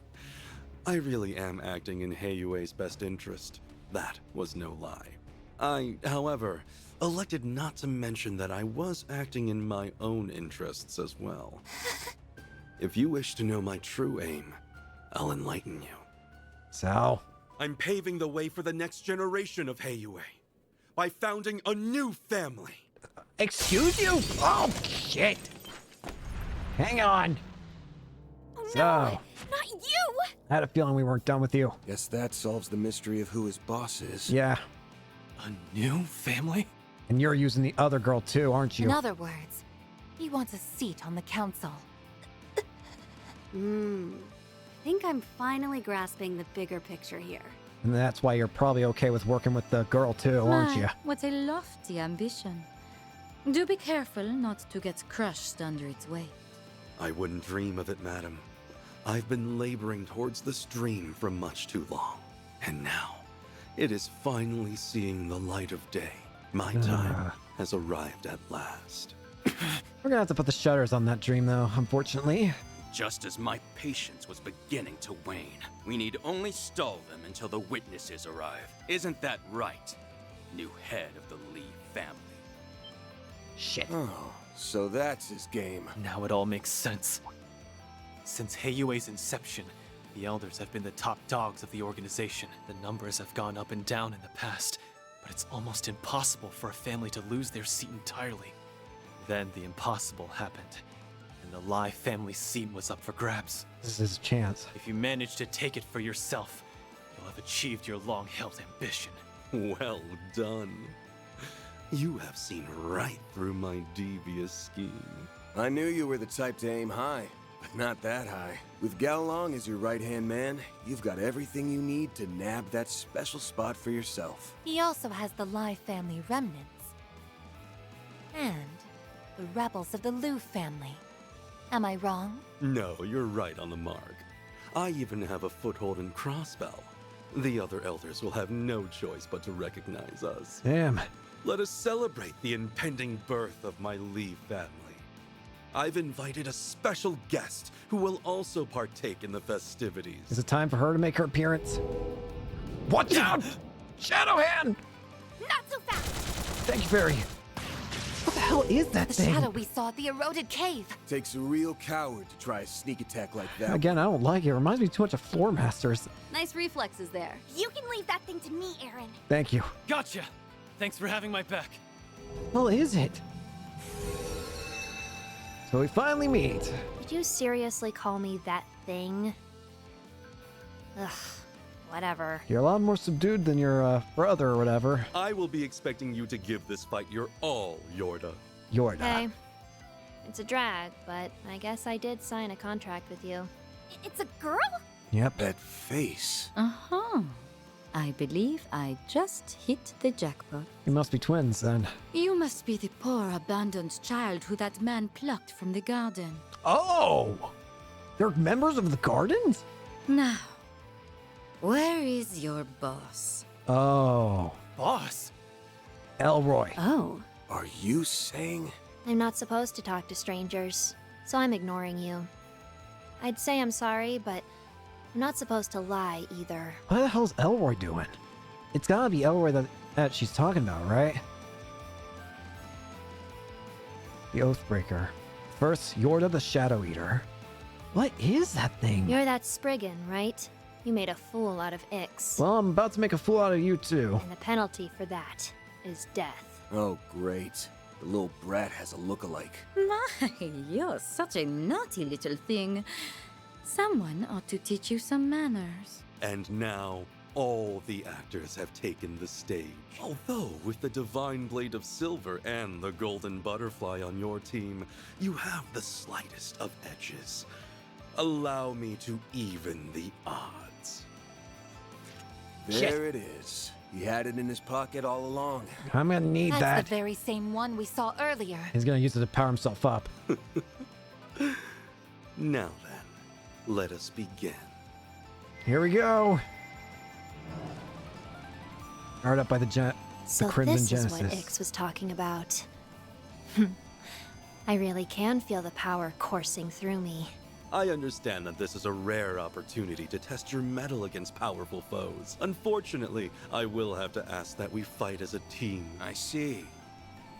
I really am acting in Heiyue's best interest. That was no lie. I, however, elected not to mention that I was acting in my own interests as well. If you wish to know my true aim, I'll enlighten you. So? I'm paving the way for the next generation of Heiyue by founding a new family. Excuse you? Oh, shit. Hang on. Oh, So, no, not you! I had a feeling we weren't done with you. Guess that solves the mystery of who his boss is. Yeah. A new family? And you're using the other girl too, aren't you? In other words, he wants a seat on the council. I think I'm finally grasping the bigger picture here. And that's why you're probably okay with working with the girl too, aren't you? What a lofty ambition. Do be careful not to get crushed under its weight. I wouldn't dream of it, madam. I've been laboring towards this dream for much too long. And now, it is finally seeing the light of day. My time has arrived at last. We're gonna have to put the shutters on that dream though, unfortunately. Just as my patience was beginning to wane, we need only stall them until the witnesses arrive. Isn't that right, new head of the Lee family? Shit. Oh, so that's his game. Now it all makes sense. Since Heiyue's inception, the Elders have been the top dogs of the organization. The numbers have gone up and down in the past, but it's almost impossible for a family to lose their seat entirely. Then the impossible happened, and the Lai family seat was up for grabs. This is his chance. If you manage to take it for yourself, you'll have achieved your long-held ambition. Well done. You have seen right through my devious scheme. I knew you were the type to aim high, but not that high. With Gaolong as your right-hand man, you've got everything you need to nab that special spot for yourself. He also has the Lai family remnants. And the rebels of the Liu family. Am I wrong? No, you're right on the mark. I even have a foothold in Crossbell. The other Elders will have no choice but to recognize us. Damn. Let us celebrate the impending birth of my Lee family. I've invited a special guest who will also partake in the festivities. Is it time for her to make her appearance? Watch out! Shadow Hand! Not so fast! Thank you, Fairy. What the hell is that The thing? shadow we saw at the eroded cave. Takes a real coward to try a sneak attack like that. Again, I don't like it. It reminds me too much of Floor Masters. Nice reflexes there. You can leave that thing to me, Aaron. Thank you. Gotcha! Thanks for having my back. Well, is it? So we finally meet. Did you seriously call me that thing? Ugh, whatever. You're a lot more subdued than your brother or whatever. I will be expecting you to give this fight your all, Yorda. Yorda. Okay. It's a drag, but I guess I did sign a contract with you. It's a girl? Yep. That face. Uh-huh. I believe I just hit the jackpot. You must be twins then. You must be the poor abandoned child who that man plucked from the garden. Oh! They're members of the Gardens? Now, where is your boss? Oh. Boss? Elroy. Oh. Are you saying? I'm not supposed to talk to strangers, so I'm ignoring you. I'd say I'm sorry, but I'm not supposed to lie either. What the hell's Elroy doing? It's gotta be Elroy that she's talking about, right? The Oathbreaker. First, Yorda the Shadow Eater. What is that thing? You're that Spriggan, right? You made a fool out of Ix. Well, I'm about to make a fool out of you too. And the penalty for that is death. Oh, great. The little brat has a look-alike. My, you're such a naughty little thing. Someone ought to teach you some manners. And now, all the actors have taken the stage. Although, with the Divine Blade of Silver and the Golden Butterfly on your team, you have the slightest of edges. Allow me to even the odds. There it is. He had it in his pocket all along. I'm gonna need That's that. the very same one we saw earlier. He's gonna use it to power himself up. Now then, let us begin. Here we go. Powered up by the So Crimson this Genesis. is what Ix was talking about. I really can feel the power coursing through me. I understand that this is a rare opportunity to test your mettle against powerful foes. Unfortunately, I will have to ask that we fight as a team. I see.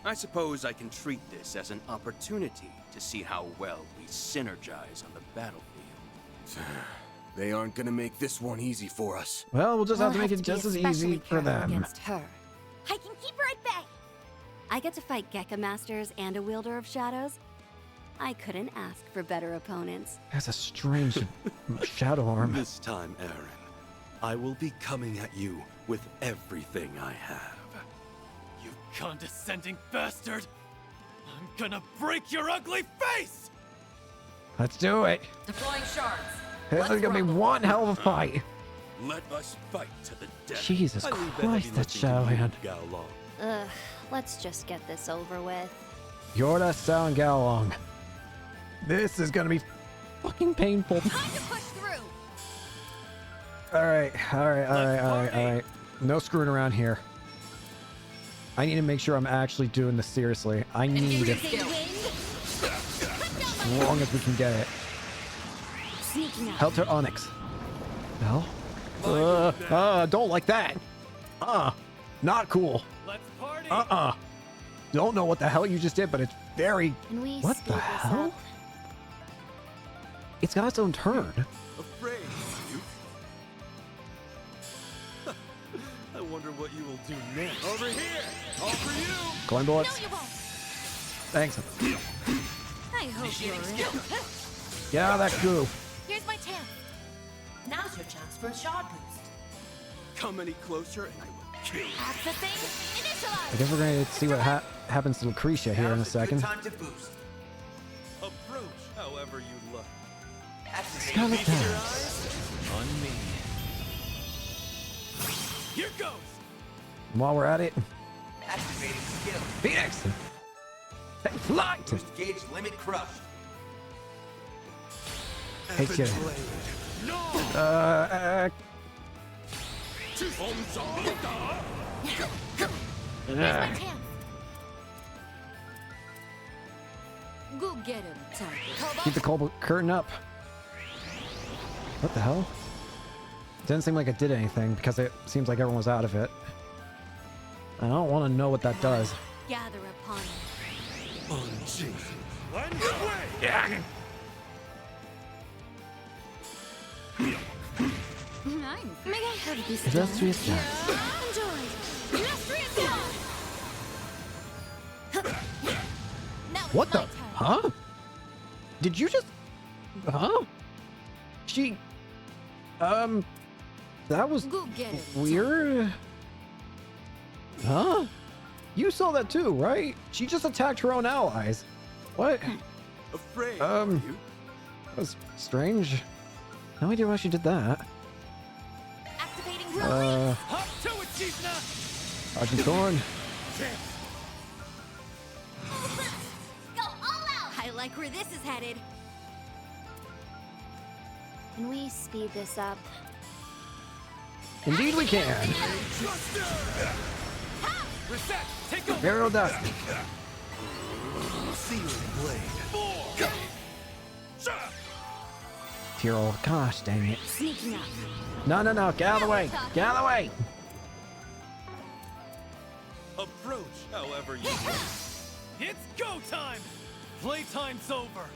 I suppose I can treat this as an opportunity to see how well we synergize on the battlefield. They aren't gonna make this one easy for us. Well, we'll just have to make We'll it have just to as be easy especially for careful them. against her. I can keep her at bay. I get to fight Gekka Masters and a wielder of shadows. I couldn't ask for better opponents. That's a strange shadow arm. This time, Aaron, I will be coming at you with everything I have. You condescending bastard! I'm gonna break your ugly face! Let's do it. Deploying shards. This is gonna be one hell of a fight. Let us fight to the death. Jesus I leave the Christ, heavy that lifting Shadow to you, Hand. Gao Long. Ugh, let's just get this over with. Yorda Sound Galong. This is gonna be fucking painful. Time to push through. Alright. No screwing around here. I need to make sure I'm actually doing this seriously. I need it as long as we can get it. Sneaking up. Helter Onyx. No? Don't like that. Not cool. Let's party! Don't know what the hell you just did, but it's very... Can we What speed the this hell? up? It's got its own turn. Afraid, you? I wonder what you will do next. Over here! All for you! Coin bullets. No, you won't. Thanks. I hope you're in. Get out of that goo. Here's my chance. Now's your chance for a shard boost. Come any closer and I will kill you. Accessing. I Initialize. guess we're going to see what happens to Lucretia here in a second. Time to boost. Approach however you like. Kind of On me. Here goes! While we're at it, Activating skill. Phoenix! Take flight! Boost gauge limit crushed. Hey, shit. Here's my chance. Go get him, Tiger. Keep the cold curtain up. What the hell? Didn't seem like it did anything because it seems like everyone was out of it. I don't want to know what that does. Gather upon me. Yeah. May I have this? Illustrious done? dance. Enjoy. Illustrious dance. Now it's What my the? turn. Huh? Did you just? Huh? She. That was Go get him. weird. Huh? You saw that too, right? She just attacked her own allies. What? Afraid, That was strange. No idea why she did that. Activating release. Hop to it, Chisna! Sergeant Thorn. Go all out. I like where this is headed. Can we speed this up? Indeed we can. Reset! Take over! Burial dust. Sealing blade. Tyrol. Gosh dang it. Sneaking up. No. Get out of the way. Get out of the way. Approach however you like. It's go time! Playtime's over!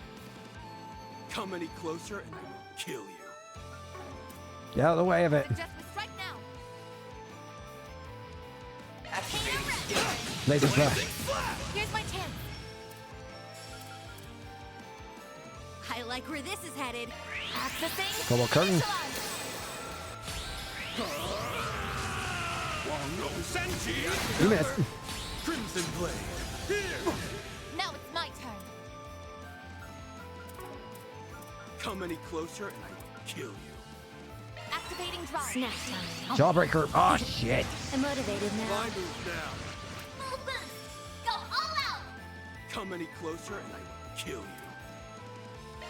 Come any closer and I will kill you. Get out of the way of it. Suggest we strike now. Activating skill. Laser flash. Here's my chance. I like where this is headed. Accessing. Cobalt curtain. Initialize. You missed. Crimson blade. Here! Now it's my turn. Come any closer and I will kill you. Activating drive. Snack time. Jawbreaker. Oh shit. I'm motivated now. My move now. Full boost. Go all out. Come any closer and I will kill you.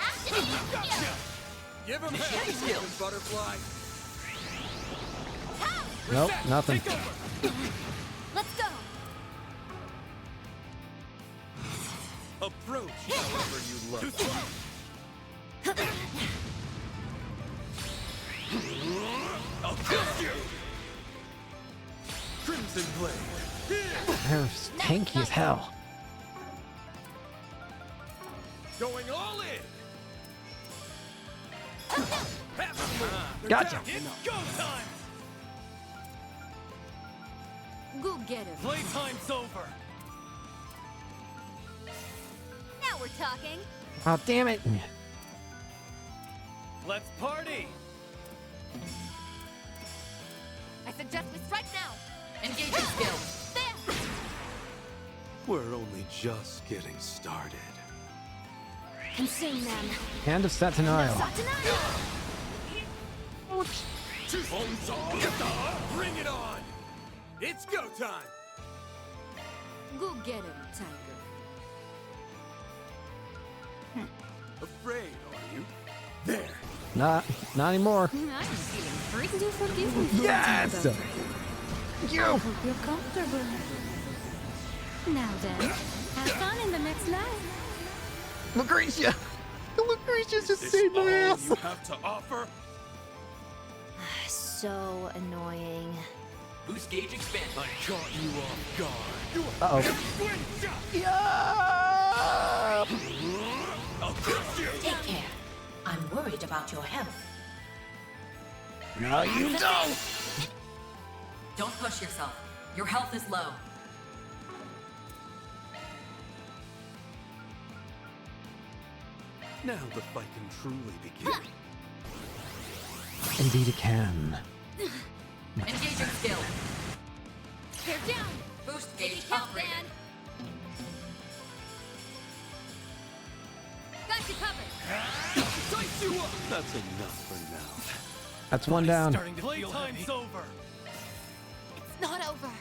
Activating skill. Give him hell, butterfly. Nope, nothing. Let's go. Approach however you love. I'll kill you! Crimson Blade! They're tanky as hell. Going all in! Gotcha. It's go time! Go get him. Playtime's over. Now we're talking. Oh, damn it. Let's party! I suggest we strike now. Engaging skill. There! We're only just getting started. Consume them. Hand of Saturnile. Bring it on! It's go time! Go get him, Tiger. Afraid, are you? There! Not anymore. I'm feeling pretty forgiving. Yes! You! I hope you're comfortable. Now then, have fun in the next life. Lucretia! Lucretia just Is saved this my all ass! you have to offer? So annoying. Boost gauge expand. I caught you off guard. Uh-oh. Yeah! I'll crush you! Take care. I'm worried about your health. No, you don't! Don't push yourself. Your health is low. Now the fight can truly begin. Indeed it can. Engaging skill. Tear down. Boost gauge Count, upgrade. Dan. Got you covered. Dice you up! That's enough for now. That's one down. Starting to Playtime's over. It's not over.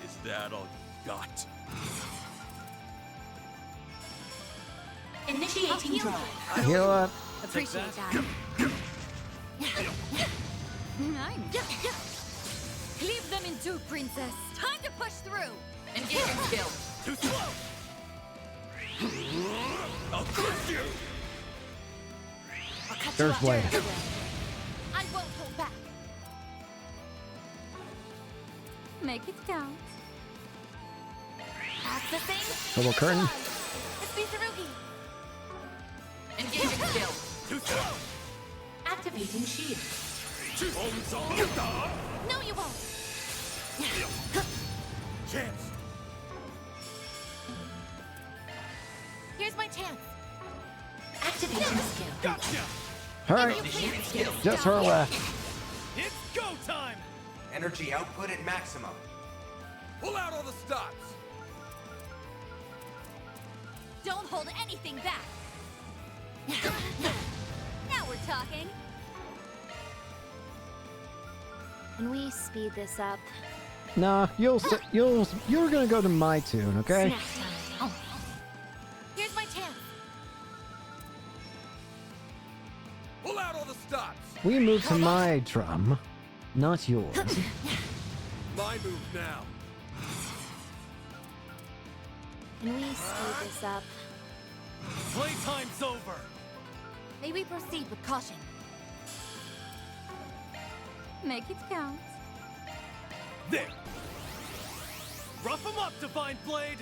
Is that all you got? Initiating drive. Heal up. Appreciate that. Cleave them in two, princess. Time to push through. Engaging skill. Too slow! I'll crush you! I'll cut There's you off Blade. during the way. I won't hold back. Make it count. That's the thing. Double curtain. Let's be Tsurugi. Engaging skill. Too slow! Activating shield. No, you won't. Chance! Here's my chance. Activating skill. Gotcha! Alright. Just her left. It's go time! Energy output at maximum. Pull out all the stops! Don't hold anything back. Now we're talking. Can we speed this up? Nah, you're gonna go to my tune, okay? Snack time. Here's my chance. Pull out all the stops! We move to my drum, not yours. My move now. Can we speed this up? Playtime's over. May we proceed with caution. Make it count. There. Rough him up, Divine Blade.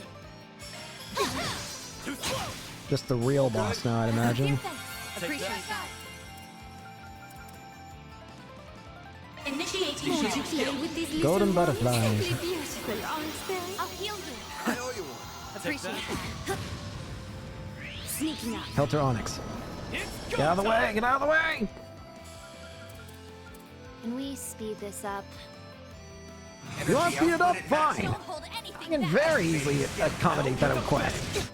Too slow. Just the real boss now, I'd imagine. Appreciate that. Initiating shield. Golden butterflies. Beautiful, aren't they? I'll heal you. I owe you one. Appreciate that. Sneaking up. Helter Onyx. Get out of the way! Get out of the way! Can we speed this up? You want to speed it up? Fine. Don't hold I anything can back. very easily accommodate that request.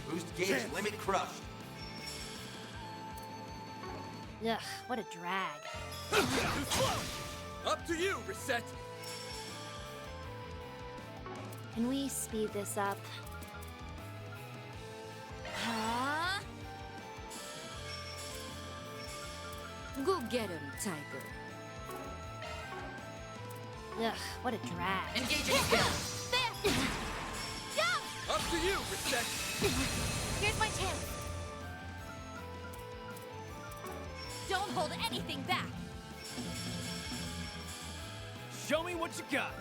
Boost gauge limit crushed. Ugh, what a drag. Up to you, Reset! Can we speed this up? Huh? Go get him, Tiger. Ugh, what a drag. Engaging skill. Up to you, Respect. Here's my chance. Don't hold anything back. Show me what you got.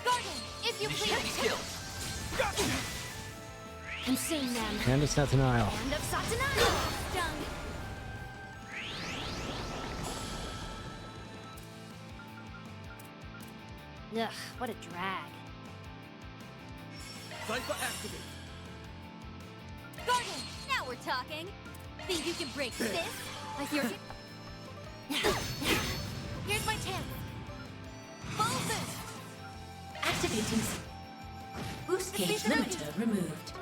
Garden, if you please. Gotcha. I'm seeing them. And it's not denial. Hand of Satanael. Stung. Ugh, what a drag. Cypher activate. Garden, now we're talking. Think you can break this? I hear you. Here's my chance. Full boost. Activating. Boost gauge limiter removed.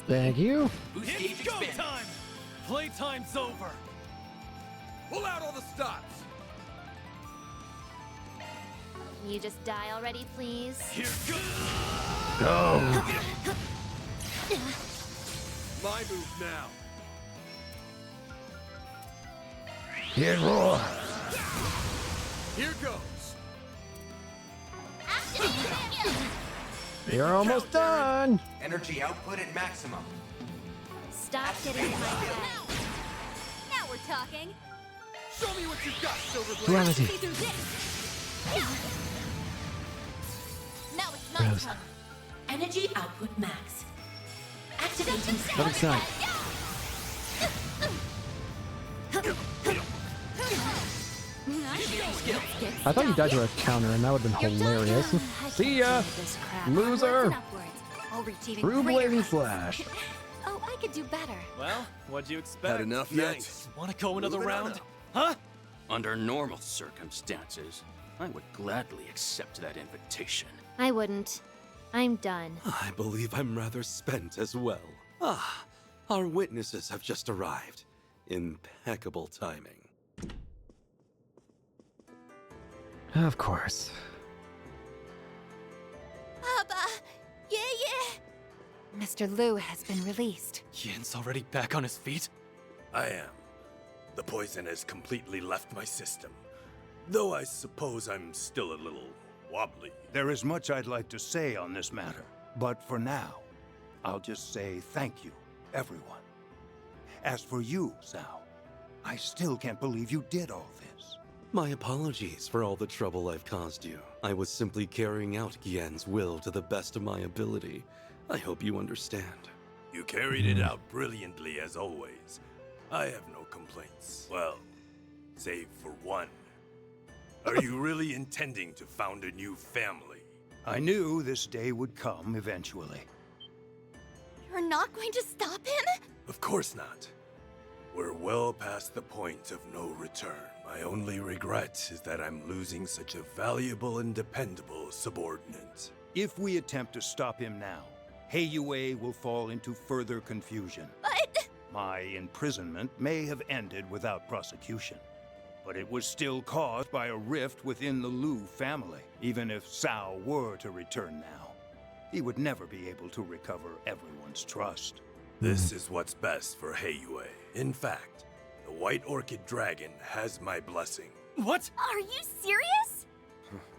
Thank you. Boost It's gauge go expanded. time. Playtime's over. Pull out all the stops. Can you just die already, please? Here goes. Go. My move now. Hit roar. Here goes. You're almost done. Energy output at maximum. Stop getting in my way. Now we're talking. Show me what you got, Silverblade. Gravity. See through this. Yeah. Now it's my Rose. turn. Energy output max. Activating. Let it side. I thought you died to a counter, and that would have been hilarious. See ya, loser. I'll reach even Through greater Blazing heights. Flash. Oh, I could do better. Well, what'd you expect? Had enough yet? Nice. Want to go another Moving on round? up. Huh? Under normal circumstances, I would gladly accept that invitation. I wouldn't. I'm done. I believe I'm rather spent as well. Ah, our witnesses have just arrived. Impeccable timing. Of course. Papa! Yeah. Mr. Liu has been released. Yin's already back on his feet? I am. The poison has completely left my system. Though I suppose I'm still a little wobbly. There is much I'd like to say on this matter, but for now, I'll just say thank you, everyone. As for you, Sao, I still can't believe you did all this. My apologies for all the trouble I've caused you. I was simply carrying out Gien's will to the best of my ability. I hope you understand. You carried it out brilliantly as always. I have no complaints. Well, save for one. Are you really intending to found a new family? I knew this day would come eventually. You're not going to stop him? Of course not. We're well past the point of no return. My only regret is that I'm losing such a valuable and dependable subordinate. If we attempt to stop him now, Heiyue will fall into further confusion. But... My imprisonment may have ended without prosecution, but it was still caused by a rift within the Liu family. Even if Sao were to return now, he would never be able to recover everyone's trust. This is what's best for Heiyue. In fact, the White Orchid Dragon has my blessing. What? Are you serious?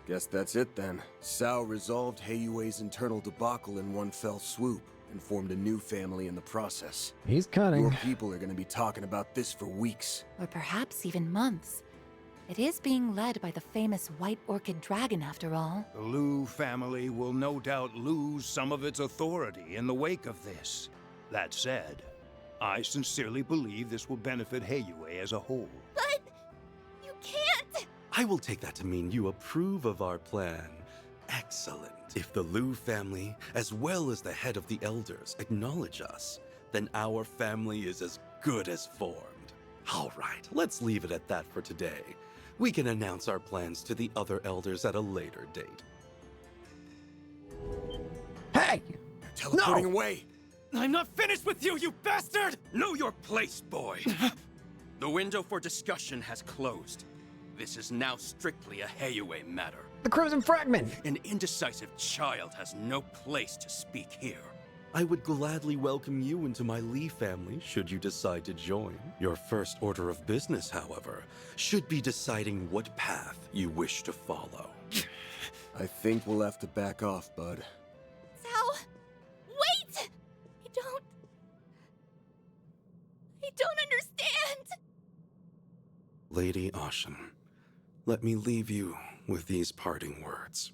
Guess that's it then. Sao resolved Heiyue's internal debacle in one fell swoop and formed a new family in the process. He's cunning. Your people are gonna be talking about this for weeks. Or perhaps even months. It is being led by the famous White Orchid Dragon, after all. The Liu family will no doubt lose some of its authority in the wake of this. That said, I sincerely believe this will benefit Heiyue as a whole. But... you can't! I will take that to mean you approve of our plan. Excellent. If the Liu family, as well as the head of the elders, acknowledge us, then our family is as good as formed. All right, let's leave it at that for today. We can announce our plans to the other elders at a later date. Hey! Teleporting away! I'm not finished with you, you bastard! Know your place, boy! The window for discussion has closed. This is now strictly a Heiyue matter. The Crimson Fragment! An indecisive child has no place to speak here. I would gladly welcome you into my Lee family should you decide to join. Your first order of business, however, should be deciding what path you wish to follow. I think we'll have to back off, bud. Sal, wait! I don't understand! Lady Ashen, let me leave you with these parting words.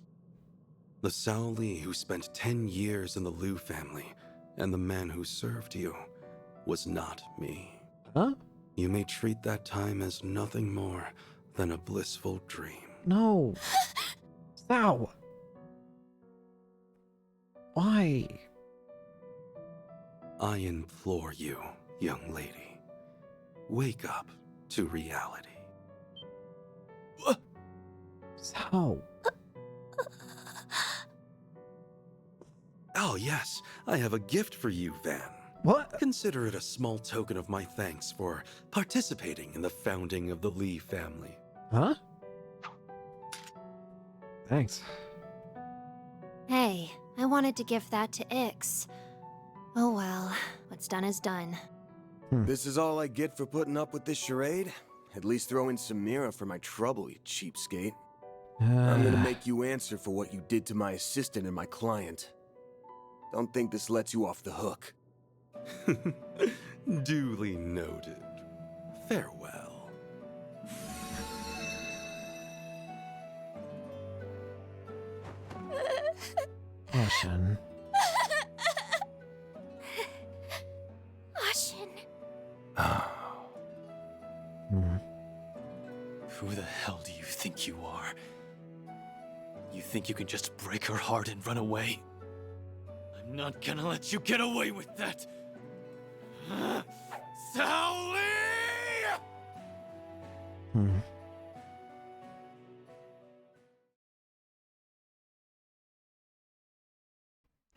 The Sao Lee who spent 10 years in the Liu family and the man who served you was not me. Huh? You may treat that time as nothing more than a blissful dream. No. Sao. Why? I implore you, young lady, wake up to reality. Sao. Oh yes, I have a gift for you, Van. What? Consider it a small token of my thanks for participating in the founding of the Lee family. Huh? Thanks. Hey, I wanted to give that to Ix. Oh well, what's done is done. This is all I get for putting up with this charade? At least throw in some Mira for my trouble, you cheapskate. I'm gonna make you answer for what you did to my assistant and my client. Don't think this lets you off the hook. Duly noted. Farewell. Ashen. Ashen. Who the hell do you think you are? You think you can just break her heart and run away? I'm not gonna let you get away with that! Sally!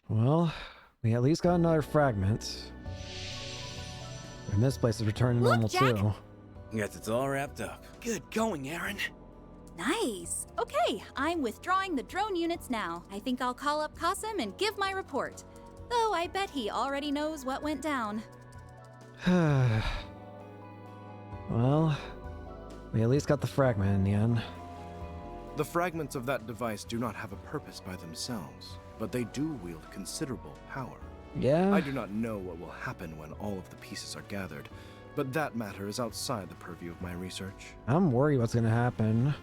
Well, we at least got another fragment. And this place is returning to normal Jack. too. Guess it's all wrapped up. Good going, Aaron. Nice. Okay, I'm withdrawing the drone units now. I think I'll call up Qasim and give my report. Though I bet he already knows what went down. Well, we at least got the fragment in the end. The fragments of that device do not have a purpose by themselves, but they do wield considerable power. Yeah? I do not know what will happen when all of the pieces are gathered, but that matter is outside the purview of my research. I'm worried what's gonna happen.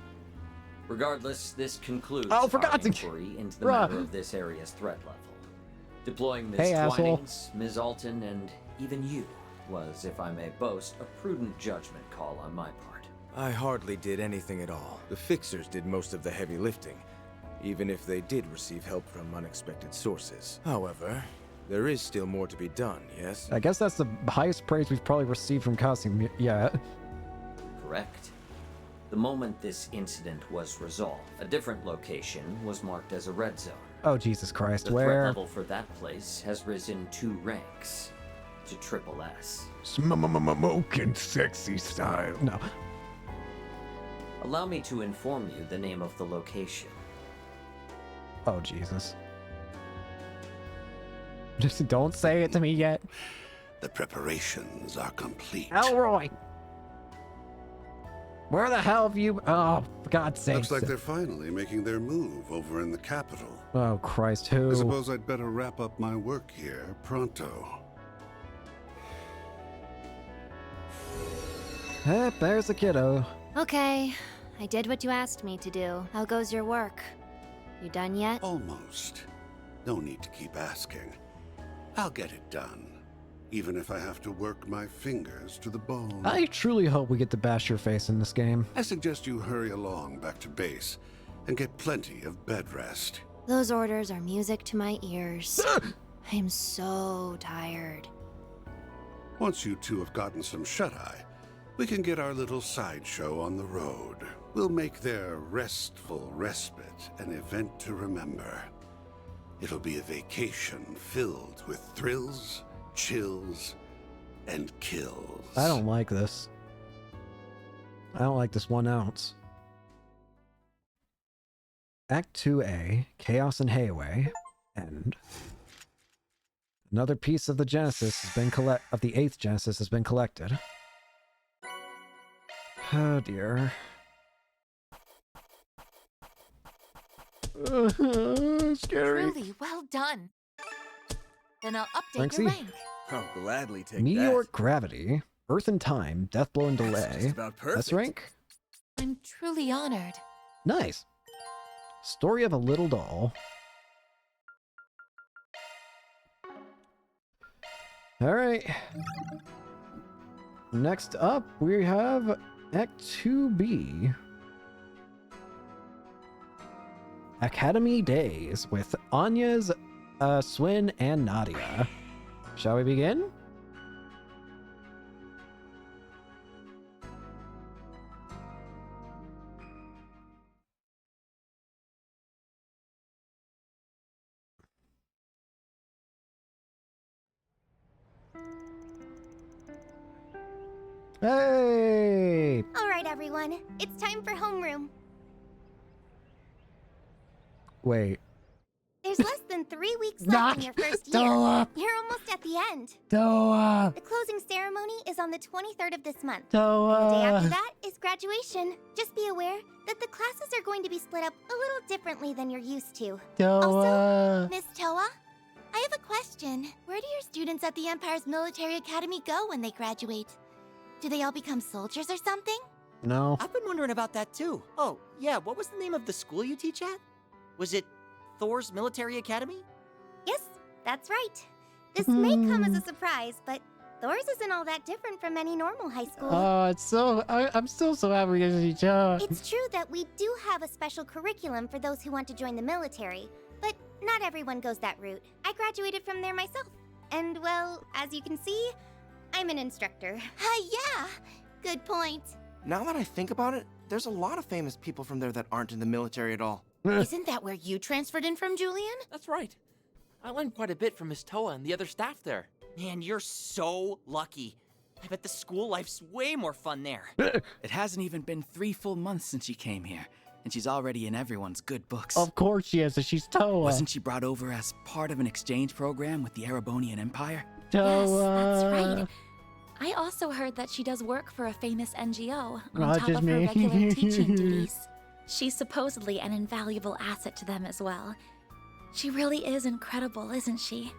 Regardless, this concludes Oh, our forgot to- inquiry into the Bruh. matter of this area's threat level. Deploying Ms. Hey, asshole. Twinings, Ms. Alton, and even you was, if I may boast, a prudent judgment call on my part. I hardly did anything at all. The fixers did most of the heavy lifting, even if they did receive help from unexpected sources. However, there is still more to be done, yes? I guess that's the highest praise we've probably received from Qasim yet. Correct. The moment this incident was resolved, a different location was marked as a red zone. Oh, Jesus Christ, The threat where? level for that place has risen 2 ranks to triple S. Smoking sexy style. No. Allow me to inform you the name of the location. Oh, Jesus. Just don't say it to me yet. The preparations are complete. Elroy! Where the hell have you... Oh, for God's sake. Looks like they're finally making their move over in the capital. Oh, Christ, who? I suppose I'd better wrap up my work here pronto. There's the kiddo. Okay, I did what you asked me to do. How goes your work? You done yet? Almost. No need to keep asking. I'll get it done, even if I have to work my fingers to the bone. I truly hope we get to bash your face in this game. I suggest you hurry along back to base and get plenty of bed rest. Those orders are music to my ears. I'm so tired. Once you two have gotten some shut-eye, we can get our little sideshow on the road. We'll make their restful respite an event to remember. It'll be a vacation filled with thrills, chills, and kills. I don't like this. I don't like this 1 ounce. Act 2A, Chaos and Hayway, end. Another piece of the Genesis has been of the 8th Genesis has been collected. Oh dear. Scary. Truly well done. Then I'll update Thanks, your E. rank. I'll gladly take Meteoric Gravity, Earth and Time, Death Blow and Delay. just about perfect. S rank? I'm truly honored. Nice. Story of a Little Doll. Alright. Next up, we have Act 2B. Academy Days with Anya's, Swin, and Nadia. Shall we begin? Hey! All right, everyone. It's time for homeroom. Wait. There's less than 3 weeks left in your first year. Doa. You're almost at the end. Doa. The closing ceremony is on the 23rd of this month. Doa. And the day after that is graduation. Just be aware that the classes are going to be split up a little differently than you're used to. Also, Miss Toa, I have a question. Where do your students at the Empire's Military Academy go when they graduate? Do they all become soldiers or something? No. I've been wondering about that too. Oh, yeah, what was the name of the school you teach at? Was it Thor's Military Academy? Yes, that's right. This may come as a surprise, but Thor's isn't all that different from any normal high school. Oh, it's so... I'm still so happy to see each other. It's true that we do have a special curriculum for those who want to join the military, but not everyone goes that route. I graduated from there myself. And, well, as you can see, I'm an instructor. Yeah, good point. Now that I think about it, there's a lot of famous people from there that aren't in the military at all. Isn't that where you transferred in from, Julian? That's right. I learned quite a bit from Miss Toa and the other staff there. Man, you're so lucky. I bet the school life's way more fun there. It hasn't even been 3 full months since she came here, and she's already in everyone's good books. Of course she is, she's Toa. Wasn't she brought over as part of an exchange program with the Erebonian Empire? Yes, that's right. I also heard that she does work for a famous NGO on top of her regular teaching duties. She's supposedly an invaluable asset to them as well. She really is incredible, isn't she?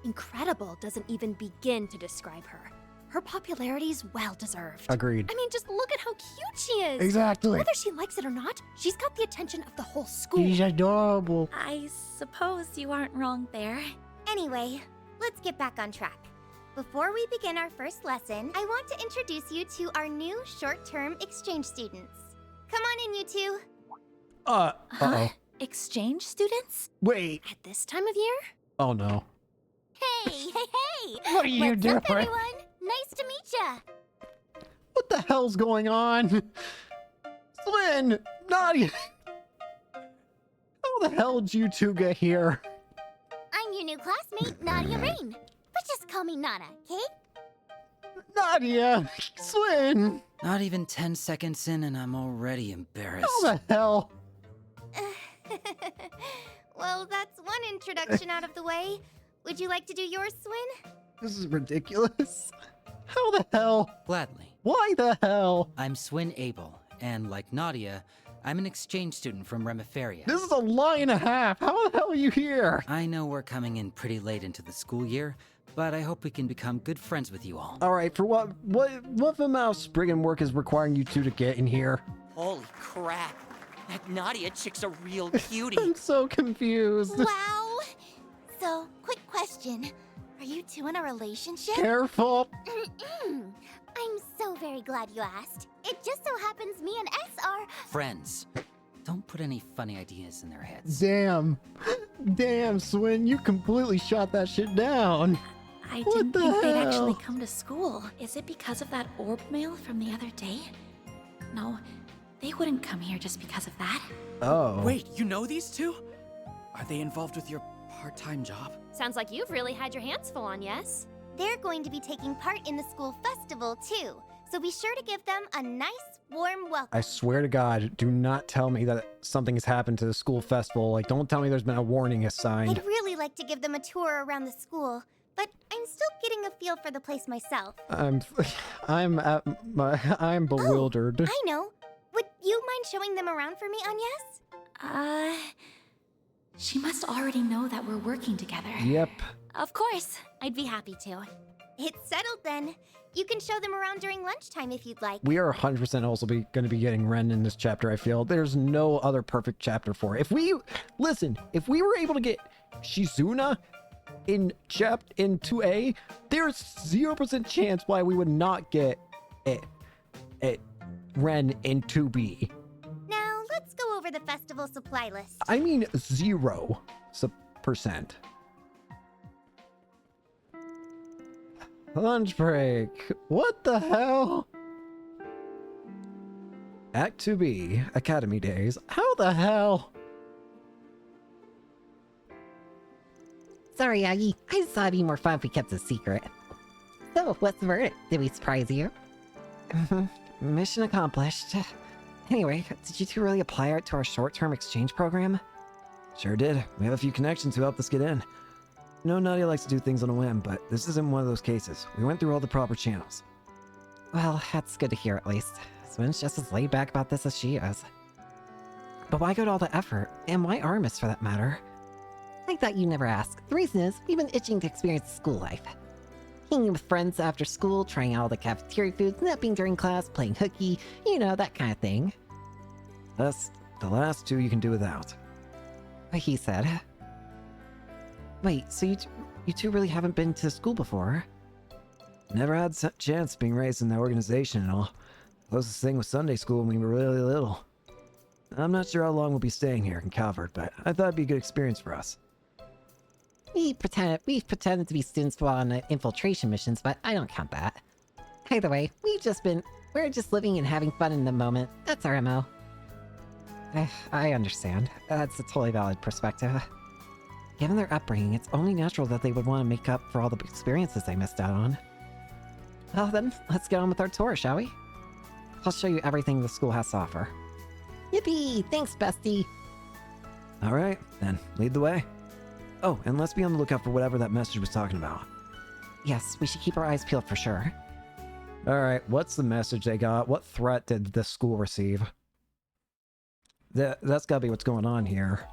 Incredible doesn't even begin to describe her. Her popularity's well-deserved. Agreed. I mean, just look at how cute she is. Exactly. Whether she likes it or not, she's got the attention of the whole school. She's adorable. I suppose you aren't wrong there. Anyway, let's get back on track. Before we begin our first lesson, I want to introduce you to our new short-term exchange students. Come on in, you two. Uh-oh. Exchange students? Wait. At this time of year? Oh, no. Hey! What are you What's up, doing? everyone? Nice to meet ya. What the hell's going on? Flynn! Nadia! How the hell did you two get here? I'm your new classmate, Nadia Rain. But just call me Nana, okay? Nadia! Swin! Not even 10 seconds in and I'm already embarrassed. How the hell? Well, that's one introduction out of the way. Would you like to do yours, Swin? This is ridiculous. How the hell? Gladly. Why the hell? I'm Swin Abel, and like Nadia, I'm an exchange student from Remiferia. This is a lie and a half. How the hell are you here? I know we're coming in pretty late into the school year, but I hope we can become good friends with you all. Alright, for what amount of Spriggan work is requiring you two to get in here? Holy crap. That Nadia chick's a real cutie. I'm so confused. Wow. So, quick question. Are you two in a relationship? Careful. I'm so very glad you asked. It just so happens me and S are... Friends. Don't put any funny ideas in their heads. Damn. Damn, Swin, you completely shot that shit down. I didn't think they'd actually come to school. Is it because of that orb mail from the other day? No, they wouldn't come here just because of that. Oh. Wait, you know these two? Are they involved with your part-time job? Sounds like you've really had your hands full on, yes? They're going to be taking part in the school festival, too. So be sure to give them a nice, warm welcome. I swear to God, do not tell me that something has happened to the school festival. Like, don't tell me there's been a warning assigned. I'd really like to give them a tour around the school, but I'm still getting a feel for the place myself. I'm bewildered. Oh, I know. Would you mind showing them around for me, Agnes? She must already know that we're working together. Yep. Of course, I'd be happy to. It's settled then. You can show them around during lunchtime if you'd like. We are 100% also going to be getting Ren in this chapter, I feel. There's no other perfect chapter for it. If we were able to get Shizuna in 2A, there's 0% chance why we would not get Ren in 2B. Now, let's go over the festival supply list. I mean 0%. Lunch break. What the hell? Act 2B, Academy Days. How the hell? Sorry, Aggie. I just thought it'd be more fun if we kept it a secret. So, what's the verdict? Did we surprise you? Mission accomplished. Anyway, did you two really apply it to our short-term exchange program? Sure did. We have a few connections who helped us get in. No, Nadia likes to do things on a whim, but this isn't one of those cases. We went through all the proper channels. Well, that's good to hear at least. Swin's just as laid back about this as she is. But why go to all the effort? And why Armis, for that matter? I thought you never asked. The reason is, we've been itching to experience school life. Hanging with friends after school, trying out all the cafeteria foods, napping during class, playing hooky, you know, that kind of thing. That's the last two you can do without. What he said. Wait, so you two really haven't been to school before? Never had a chance being raised in the organization and all. Closest thing was Sunday school when we were really little. I'm not sure how long we'll be staying here in Calvert, but I thought it'd be a good experience for us. We've pretended to be students while on infiltration missions, but I don't count that. Either way, we're just living and having fun in the moment. That's our MO. I understand. That's a totally valid perspective. Given their upbringing, it's only natural that they would want to make up for all the experiences they missed out on. Well then, let's get on with our tour, shall we? I'll show you everything the school has to offer. Yippee! Thanks, bestie! Alright, then, lead the way. Oh, and let's be on the lookout for whatever that message was talking about. Yes, we should keep our eyes peeled for sure. Alright, what's the message they got? What threat did the school receive? That's gotta be what's going on here.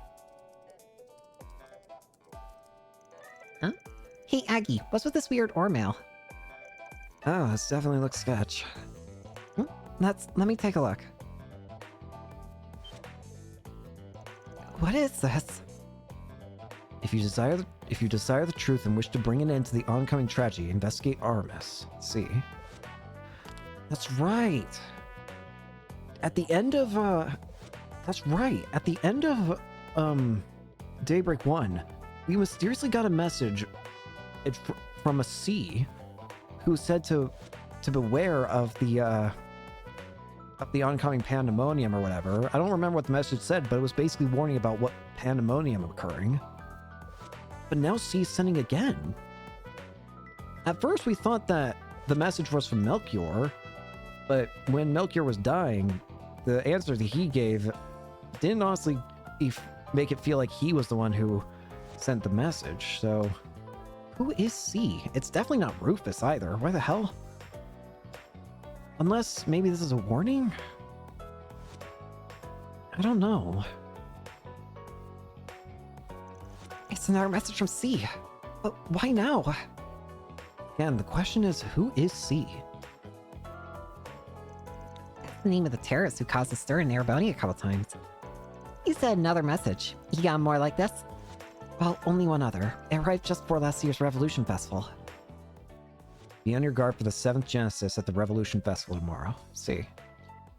Huh? Hey, Aggie, what's with this weird ore mail? Oh, this definitely looks sketch. Let me take a look. What is this? If you desire the truth and wish to bring an end to the oncoming tragedy, investigate Armis. See. That's right. At the end of that's right. At the end of Daybreak 1, we mysteriously got a message from a C who said to beware of the oncoming pandemonium or whatever. I don't remember what the message said, but it was basically warning about what pandemonium occurring. But now C's sending again. At first we thought that the message was from Melchior, but when Melchior was dying, the answer that he gave didn't honestly make it feel like he was the one who sent the message, so... Who is C? It's definitely not Rufus either. Why the hell? Unless maybe this is a warning? I don't know. It's another message from C. But why now? Again, the question is, who is C? That's the name of the terrorist who caused a stir in Ereboni a couple times. He said another message. You got more like this? Well, only one other. It arrived just before last year's Revolution Festival. Be on your guard for the 7th Genesis at the Revolution Festival tomorrow. See.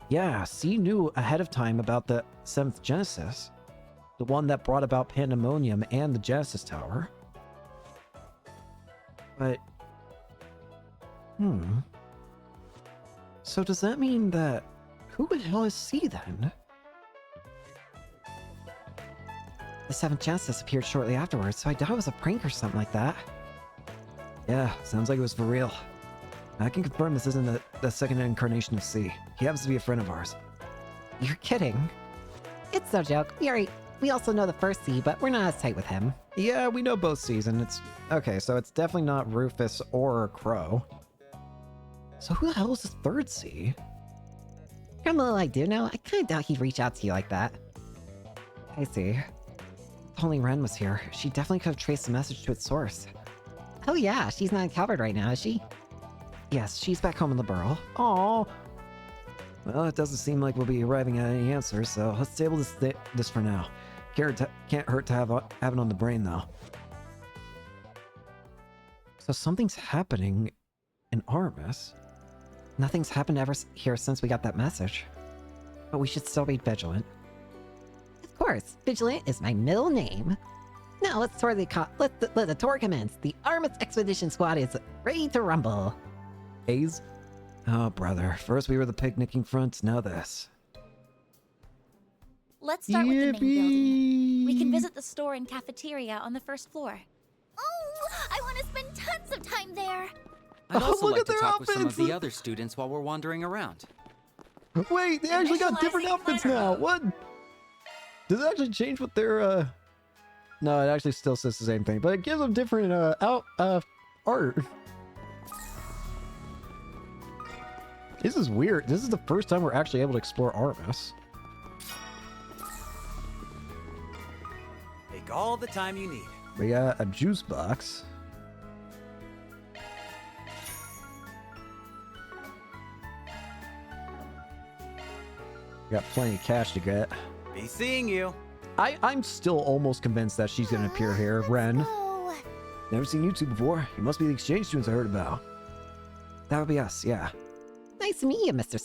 Yeah, C knew ahead of time about the 7th Genesis. The one that brought about Pandemonium and the Genesis Tower. But... So does that mean that... Who the hell is C then? The 7th Genesis appeared shortly afterwards, so I doubt it was a prank or something like that. Yeah, sounds like it was for real. I can confirm this isn't the second incarnation of C. He happens to be a friend of ours. You're kidding. It's no joke. We already... We also know the first C, but we're not as tight with him. Yeah, we know both C's, and it's... Okay, so it's definitely not Rufus or Crow. So who the hell is the third C? From the little I do know, I kinda doubt he'd reach out to you like that. I see. If only Ren was here, she definitely could have traced the message to its source. Oh yeah, she's not in Calvert right now, is she? Yes, she's back home in the Burrow. Aww. Well, it doesn't seem like we'll be arriving at any answers, so let's table this for now. Can't hurt to have it on the brain, though. So something's happening in Armus. Nothing's happened ever here since we got that message. But we should still be vigilant. Of course, Vigilant is my middle name. Now let's tour let the tour commence. The Armus Expedition Squad is ready to rumble. A's? Oh, brother. First we were the picnicking front, now this. Let's start with the main building. We can visit the store and cafeteria on the first floor. Oh, I want to spend tons of time there. I'd also look like at to their talk with some of outfits. the other students while we're wandering around. Wait, they actually got different outfits now. What? Does it actually change what their No, it actually still says the same thing, but it gives them different art. This is weird. This is the first time we're actually able to explore Armus. Take all the time you need. We got a juice box. Got plenty of cash to get. Be seeing you. I'm still almost convinced that she's gonna appear here, Ren. Never seen you two before. You must be the exchange students I heard about. That would be us, yeah. Nice to meet you, Mr.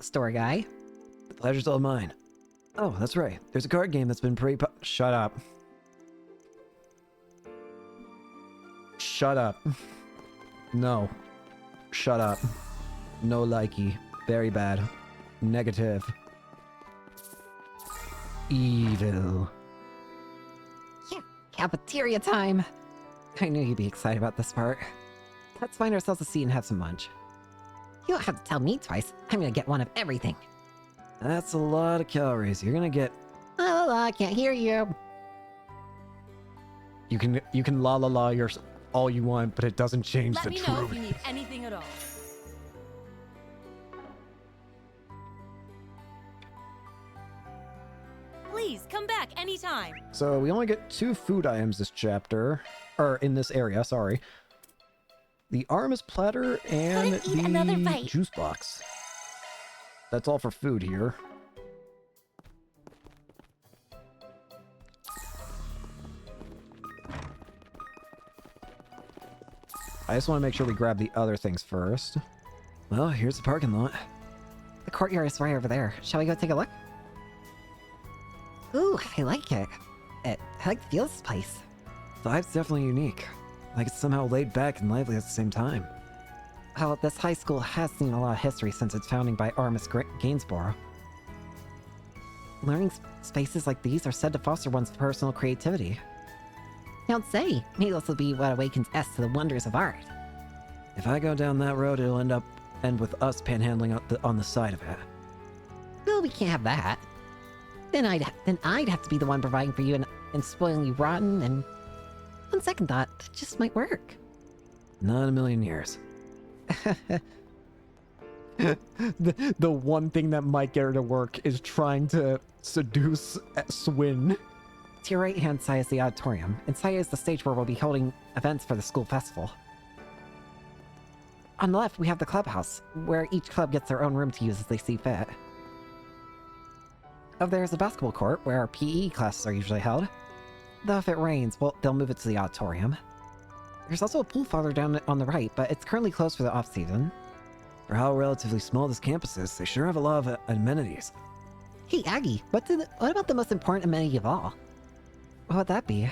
Store Guy. The pleasure's all mine. Oh, that's right. There's a card game that's been pretty Shut up. Shut up. No. Shut up. No likey. Very bad. Negative. Evil. Yeah, cafeteria time. I knew you'd be excited about this part. Let's find ourselves a seat and have some lunch. You don't have to tell me twice. I'm gonna get one of everything. That's a lot of calories. You're gonna get... Oh, I can't hear you. You can la la la yours all you want, but it doesn't change the truth. Let me know if you need anything at all. Please come back anytime. So we only get 2 food items this chapter, or in this area, sorry. The Armus platter and the juice box. That's all for food here. I just want to make sure we grab the other things first. Well, here's the parking lot. The courtyard is right over there. Shall we go take a look? Ooh, I like it. I like the feel of this place. The vibe's definitely unique. Like it's somehow laid back and lively at the same time. Well, this high school has seen a lot of history since its founding by Armus Gainsborough. Learning spaces like these are said to foster one's personal creativity. Don't say. Maybe this will be what awakens S to the wonders of art. If I go down that road, it'll end with us panhandling on the side of it. Well, we can't have that. Then I'd have to be the one providing for you and spoiling you rotten, and on second thought, it just might work. Not in a million years. the one thing that might get her to work is trying to seduce Swin. To your right-hand side is the auditorium. Inside is the stage where we'll be holding events for the school festival. On the left, we have the clubhouse, where each club gets their own room to use as they see fit. Over there is the basketball court, where our PE classes are usually held. Though if it rains, well, they'll move it to the auditorium. There's also a pool farther down on the right, but it's currently closed for the off-season. For how relatively small this campus is, they sure have a lot of amenities. Hey, Aggie, what about the most important amenity of all? What would that be?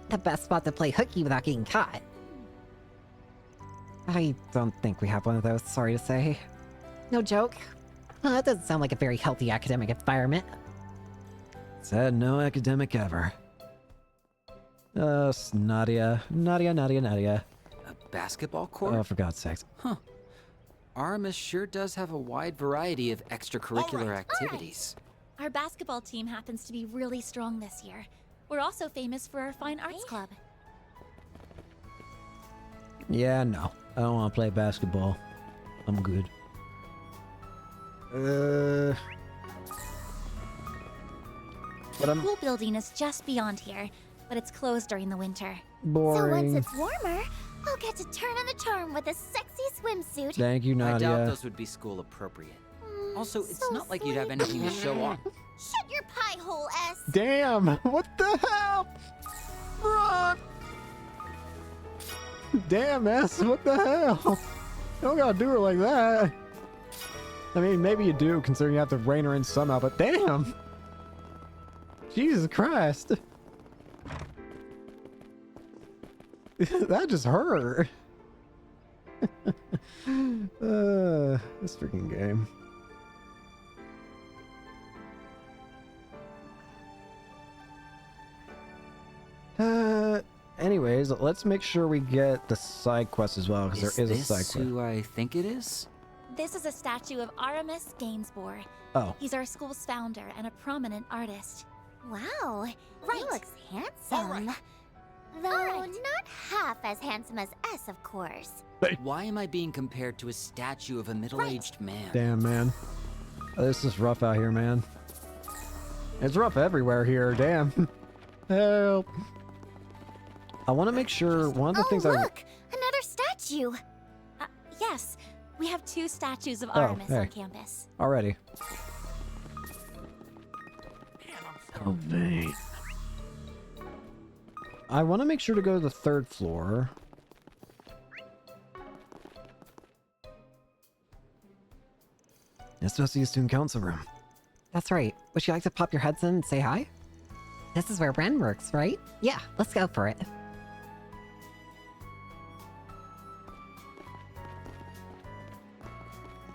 The best spot to play hooky without getting caught. I don't think we have one of those, sorry to say. No joke. That doesn't sound like a very healthy academic environment. Said no academic ever. Nadia. A basketball court? Oh, for God's sakes. Huh. Armus sure does have a wide variety of extracurricular activities. Our basketball team happens to be really strong this year. We're also famous for our fine arts club. Yeah, no. I don't want to play basketball. I'm good. The pool building is just beyond here, but it's closed during the winter. Boring. So once it's warmer, I'll get to turn on the charm with a sexy swimsuit. Thank you, Nadia. I doubt those would be school appropriate. Also, it's so not like you'd have anything to show off. Shut your pie hole, S. Damn! What the hell? Run! Damn, S, what the hell? You don't gotta do her like that. I mean, maybe you do, considering you have to rein her in somehow, but damn! Jesus Christ. That just hurt. This freaking game. Anyways, let's make sure we get the side quest as well, because there is a side quest. Who I think it is? This is a statue of Aramis Gainsborough. Oh. He's our school's founder and a prominent artist. Wow, he looks handsome. Though not half as handsome as S, of course. Why am I being compared to a statue of a middle-aged man? Damn, man. This is rough out here, man. It's rough everywhere here, damn. Help. I want to make sure one of the things look! Another statue! Yes, we have 2 statues of Aramis on campus. Already. Oh, man. I want to make sure to go to the 3rd floor. It's supposed to be a student council room. That's right. Would you like to pop your heads in and say hi? This is where Ren works, right? Yeah, let's go for it.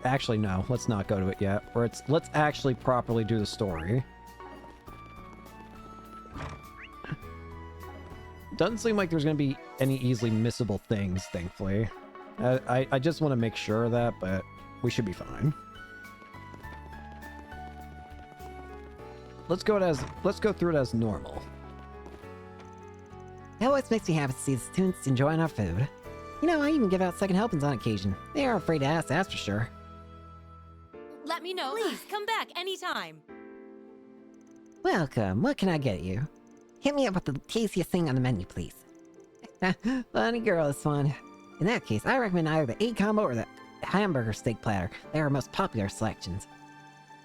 Actually, no. Let's not go to it yet. Let's actually properly do the story. Doesn't seem like there's going to be any easily missable things, thankfully. I just want to make sure of that, but we should be fine. Let's go through it as normal. It always makes me happy to see the students enjoying our food. You know, I even give out second helpings on occasion. They aren't afraid to ask, that's for sure. Let me know. Please, come back anytime. Welcome. What can I get you? Hit me up with the tastiest thing on the menu, please. Funny girl, this one. In that case, I recommend either the egg combo or the hamburger steak platter. They are our most popular selections.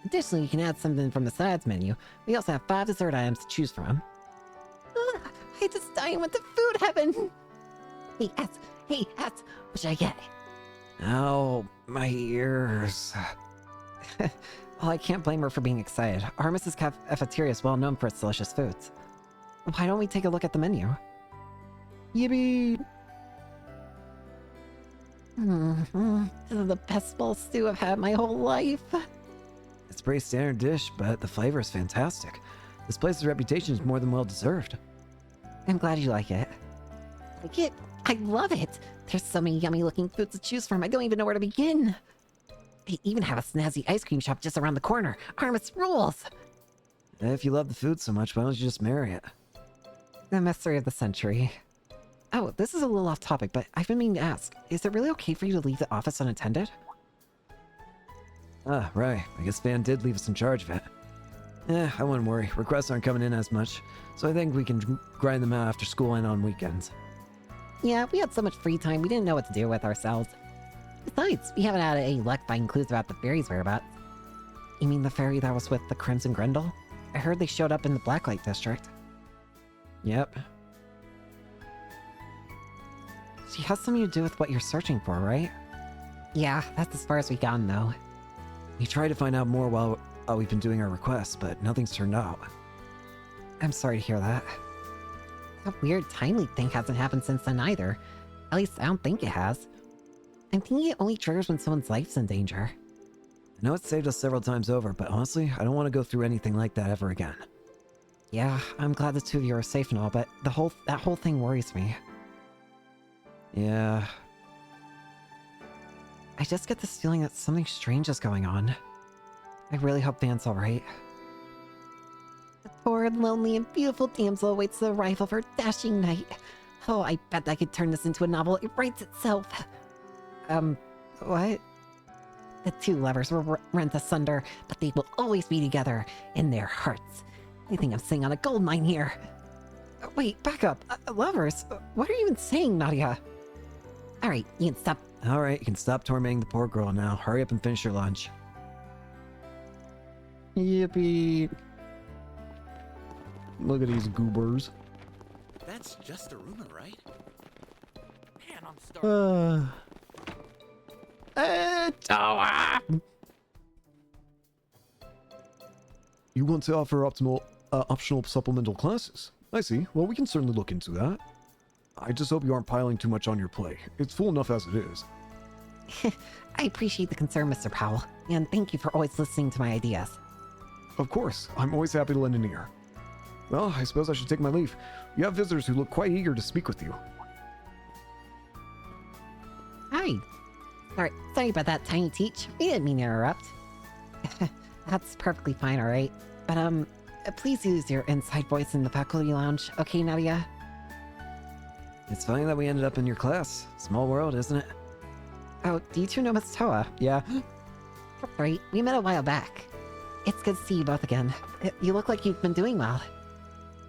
Additionally, you can add something from the sides menu. We also have 5 dessert items to choose from. I just dying with the food heaven. Hey, what should I get? Oh, my ears. Well, I can't blame her for being excited. Aramis' cafeteria is well known for its delicious foods. Why don't we take a look at the menu? Yippee! This is the best bowl stew I've had my whole life. It's a pretty standard dish, but the flavor is fantastic. This place's reputation is more than well deserved. I'm glad you like it. I love it! There's so many yummy looking foods to choose from, I don't even know where to begin. They even have a snazzy ice cream shop just around the corner. Aramis rules! If you love the food so much, why don't you just marry it? The mystery of the century. Oh, this is a little off topic, but I've been meaning to ask. Is it really okay for you to leave the office unattended? Ah, right. I guess Van did leave us in charge of it. I wouldn't worry. Requests aren't coming in as much, so I think we can grind them out after school and on weekends. Yeah, we had so much free time, we didn't know what to do with ourselves. Besides, we haven't had any luck finding clues about the fairy's whereabouts. You mean the fairy that was with the Crimson Grendel? I heard they showed up in the Blacklight District. Yep. She has something to do with what you're searching for, right? Yeah, that's as far as we've gotten, though. We tried to find out more while we've been doing our requests, but nothing's turned out. I'm sorry to hear that. That weird timely thing hasn't happened since then either. At least I don't think it has. I'm thinking it only triggers when someone's life's in danger. I know it's saved us several times over, but honestly, I don't want to go through anything like that ever again. Yeah, I'm glad the 2 of you are safe and all, but that whole thing worries me. Yeah. I just get this feeling that something strange is going on. I really hope Van's alright. poor, lonely, and beautiful damsel awaits the arrival of her dashing knight. Oh, I bet I could turn this into a novel. It writes itself. What? The two lovers were rent asunder, but they will always be together in their hearts. I think I'm sitting on a gold mine here. Wait, back up. Lovers? What are you even saying, Nadia? Alright, you can stop. Alright, you can stop tormenting the poor girl now. Hurry up and finish your lunch. Yippee. Look at these goobers. That's just a rumor, right? Man, I'm starving. You want to offer optional supplemental classes? I see. Well, we can certainly look into that. I just hope you aren't piling too much on your plate. It's full enough as it is. I appreciate the concern, Mr. Powell, and thank you for always listening to my ideas. Of course. I'm always happy to lend an ear. Well, I suppose I should take my leave. You have visitors who look quite eager to speak with you. Hi. Sorry about that, Tiny Teach. We didn't mean to interrupt. That's perfectly fine, alright? But, please use your inside voice in the faculty lounge, okay, Nadia? It's funny that we ended up in your class. Small world, isn't it? Oh, do you two know Miss Toa? Yeah. Right, we met a while back. It's good to see you both again. You look like you've been doing well.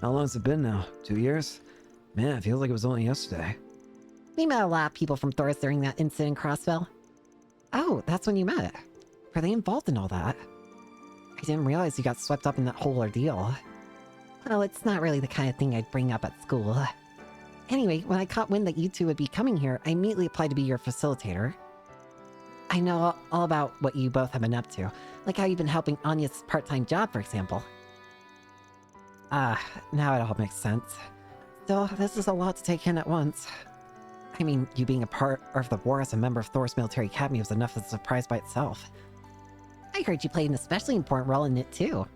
How long has it been now? 2 years? Man, it feels like it was only yesterday. We met a lot of people from Thor's during that incident in Crossville. Oh, that's when you met. Were they involved in all that? I didn't realize you got swept up in that whole ordeal. Well, it's not really the kind of thing I'd bring up at school. Anyway, when I caught wind that you two would be coming here, I immediately applied to be your facilitator. I know all about what you both have been up to, like how you've been helping Anya's part-time job, for example. Now it all makes sense. Still, this is a lot to take in at once. I mean, you being a part of the war as a member of Thor's military academy was enough as a surprise by itself. I heard you played an especially important role in it, too.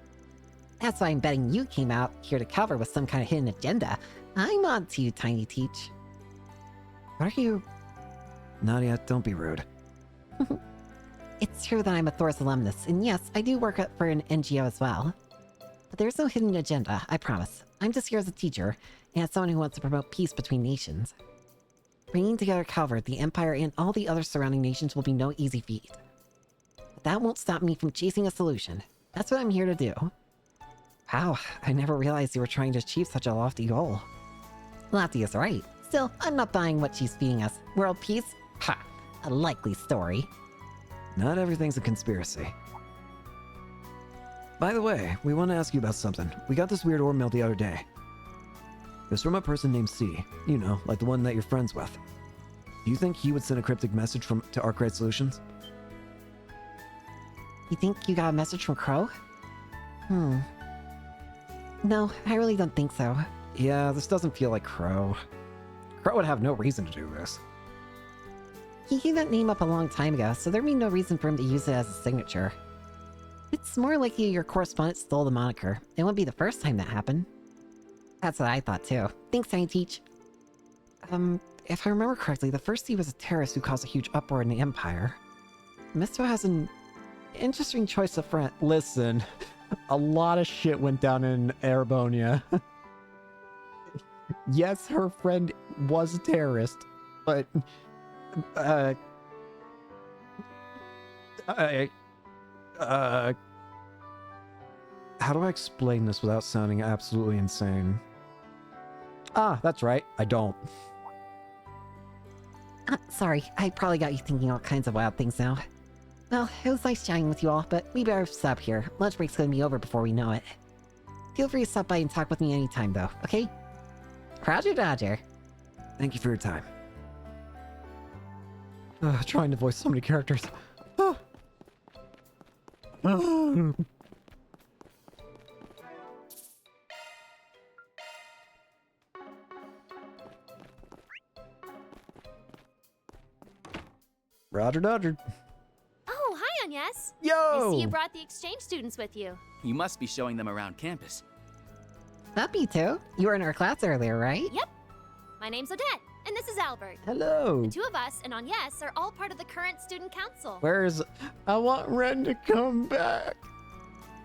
That's why I'm betting you came out here to cover with some kind of hidden agenda. I'm on to you, Tiny Teach. What are you... Nadia, don't be rude. It's true that I'm a Thor's alumnus, and yes, I do work for an NGO as well. But there's no hidden agenda, I promise. I'm just here as a teacher, and as someone who wants to promote peace between nations. Bringing together Calvert, the Empire, and all the other surrounding nations will be no easy feat. But that won't stop me from chasing a solution. That's what I'm here to do. Wow, I never realized you were trying to achieve such a lofty goal. Lofty is right. Still, I'm not buying what she's feeding us. World peace? Ha! A likely story. Not everything's a conspiracy. By the way, we want to ask you about something. We got this weird ore mail the other day. It's from a person named C. You know, like the one that you're friends with. Do you think he would send a cryptic message to Arkwright Solutions? You think you got a message from Crow? No, I really don't think so. Yeah, this doesn't feel like Crow. Crow would have no reason to do this. He gave that name up a long time ago, so there'd be no reason for him to use it as a signature. It's more likely your correspondent stole the moniker. It wouldn't be the first time that happened. That's what I thought too. Thanks, Tiny Teach. If I remember correctly, the first C was a terrorist who caused a huge uproar in the Empire. Misto has an interesting choice of friend. Listen, a lot of shit went down in Erebonia. Yes, her friend was a terrorist, but... how do I explain this without sounding absolutely insane? Ah, that's right, I don't. Sorry, I probably got you thinking all kinds of wild things now. Well, it was nice chatting with you all, but we better stop here. Lunch break's gonna be over before we know it. Feel free to stop by and talk with me anytime, though, okay? Roger Dodger. Thank you for your time. Trying to voice so many characters. Roger Dodger. Oh, hi, Agnes. Yo! I see you brought the exchange students with you. You must be showing them around campus. That me too. You were in our class earlier, right? Yep. My name's Odette, and this is Albert. Hello. The two of us and Agnes are all part of the current student council. Where's... I want Ren to come back.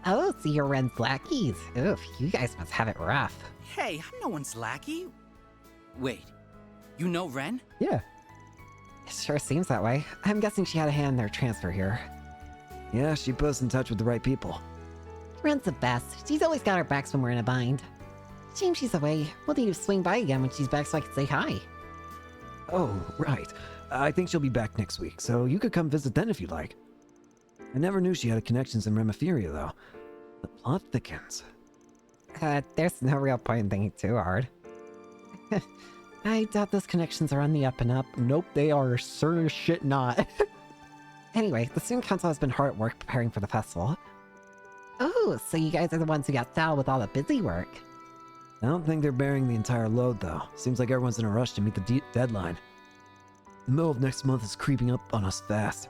Oh, so you're Ren's lackeys. Oof, you guys must have it rough. Hey, I'm no one's lackey. Wait, you know Ren? Yeah. It sure seems that way. I'm guessing she had a hand in their transfer here. Yeah, she put us in touch with the right people. Ren's the best. She's always got our backs when we're in a bind. Shame she's away. We'll need to swing by again when she's back so I can say hi. Oh, right. I think she'll be back next week, so you could come visit then if you'd like. I never knew she had connections in Remiferia, though. The plot thickens. There's no real point in thinking too hard. I doubt those connections are on the up and up. Nope, they are certain as shit not. Anyway, the student council has been hard at work preparing for the festival. Oh, so you guys are the ones who got fouled with all the busy work. I don't think they're bearing the entire load, though. Seems like everyone's in a rush to meet the deadline. The middle of next month is creeping up on us fast.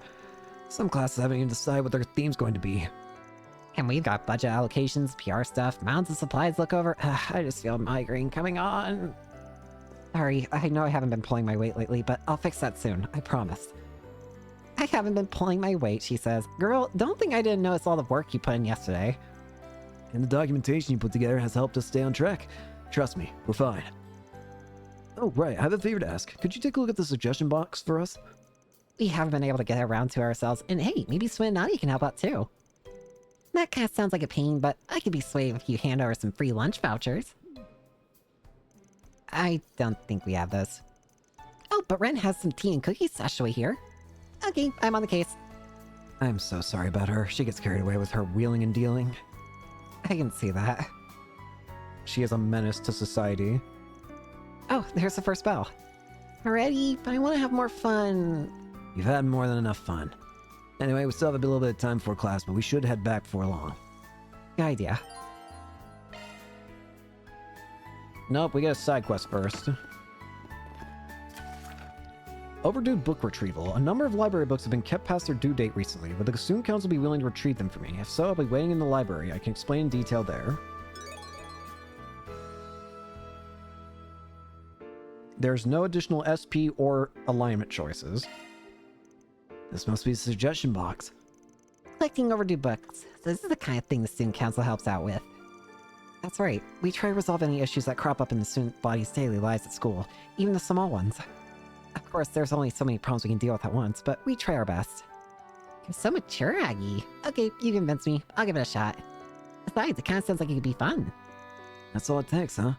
Some classes haven't even decided what their theme's going to be. And we've got budget allocations, PR stuff, mounds of supplies to look over. I just feel a migraine coming on. Sorry, I know I haven't been pulling my weight lately, but I'll fix that soon, I promise. I haven't been pulling my weight, she says. Girl, don't think I didn't notice all the work you put in yesterday. And the documentation you put together has helped us stay on track. Trust me, we're fine. Oh, right, I have a favor to ask. Could you take a look at the suggestion box for us? We haven't been able to get around to ourselves, and hey, maybe Swin and Nadia can help out too. That kind of sounds like a pain, but I could be swayed if you hand over some free lunch vouchers. I don't think we have those. Oh, but Ren has some tea and cookies stashed away here. Okay, I'm on the case. I'm so sorry about her. She gets carried away with her wheeling and dealing. I can see that. She is a menace to society. Oh, there's the first bell. Alrighty, but I want to have more fun. You've had more than enough fun. Anyway, we still have a little bit of time before class, but we should head back before long. Good idea. Nope, we got a side quest first. Overdue book retrieval. A number of library books have been kept past their due date recently. Would the student council be willing to retrieve them for me? If so, I'll be waiting in the library. I can explain in detail there. There's no additional SP or alignment choices. This must be the suggestion box. Collecting overdue books. This is the kind of thing the student council helps out with. That's right. We try to resolve any issues that crop up in the student body's daily lives at school, even the small ones. Of course, there's only so many problems we can deal with at once, but we try our best. You're so mature, Aggie. Okay, you convinced me. I'll give it a shot. Besides, it kind of sounds like it could be fun. That's all it takes, huh?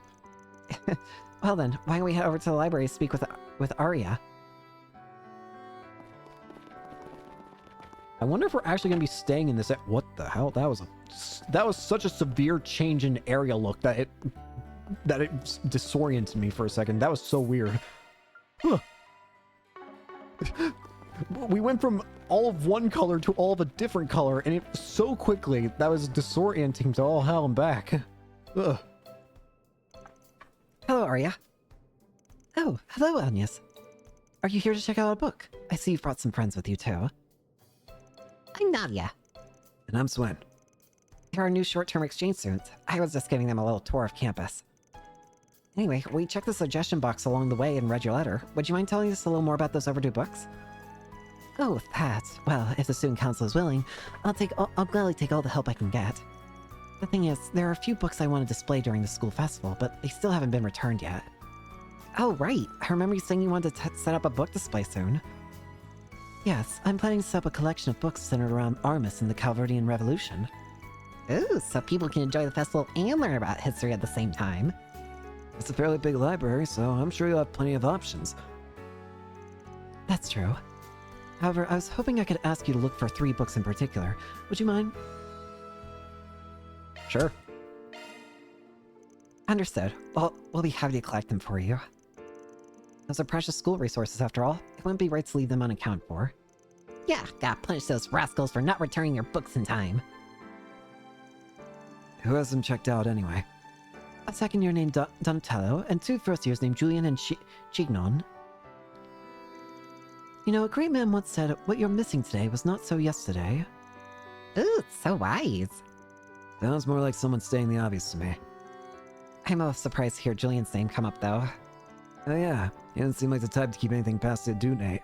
Well then, why don't we head over to the library to speak with Arya? I wonder if we're actually going to be staying in this. What the hell? That was such a severe change in area look that it disoriented me for a second. That was so weird. Huh. We went from all of one color to all of a different color, and it so quickly. That was disorienting to all hell and back. Ugh. Hello, Arya. Oh, hello, Agnes. Are you here to check out a book? I see you've brought some friends with you, too. I'm Nadia. And I'm Swen. They're our new short-term exchange students. I was just giving them a little tour of campus. Anyway, we checked the suggestion box along the way and read your letter. Would you mind telling us a little more about those overdue books? Oh, that. Well, if the student council is willing, I'll gladly take all the help I can get. The thing is, there are a few books I want to display during the school festival, but they still haven't been returned yet. Oh, right. I remember you saying you wanted to set up a book display soon. Yes, I'm planning to set up a collection of books centered around Armis and the Calverdian Revolution. Ooh, so people can enjoy the festival and learn about history at the same time. It's a fairly big library, so I'm sure you'll have plenty of options. That's true. However, I was hoping I could ask you to look for 3 books in particular. Would you mind? Sure. Understood. Well, we'll be happy to collect them for you. Those are precious school resources, after all. It wouldn't be right to leave them unaccounted for. Yeah, gotta punish those rascals for not returning your books in time. Who has them checked out, anyway? A second-year named Donatello, and 2 first-years named Julian and Chignon. You know, a great man once said, what you're missing today was not so yesterday. Ooh, it's so wise. Sounds more like someone stating the obvious to me. I'm most surprised to hear Julian's name come up, though. Oh yeah, he doesn't seem like the type to keep anything past the due date.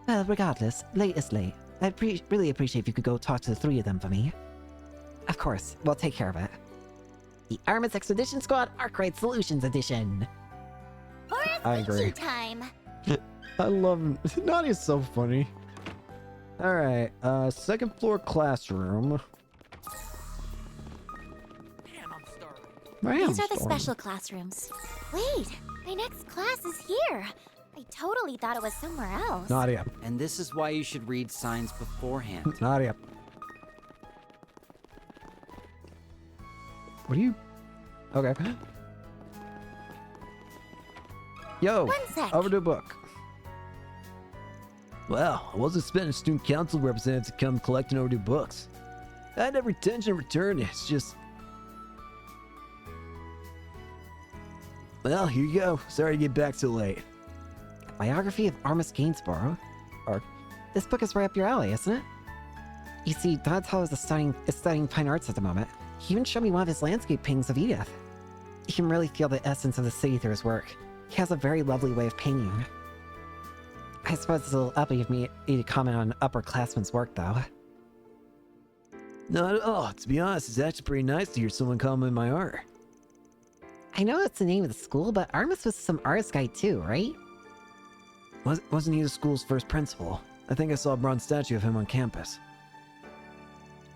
Well, regardless, late is late. I'd really appreciate if you could go talk to the 3 of them for me. Of course, we'll take care of it. The Armus Expedition Squad Arkwright Solutions Edition. I agree. Time. I love him. Nadia's so funny. Alright, second floor classroom. These are the special classrooms. Wait, my next class is here. I totally thought it was somewhere else. Nadia. And this is why you should read signs beforehand. Nadia. What are you? Okay. Yo, One sec. overdue book. Well, I wasn't expecting student council representatives to come collecting overdue books. I had every intention of returning. It's just... Well, here you go. Sorry to get back so late. Biography of Armus Gainsborough? Or, this book is right up your alley, isn't it? You see, Donatello is studying fine arts at the moment. He even showed me one of his landscape paintings of Edith. You can really feel the essence of the city through his work. He has a very lovely way of painting. I suppose it's a little uppity of me to comment on an upperclassman's work, though. Not at all. To be honest, it's actually pretty nice to hear someone compliment my art. I know that's the name of the school, but Armus was some artist guy too, right? Wasn't he the school's first principal? I think I saw a bronze statue of him on campus.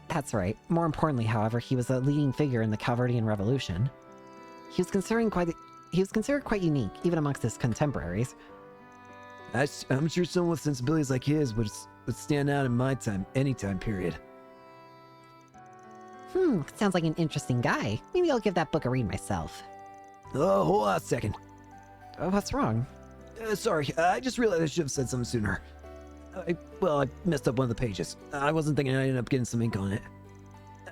That's right. More importantly, however, he was a leading figure in the Calvardian Revolution. He was considered quite unique, even amongst his contemporaries. I'm sure someone with sensibilities like his would stand out in my time, any time period. Sounds like an interesting guy. Maybe I'll give that book a read myself. Oh, hold on a second. What's wrong? Sorry, I just realized I should have said something sooner. I messed up one of the pages. I wasn't thinking I'd end up getting some ink on it.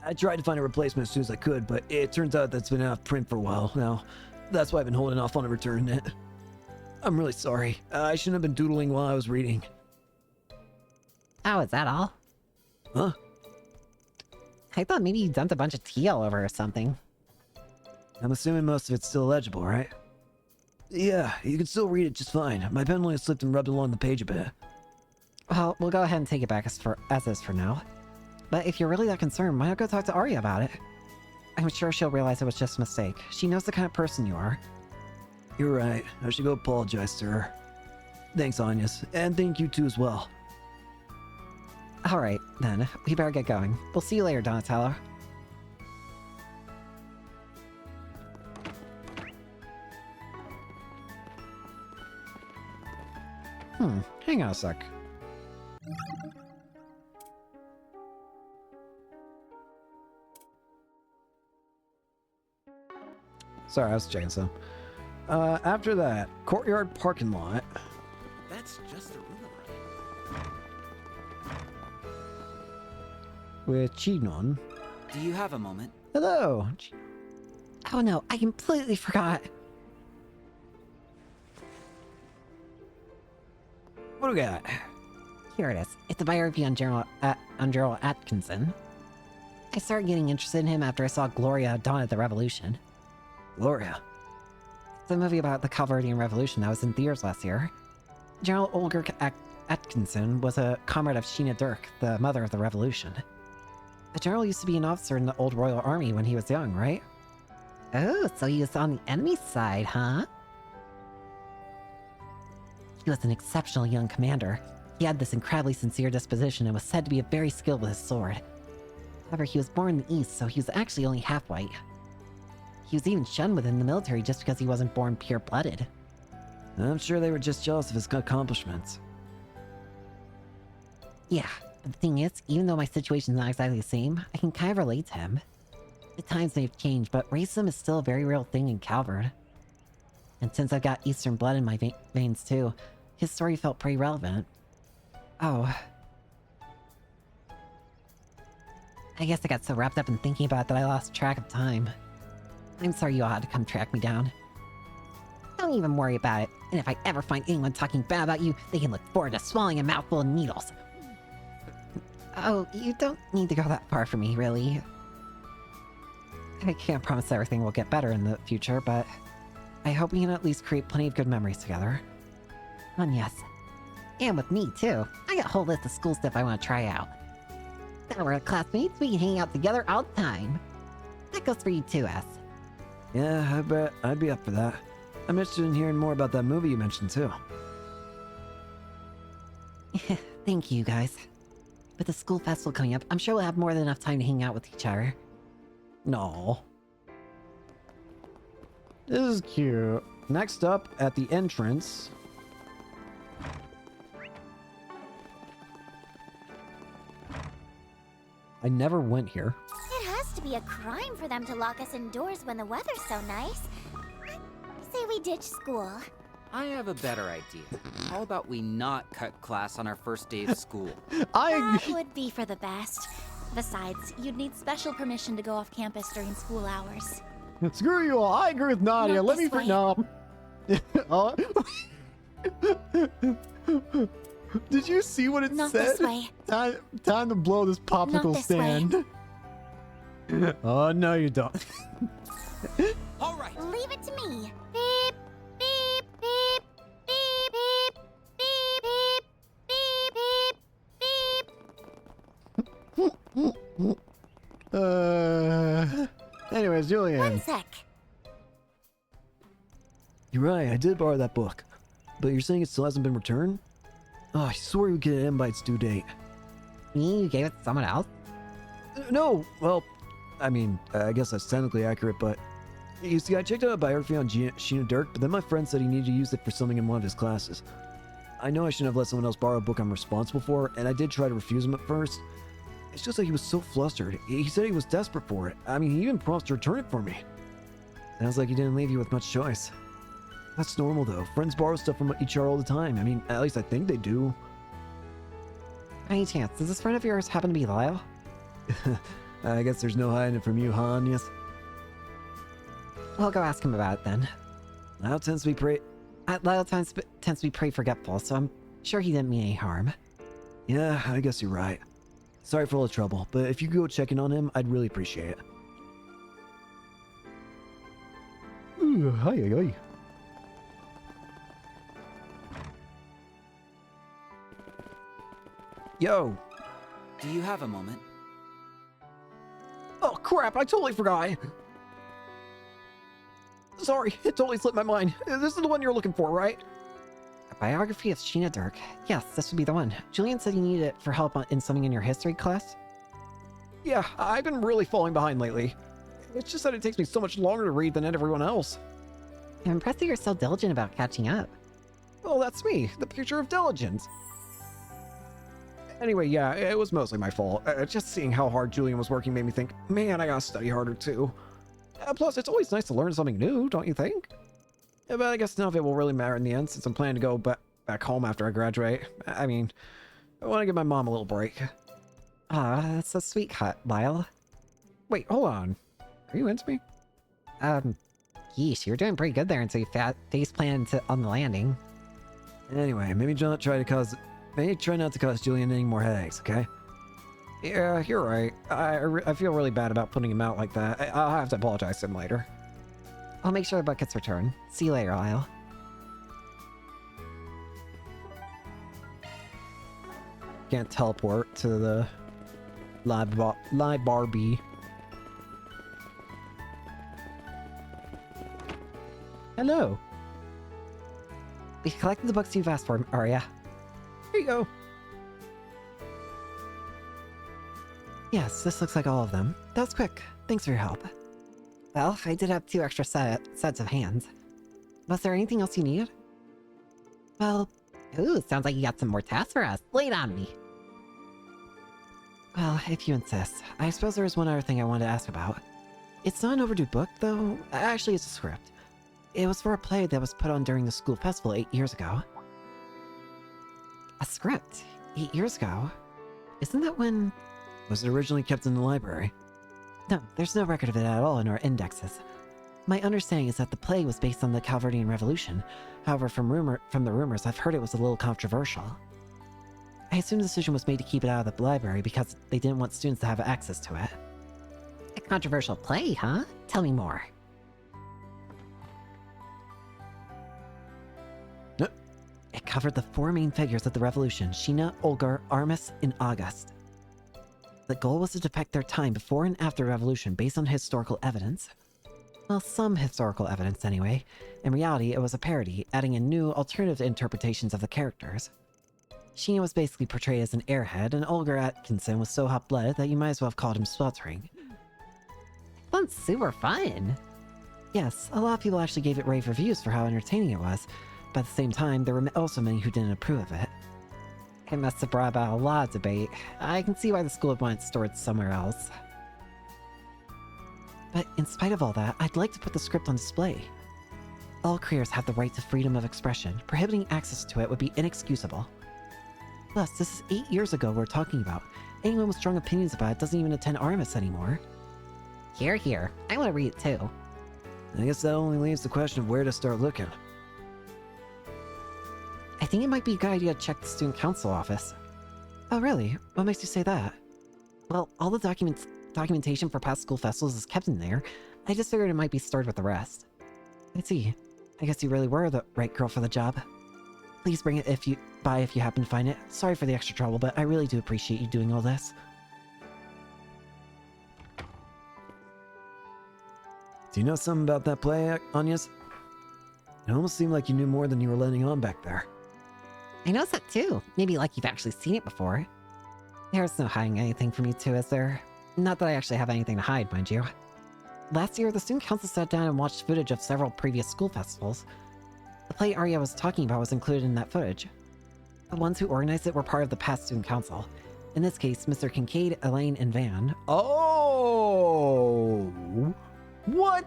I tried to find a replacement as soon as I could, but it turns out that's been out of print for a while now. That's why I've been holding off on returning it. I'm really sorry. I shouldn't have been doodling while I was reading. Oh, is that all? Huh? I thought maybe you dumped a bunch of tea all over or something. I'm assuming most of it's still legible, right? Yeah, you can still read it just fine. My pen only slipped and rubbed along the page a bit. Well, we'll go ahead and take it back as is for now. But if you're really that concerned, why not go talk to Arya about it? I'm sure she'll realize it was just a mistake. She knows the kind of person you are. You're right. I should go apologize to her. Thanks, Anyas. And thank you too as well. Alright, then. We better get going. We'll see you later, Donatello. Hang on a sec. Sorry, I was checking some. After that, courtyard parking lot. That's just a rumor. With Chinon. Do you have a moment? Hello. Oh no, I completely forgot. What do we got? Here it is. It's a biography on General Atkinson. I started getting interested in him after I saw Gloria Dawn of the Revolution. Gloria? It's a movie about the Calvardian Revolution that was in theaters last year. General Olga Atkinson was a comrade of Sheena Dirk, the mother of the revolution. The general used to be an officer in the old Royal Army when he was young, right? Oh, so he was on the enemy side, huh? He was an exceptional young commander. He had this incredibly sincere disposition and was said to be very skilled with his sword. However, he was born in the East, so he was actually only half white. He was even shunned within the military just because he wasn't born pure-blooded. I'm sure they were just jealous of his accomplishments. Yeah, but the thing is, even though my situation's not exactly the same, I can kind of relate to him. The times may have changed, but racism is still a very real thing in Calvard. And since I've got Eastern blood in my veins too, his story felt pretty relevant. Oh. I guess I got so wrapped up in thinking about it that I lost track of time. I'm sorry you all had to come track me down. Don't even worry about it, and if I ever find anyone talking bad about you, they can look forward to swallowing a mouthful of needles. Oh, you don't need to go that far for me, really. I can't promise everything will get better in the future, but I hope we can at least create plenty of good memories together. And yes, and with me too. I got a whole list of school stuff I want to try out. Now we're classmates, we can hang out together all the time. That goes for you too, S. Yeah, I bet I'd be up for that. I'm interested in hearing more about that movie you mentioned too. Thank you, guys. With the school festival coming up, I'm sure we'll have more than enough time to hang out with each other. No. This is cute. Next up, at the entrance... I never went here. It has to be a crime for them to lock us indoors when the weather's so nice. I say we ditch school. I have a better idea. How about we not cut class on our first day of school? That would be for the best. Besides, you'd need special permission to go off campus during school hours. Screw you all. I agree with Nadia. Not Let me this way. no. Oh. Did you see what it Not said? this way. Time to blow this popsicle this way. stand. Oh no, you don't. All right. Leave it to me. Beep, beep, beep, beep, beep, beep, beep, beep, beep. Anyways, Julian. One sec. You're right, I did borrow that book. But you're saying it still hasn't been returned? Oh, I swore you would get it by its due date. You gave it to someone else? No, well, I mean, I guess that's technically accurate, but... You see, I checked out a biography on Sheena Dirk, but then my friend said he needed to use it for something in one of his classes. I know I shouldn't have let someone else borrow a book I'm responsible for, and I did try to refuse him at first. It's just that he was so flustered. He said he was desperate for it. I mean, he even promised to return it for me. Sounds like he didn't leave you with much choice. That's normal, though. Friends borrow stuff from each other all the time. I mean, at least I think they do. Any chance, does this friend of yours happen to be Lyle? I guess there's no hiding it from you, huh, Agnes? I'll go ask him about it then. Lyle tends to be Lyle tends to be pretty forgetful, so I'm sure he didn't mean any harm. Yeah, I guess you're right. Sorry for all the trouble, but if you could go check in on him, I'd really appreciate it. Ooh, hi. Yo! Do you have a moment? Oh crap, I totally forgot! Sorry, it totally slipped my mind. This is the one you're looking for, right? A biography of Sheena Dirk. Yes, this would be the one. Julian said you needed it for help in something in your history class. Yeah, I've been really falling behind lately. It's just that it takes me so much longer to read than everyone else. I'm impressed that you're so diligent about catching up. Well, that's me, the picture of diligence. Anyway, yeah, it was mostly my fault. Just seeing how hard Julian was working made me think, man, I gotta study harder too. Plus, it's always nice to learn something new, don't you think? But I guess none of it will really matter in the end, since I'm planning to go back home after I graduate. I mean, I want to give my mom a little break. Ah, that's a sweet cut, Lyle. Wait, hold on. Are you into me? Yeesh, you're doing pretty good there until you face planted on the landing. Anyway, maybe try not to cause Julian any more headaches, okay? Yeah, you're right. I feel really bad about putting him out like that. I'll have to apologize to him later. I'll make sure the buckets return. See you later, Lyle. Can't teleport to the live Barbie. Hello. We collected the books you've asked for, Arya. Here you go. Yes, this looks like all of them. That was quick. Thanks for your help. Well, I did have 2 extra sets of hands. Was there anything else you needed? Well, ooh, sounds like you got some more tasks for us. Lay it on me. Well, if you insist. I suppose there is one other thing I wanted to ask about. It's not an overdue book, though. Actually, it's a script. It was for a play that was put on during the school festival 8 years ago. A script? 8 years ago? Isn't that when... Was it originally kept in the library? No, there's no record of it at all in our indexes. My understanding is that the play was based on the Calverdian Revolution. However, from the rumors, I've heard it was a little controversial. I assume the decision was made to keep it out of the library because they didn't want students to have access to it. A controversial play, huh? Tell me more. It covered the 4 main figures of the revolution: Sheena, Olgar, Armis, and August. The goal was to depict their time before and after the revolution based on historical evidence. Well, some historical evidence anyway. In reality, it was a parody, adding in new, alternative interpretations of the characters. Sheena was basically portrayed as an airhead, and Olga Atkinson was so hot-blooded that you might as well have called him sweltering. Sounds super fun! Yes, a lot of people actually gave it rave reviews for how entertaining it was, but at the same time, there were also many who didn't approve of it. It must have brought about a lot of debate. I can see why the school would want it stored somewhere else. But in spite of all that, I'd like to put the script on display. All creators have the right to freedom of expression. Prohibiting access to it would be inexcusable. Plus, this is 8 years ago we're talking about. Anyone with strong opinions about it doesn't even attend Artemis anymore. Here, here. I want to read it too. I guess that only leaves the question of where to start looking. I think it might be a good idea to check the student council office. Oh really? What makes you say that? Well, all the documentation for past school festivals is kept in there. I just figured it might be stored with the rest. I see. I guess you really were the right girl for the job. Please bring it if you happen to find it. Sorry for the extra trouble, but I really do appreciate you doing all this. Do you know something about that play, Anyas? It almost seemed like you knew more than you were letting on back there. I noticed that too. Maybe like you've actually seen it before. There's no hiding anything from you two, is there? Not that I actually have anything to hide, mind you. Last year, the student council sat down and watched footage of several previous school festivals. The play Arya was talking about was included in that footage. The ones who organized it were part of the past student council. In this case, Mr. Kincaid, Elaine, and Van. Oh! What?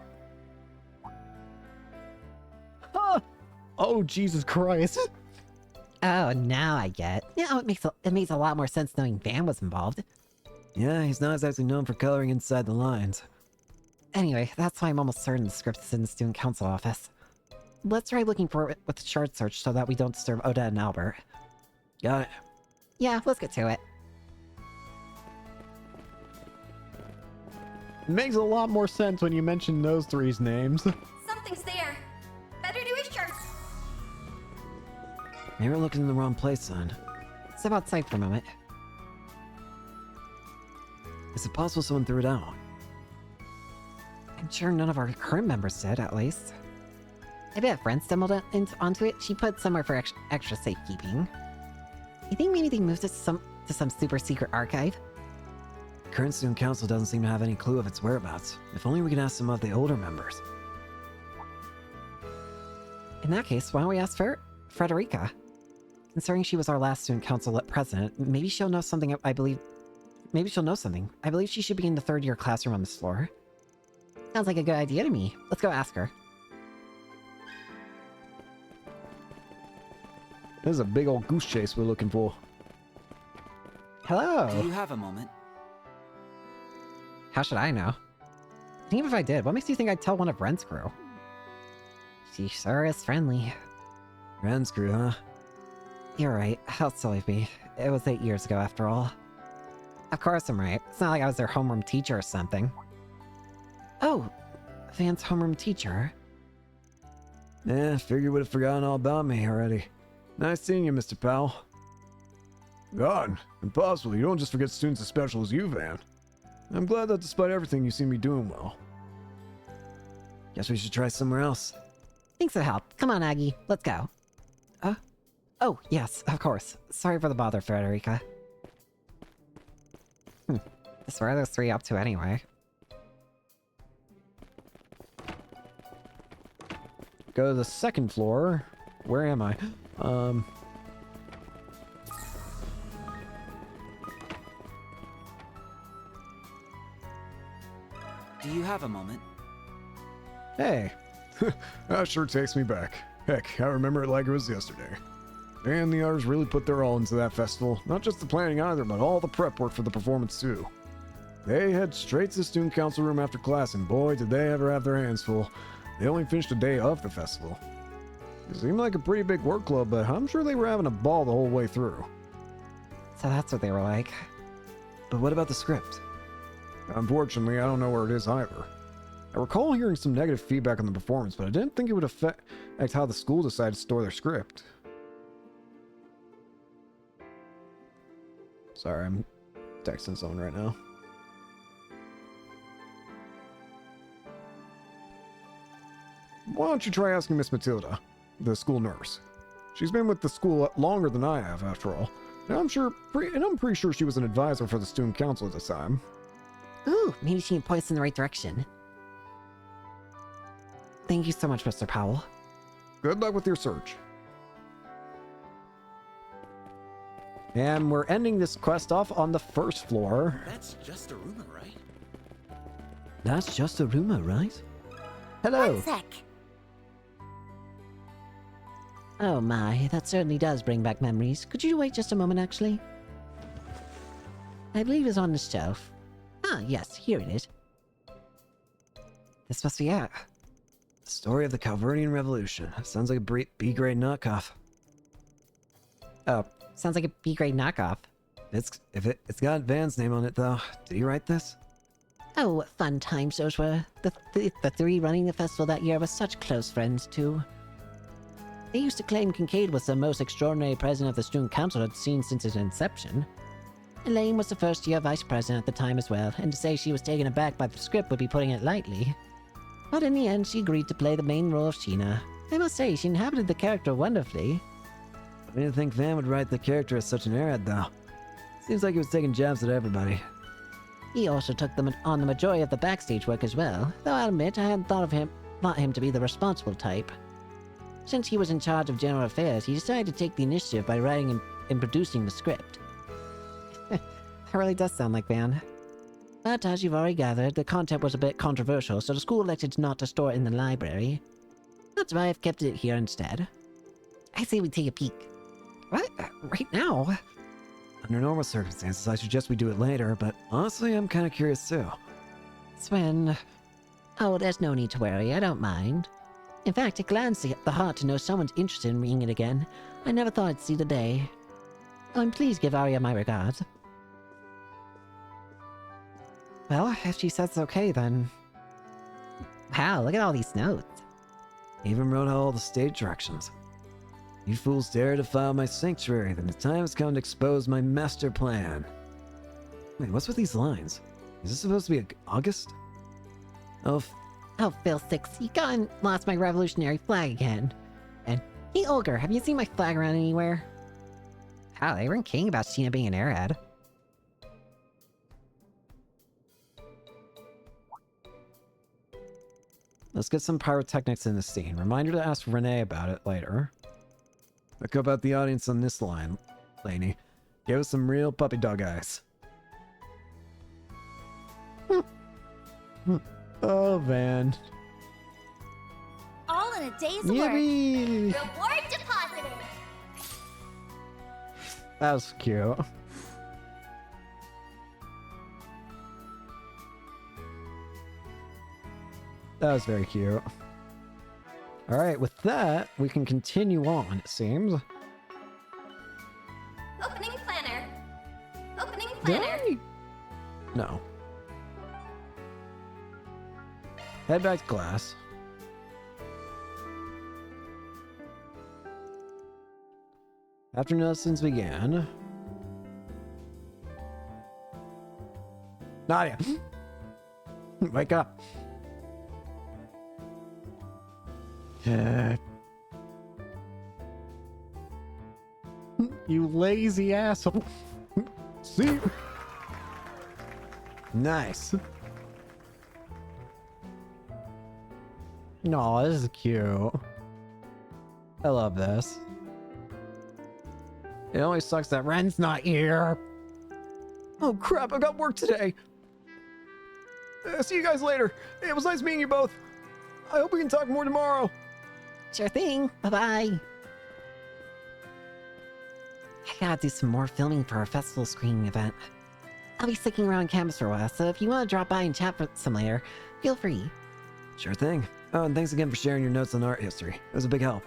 Huh! Oh, Jesus Christ. Oh, now I get. Now it makes a lot more sense knowing Van was involved. Yeah, he's not exactly known for coloring inside the lines. Anyway, that's why I'm almost certain the script is in the student council office. Let's try looking for it with shard search so that we don't disturb Odette and Albert. Got it. Yeah, let's get to it. It makes a lot more sense when you mention those three's names. Something's there. Better do a search. Maybe we're looking in the wrong place, son. Step outside for a moment. Is it possible someone threw it out? I'm sure none of our current members did, at least. I bet a friend stumbled onto it. She put it somewhere for extra safekeeping. You think maybe they moved it to some super secret archive? The current student council doesn't seem to have any clue of its whereabouts. If only we could ask some of the older members. In that case, why don't we ask Frederica? Considering she was our last student council president, maybe she'll know something. Maybe she'll know something. I believe she should be in the third year classroom on this floor. Sounds like a good idea to me. Let's go ask her. This is a big old goose chase we're looking for. Hello. Do you have a moment? How should I know? And even if I did, what makes you think I'd tell one of Ren's crew? She sure is friendly. Ren's crew, huh? You're right. How silly of me. It was 8 years ago, after all. Of course I'm right. It's not like I was their homeroom teacher or something. Oh, Van's homeroom teacher. Yeah, figured you would have forgotten all about me already. Nice seeing you, Mr. Powell. God, impossible. You don't just forget students as special as you, Van. I'm glad that despite everything, you seem to be doing well. Guess we should try somewhere else. Thanks for the help. Come on, Aggie. Let's go. Oh, yes, of course. Sorry for the bother, Frederica. Just where are those three up to anyway? Go to the second floor. Where am I? Do you have a moment? Hey. That sure takes me back. Heck, I remember it like it was yesterday. And the others really put their all into that festival. Not just the planning either, but all the prep work for the performance too. They head straight to the student council room after class, and boy, did they ever have their hands full. They only finished a day of the festival. It seemed like a pretty big workload, but I'm sure they were having a ball the whole way through. So that's what they were like. But what about the script? Unfortunately, I don't know where it is either. I recall hearing some negative feedback on the performance, but I didn't think it would affect how the school decided to store their script. Sorry, I'm texting zone right now. Why don't you try asking Miss Matilda, the school nurse? She's been with the school longer than I have, after all. And I'm pretty sure she was an advisor for the student council at the time. Ooh, maybe she can point us in the right direction. Thank you so much, Mr. Powell. Good luck with your search. And we're ending this quest off on the first floor. That's just a rumor, right? That's just a rumor, right? Hello. 1 sec. Oh my, that certainly does bring back memories. Could you wait just a moment, actually? I believe it's on the shelf. Ah, yes, here it is. This must be it. The story of the Calvernian Revolution. Sounds like a B-grade knockoff. Oh, sounds like a B-grade knockoff. It's got Van's name on it, though. Did he write this? Oh, what fun times those were. The three running the festival that year were such close friends, too. They used to claim Kincaid was the most extraordinary president of the student council had seen since its inception. Elaine was the first-year vice president at the time as well, and to say she was taken aback by the script would be putting it lightly. But in the end, she agreed to play the main role of Sheena. I must say, she inhabited the character wonderfully. I didn't think Van would write the character as such an airhead, though. Seems like he was taking jabs at everybody. He also took them on the majority of the backstage work as well, though I'll admit I hadn't thought him to be the responsible type. Since he was in charge of general affairs, he decided to take the initiative by writing and producing the script. That really does sound like Van. But as you've already gathered, the content was a bit controversial, so the school elected not to store it in the library. That's why I've kept it here instead. I say we take a peek. What? Right now? Under normal circumstances, I suggest we do it later, but honestly, I'm kind of curious too. Sven... Oh, there's no need to worry, I don't mind. In fact, it glads the heart to know someone's interested in reading it again. I never thought I'd see the day. Oh, and please give Arya my regards. Well, if she says it's okay, then... Wow, look at all these notes. Even wrote out all the stage directions. You fools dare defile my sanctuary, then the time has come to expose my master plan. Wait, what's with these lines? Is this supposed to be August? Oh, Phil 6, you gone and lost my revolutionary flag again. And, hey Olger, have you seen my flag around anywhere? Wow, they weren't kidding about Sheena being an airhead. Let's get some pyrotechnics in this scene. Reminder to ask Renee about it later. Look about the audience on this line, Lainey. Give us some real puppy dog eyes. Oh, Van. All in a day's Yippee! work. Reward deposited. That was cute. That was very cute. Alright, with that, we can continue on, it seems. Opening planner. Opening planner. No. Head back to class. After lessons began... Nadia! Wake up! You lazy asshole. See? Nice. No, this is cute. I love this. It only sucks that Ren's not here. Oh crap, I've got work today. See you guys later. It was nice meeting you both. I hope we can talk more tomorrow. Sure thing. Bye-bye. I gotta do some more filming for our festival screening event. I'll be sticking around campus for a while, so if you want to drop by and chat for some later, feel free. Sure thing. Oh, and thanks again for sharing your notes on art history. It was a big help.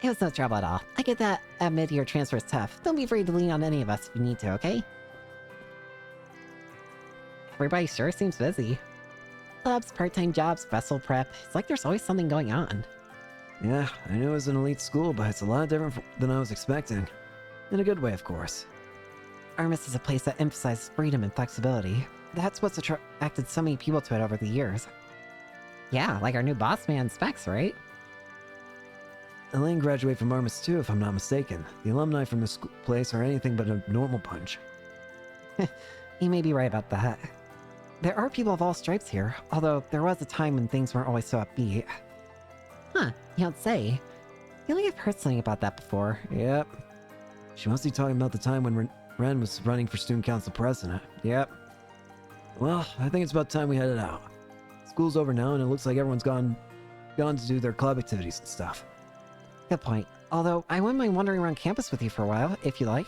It was no trouble at all. I get that a mid-year transfer is tough. Don't be afraid to lean on any of us if you need to, okay? Everybody sure seems busy. Clubs, part-time jobs, festival prep. It's like there's always something going on. Yeah, I knew it was an elite school, but it's a lot different than I was expecting. In a good way, of course. Armis is a place that emphasizes freedom and flexibility. That's what's attracted so many people to it over the years. Yeah, like our new boss man Specs, right? Elaine graduated from Armis too, if I'm not mistaken. The alumni from this place are anything but a normal bunch. You may be right about that. There are people of all stripes here, although there was a time when things weren't always so upbeat. Huh, you don't say. I feel like I've heard something about that before. Yep. She must be talking about the time when Ren was running for student council president. Yep. Well, I think it's about time we headed out. School's over now, and it looks like everyone's gone to do their club activities and stuff. Good point. Although, I wouldn't mind wandering around campus with you for a while, if you like.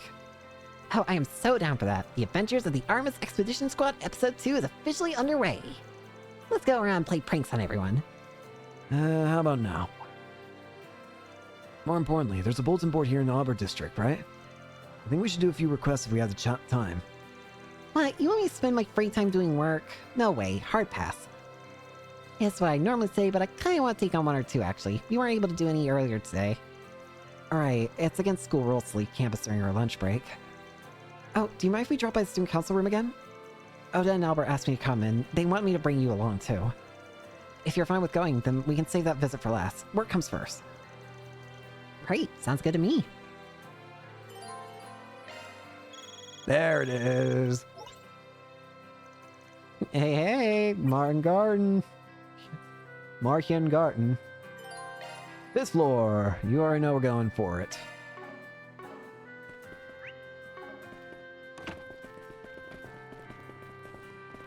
Oh, I am so down for that. The Adventures of the Armis Expedition Squad Episode 2 is officially underway. Let's go around and play pranks on everyone. How about now? More importantly, there's a bulletin board here in the Auburn district, right? I think we should do a few requests if we have the time. What, you want me to spend my free time doing work? No way, hard pass. It's what I normally say, but I kinda want to take on one or two actually. We weren't able to do any earlier today. Alright, it's against school rules to leave campus during our lunch break. Oh, do you mind if we drop by the student council room again? Oda and Albert asked me to come, and they want me to bring you along too. If you're fine with going, then we can save that visit for last. Work comes first. Great, sounds good to me. There it is. Hey, Martin Garden. Martian Garden. This floor. You already know we're going for it.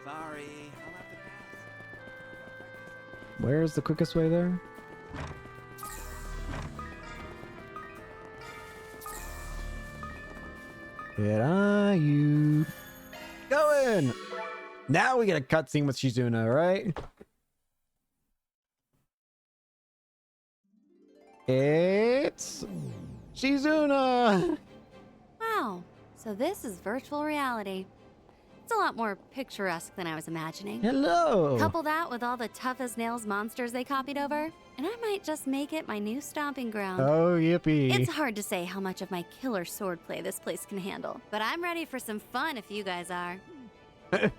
Sorry, I'll have to pass. Where's the quickest way there? Where are you? Going! Now we get a cutscene with Shizuna, right? It's Shizuna! Wow, so this is virtual reality. It's a lot more picturesque than I was imagining. Hello! Couple that with all the tough-as-nails monsters they copied over, and I might just make it my new stomping ground. Oh, yippee. It's hard to say how much of my killer swordplay this place can handle, but I'm ready for some fun if you guys are. I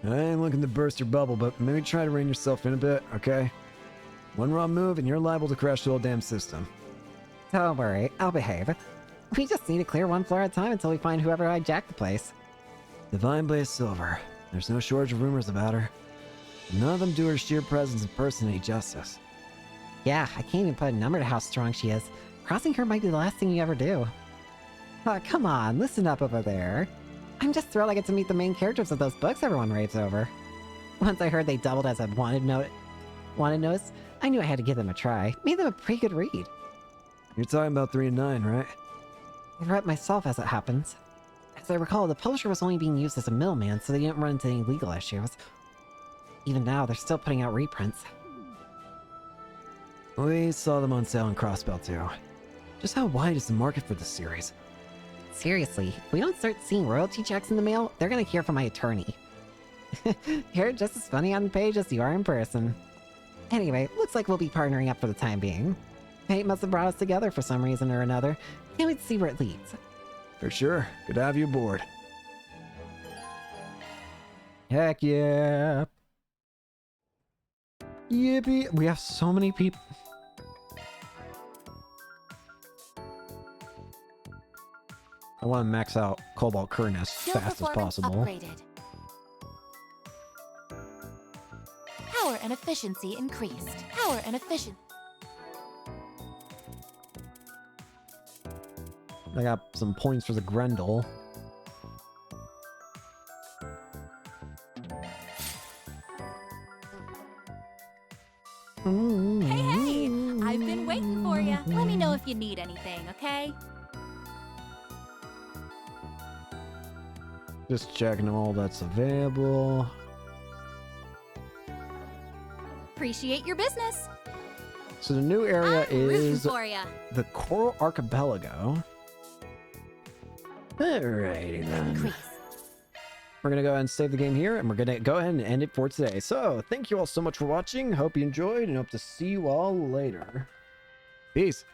ain't looking to burst your bubble, but maybe try to rein yourself in a bit, okay? One wrong move and you're liable to crash the whole damn system. Don't worry, I'll behave. We just need to clear one floor at a time until we find whoever hijacked the place. Divine Blaze Silver. There's no shortage of rumors about her. None of them do her sheer presence in person any justice. Yeah, I can't even put a number to how strong she is. Crossing her might be the last thing you ever do. Oh, come on, listen up over there. I'm just thrilled I get to meet the main characters of those books everyone raves over. Once I heard they doubled as a wanted notice, I knew I had to give them a try. Made them a pretty good read. You're talking about 3 and 9, right? I read it myself as it happens. As I recall, the publisher was only being used as a middleman, so they didn't run into any legal issues. Even now, they're still putting out reprints. We saw them on sale on Crossbell too. Just how wide is the market for this series? Seriously, if we don't start seeing royalty checks in the mail, they're gonna hear from my attorney. You're just as funny on the page as you are in person. Anyway, looks like we'll be partnering up for the time being. Fate must have brought us together for some reason or another. Can't wait to see where it leads. For sure. Good to have you aboard. Heck yeah. Yippee. We have so many people. I want to max out Cobalt Curtain as fast as possible. Upgraded. Power and efficiency increased. Power and efficiency. I got some points for the Grendel. Hey, I've been waiting for you. Let me know if you need anything, okay? Just checking all that's available. Appreciate your business. So the new area I'm rooting is for ya. the Coral Archipelago. Alrighty then. We're gonna go ahead and save the game here, and we're gonna go ahead and end it for today. So thank you all so much for watching. Hope you enjoyed, and hope to see you all later. Peace.